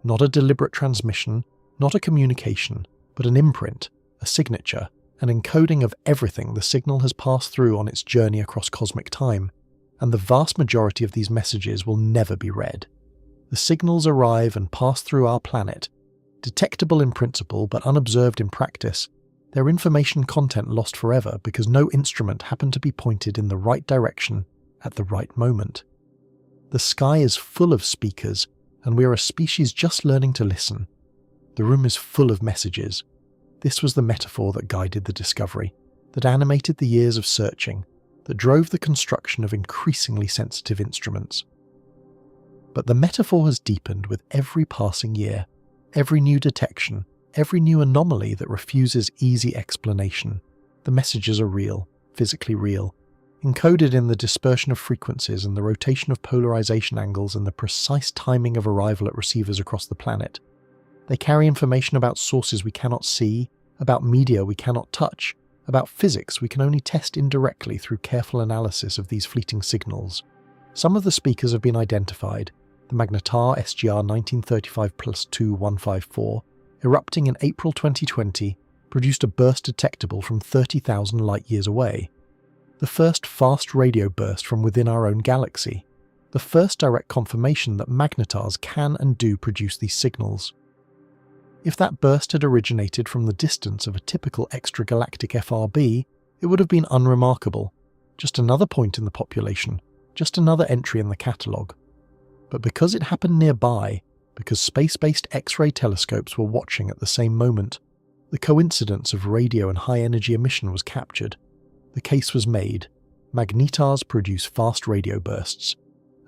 not a deliberate transmission, not a communication, but an imprint, a signature, an encoding of everything the signal has passed through on its journey across cosmic time, and the vast majority of these messages will never be read. The signals arrive and pass through our planet, detectable in principle but unobserved in practice, their information content lost forever because no instrument happened to be pointed in the right direction at the right moment. The sky is full of speakers, and we are a species just learning to listen. The room is full of messages. This was the metaphor that guided the discovery, that animated the years of searching, that drove the construction of increasingly sensitive instruments. But the metaphor has deepened with every passing year, every new detection, every new anomaly that refuses easy explanation. The messages are real, physically real, encoded in the dispersion of frequencies and the rotation of polarization angles and the precise timing of arrival at receivers across the planet. They carry information about sources we cannot see, about media we cannot touch, about physics we can only test indirectly through careful analysis of these fleeting signals. Some of the speakers have been identified: the Magnetar SGR 1935+2 154, erupting in April 2020, produced a burst detectable from 30,000 light-years away. The first fast radio burst from within our own galaxy. The first direct confirmation that magnetars can and do produce these signals. If that burst had originated from the distance of a typical extragalactic FRB, it would have been unremarkable. Just another point in the population, just another entry in the catalogue. But because it happened nearby, because space-based X-ray telescopes were watching at the same moment, the coincidence of radio and high-energy emission was captured. The case was made. Magnetars produce fast radio bursts.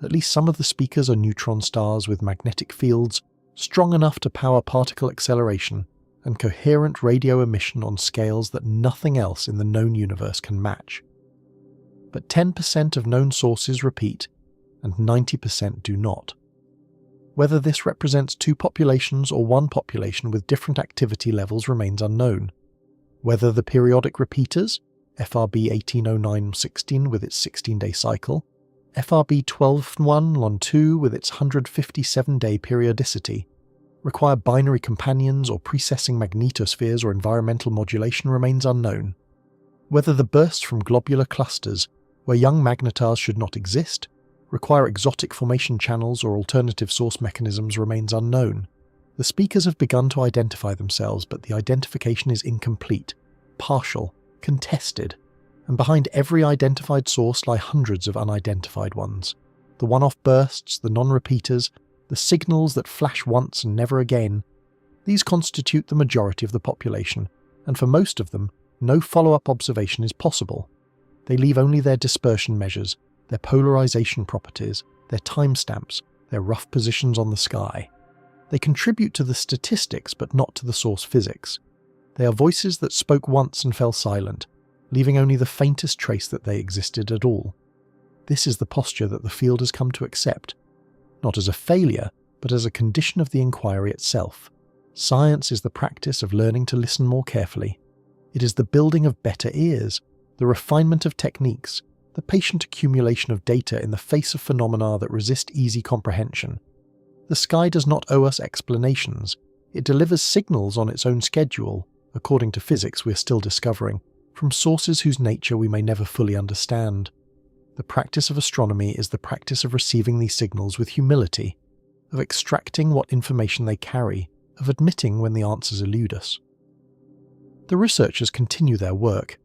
At least some of the speakers are neutron stars with magnetic fields strong enough to power particle acceleration and coherent radio emission on scales that nothing else in the known universe can match. But 10% of known sources repeat, and 90% do not. Whether this represents two populations or one population with different activity levels remains unknown. Whether the periodic repeaters, FRB 1809-16 with its 16-day cycle, FRB 12-1-2 with its 157-day periodicity, require binary companions or precessing magnetospheres or environmental modulation remains unknown. Whether the bursts from globular clusters, where young magnetars should not exist, require exotic formation channels or alternative source mechanisms remains unknown. The speakers have begun to identify themselves, but the identification is incomplete, partial, contested, and behind every identified source lie hundreds of unidentified ones. The one-off bursts, the non-repeaters, the signals that flash once and never again, these constitute the majority of the population, and for most of them, no follow-up observation is possible. They leave only their dispersion measures, their polarization properties, their timestamps, their rough positions on the sky. They contribute to the statistics but not to the source physics. They are voices that spoke once and fell silent, leaving only the faintest trace that they existed at all. This is the posture that the field has come to accept, not as a failure, but as a condition of the inquiry itself. Science is the practice of learning to listen more carefully. It is the building of better ears, the refinement of techniques, the patient accumulation of data in the face of phenomena that resist easy comprehension. The sky does not owe us explanations. It delivers signals on its own schedule, according to physics we are still discovering, from sources whose nature we may never fully understand. The practice of astronomy is the practice of receiving these signals with humility, of extracting what information they carry, of admitting when the answers elude us. The researchers continue their work.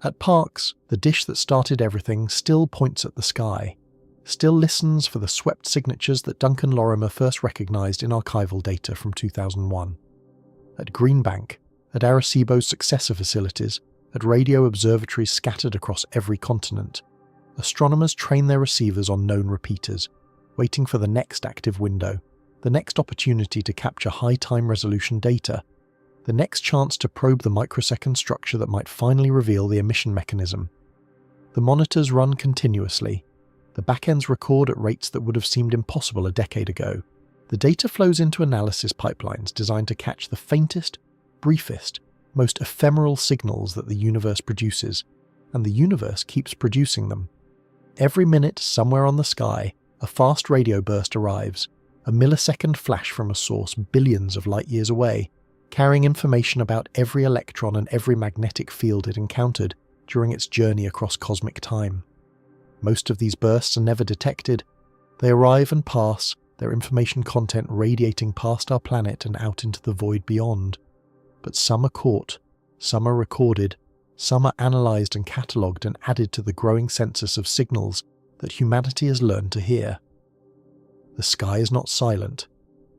At Parkes, the dish that started everything still points at the sky, still listens for the swept signatures that Duncan Lorimer first recognised in archival data from 2001. At Greenbank, at Arecibo's successor facilities, at radio observatories scattered across every continent, astronomers train their receivers on known repeaters, waiting for the next active window, the next opportunity to capture high-time resolution data, the next chance to probe the microsecond structure that might finally reveal the emission mechanism. The monitors run continuously. The backends record at rates that would have seemed impossible a decade ago. The data flows into analysis pipelines designed to catch the faintest, briefest, most ephemeral signals that the universe produces, and the universe keeps producing them. Every minute, somewhere on the sky, a fast radio burst arrives, a millisecond flash from a source billions of light-years away, carrying information about every electron and every magnetic field it encountered during its journey across cosmic time. Most of these bursts are never detected. They arrive and pass, their information content radiating past our planet and out into the void beyond. But some are caught, some are recorded, some are analysed and catalogued and added to the growing census of signals that humanity has learned to hear. The sky is not silent.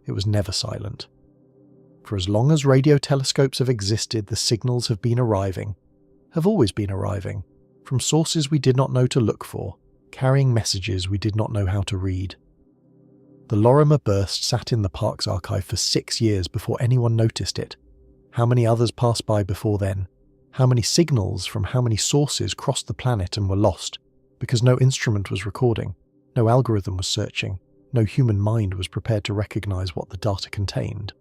It was never silent. For as long as radio telescopes have existed, the signals have been arriving, have always been arriving, from sources we did not know to look for, carrying messages we did not know how to read. The Lorimer burst sat in the Parkes archive for 6 years before anyone noticed it. How many others passed by before then? How many signals from how many sources crossed the planet and were lost, because no instrument was recording, no algorithm was searching, no human mind was prepared to recognize what the data contained?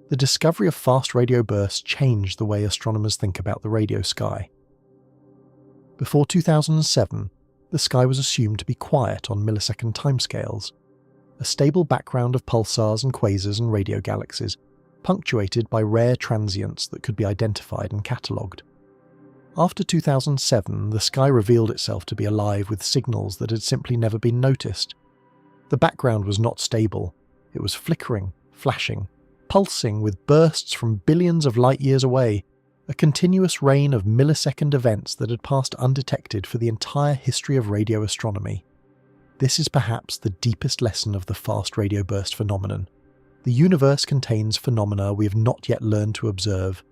The discovery of fast radio bursts changed the way astronomers think about the radio sky. Before 2007, the sky was assumed to be quiet on millisecond timescales. A stable background of pulsars and quasars and radio galaxies, punctuated by rare transients that could be identified and catalogued. After 2007, the sky revealed itself to be alive with signals that had simply never been noticed. The background was not stable. It was flickering, flashing, pulsing with bursts from billions of light years away, a continuous rain of millisecond events that had passed undetected for the entire history of radio astronomy. This is perhaps the deepest lesson of the fast radio burst phenomenon. The universe contains phenomena we have not yet learned to observe.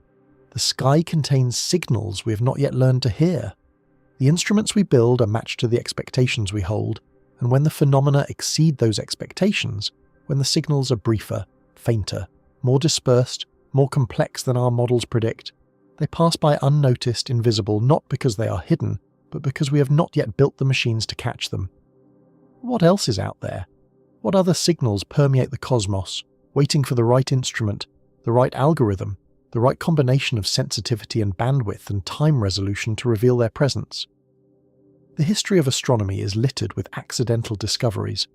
The sky contains signals we have not yet learned to hear. The instruments we build are matched to the expectations we hold, and when the phenomena exceed those expectations, when the signals are briefer, fainter, more dispersed, more complex than our models predict, they pass by unnoticed, invisible, not because they are hidden, but because we have not yet built the machines to catch them. What else is out there? What other signals permeate the cosmos, waiting for the right instrument, the right algorithm, the right combination of sensitivity and bandwidth and time resolution to reveal their presence? The history of astronomy is littered with accidental discoveries.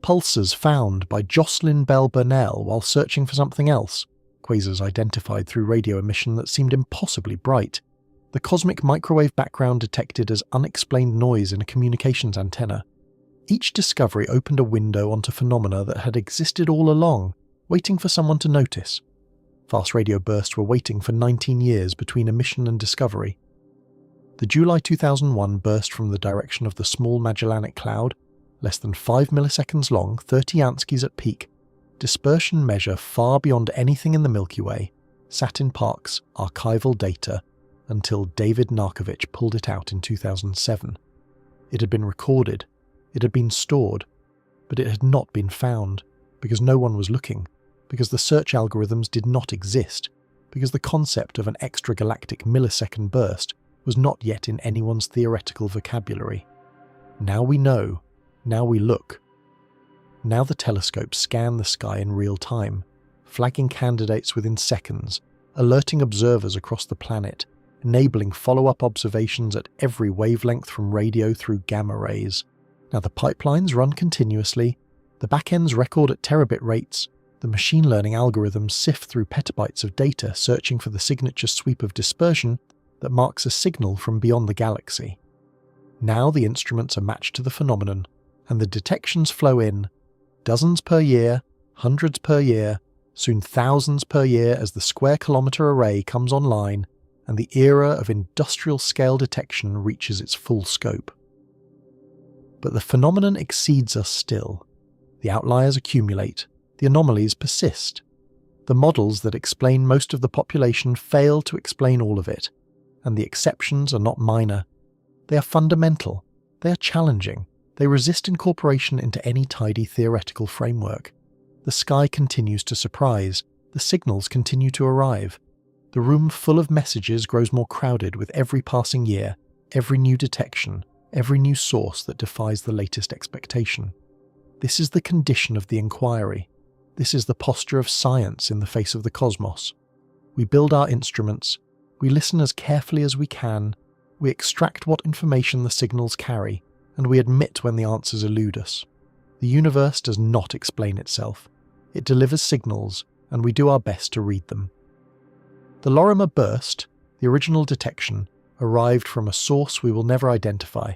Pulsars found by Jocelyn Bell Burnell while searching for something else, quasars identified through radio emission that seemed impossibly bright, the cosmic microwave background detected as unexplained noise in a communications antenna. Each discovery opened a window onto phenomena that had existed all along, waiting for someone to notice. Fast radio bursts were waiting for 19 years between emission and discovery. The July 2001 burst from the direction of the Small Magellanic Cloud, less than 5 milliseconds long, 30 Janskis at peak, dispersion measure far beyond anything in the Milky Way, sat in Parkes' archival data until David Narkovich pulled it out in 2007. It had been recorded, it had been stored, but it had not been found, because no one was looking, because the search algorithms did not exist, because the concept of an extragalactic millisecond burst was not yet in anyone's theoretical vocabulary. Now we know, now we look. Now the telescopes scan the sky in real time, flagging candidates within seconds, alerting observers across the planet, enabling follow-up observations at every wavelength from radio through gamma rays. Now the pipelines run continuously, the backends record at terabit rates, the machine learning algorithms sift through petabytes of data searching for the signature sweep of dispersion that marks a signal from beyond the galaxy. Now the instruments are matched to the phenomenon, and the detections flow in, dozens per year, hundreds per year, soon thousands per year as the square kilometre array comes online and the era of industrial scale detection reaches its full scope. But the phenomenon exceeds us still. The outliers accumulate, the anomalies persist. The models that explain most of the population fail to explain all of it, and the exceptions are not minor. They are fundamental, they are challenging, they resist incorporation into any tidy theoretical framework. The sky continues to surprise, the signals continue to arrive. The room full of messages grows more crowded with every passing year, every new detection, every new source that defies the latest expectation. This is the condition of the inquiry. This is the posture of science in the face of the cosmos. We build our instruments, we listen as carefully as we can, we extract what information the signals carry, and we admit when the answers elude us. The universe does not explain itself. It delivers signals, and we do our best to read them. The Lorimer burst, the original detection, arrived from a source we will never identify,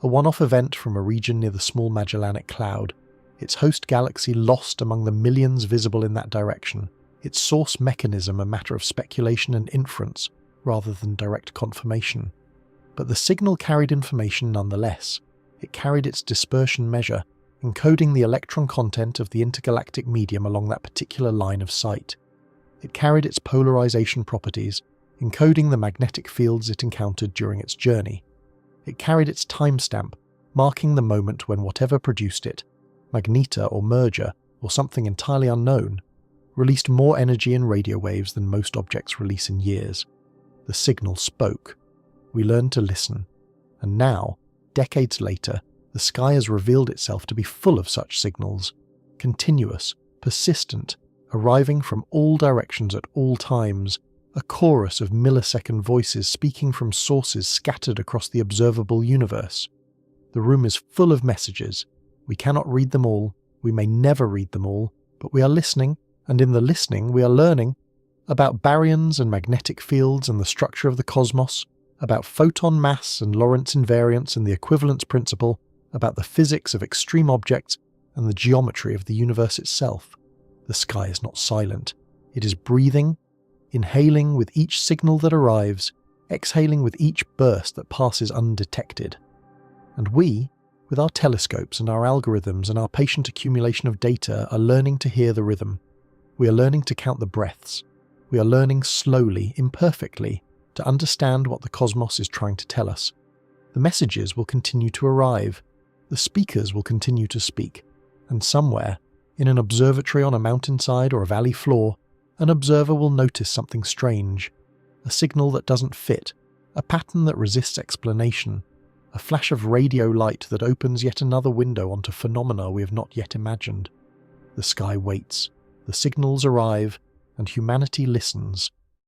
a one-off event from a region near the Small Magellanic Cloud, its host galaxy lost among the millions visible in that direction, its source mechanism a matter of speculation and inference rather than direct confirmation. But the signal carried information nonetheless. It carried its dispersion measure, encoding the electron content of the intergalactic medium along that particular line of sight. It carried its polarization properties, encoding the magnetic fields it encountered during its journey. It carried its timestamp, marking the moment when whatever produced it, magneta or merger, or something entirely unknown, released more energy in radio waves than most objects release in years. The signal spoke. We learned to listen. And now, decades later, the sky has revealed itself to be full of such signals, continuous, persistent, arriving from all directions at all times, a chorus of millisecond voices speaking from sources scattered across the observable universe. The room is full of messages. We cannot read them all, we may never read them all, but we are listening, And in the listening, we are learning about baryons and magnetic fields and the structure of the cosmos, about photon mass and Lorentz invariance and the equivalence principle, about the physics of extreme objects and the geometry of the universe itself. The sky is not silent. It is breathing, inhaling with each signal that arrives, exhaling with each burst that passes undetected. And we, with our telescopes and our algorithms and our patient accumulation of data, are learning to hear the rhythm. We are learning to count the breaths. We are learning slowly, imperfectly, to understand what the cosmos is trying to tell us. The messages will continue to arrive. The speakers will continue to speak. And somewhere, in an observatory on a mountainside or a valley floor, an observer will notice something strange. A signal that doesn't fit. A pattern that resists explanation. A flash of radio light that opens yet another window onto phenomena we have not yet imagined. The sky waits. The signals arrive, and humanity listens.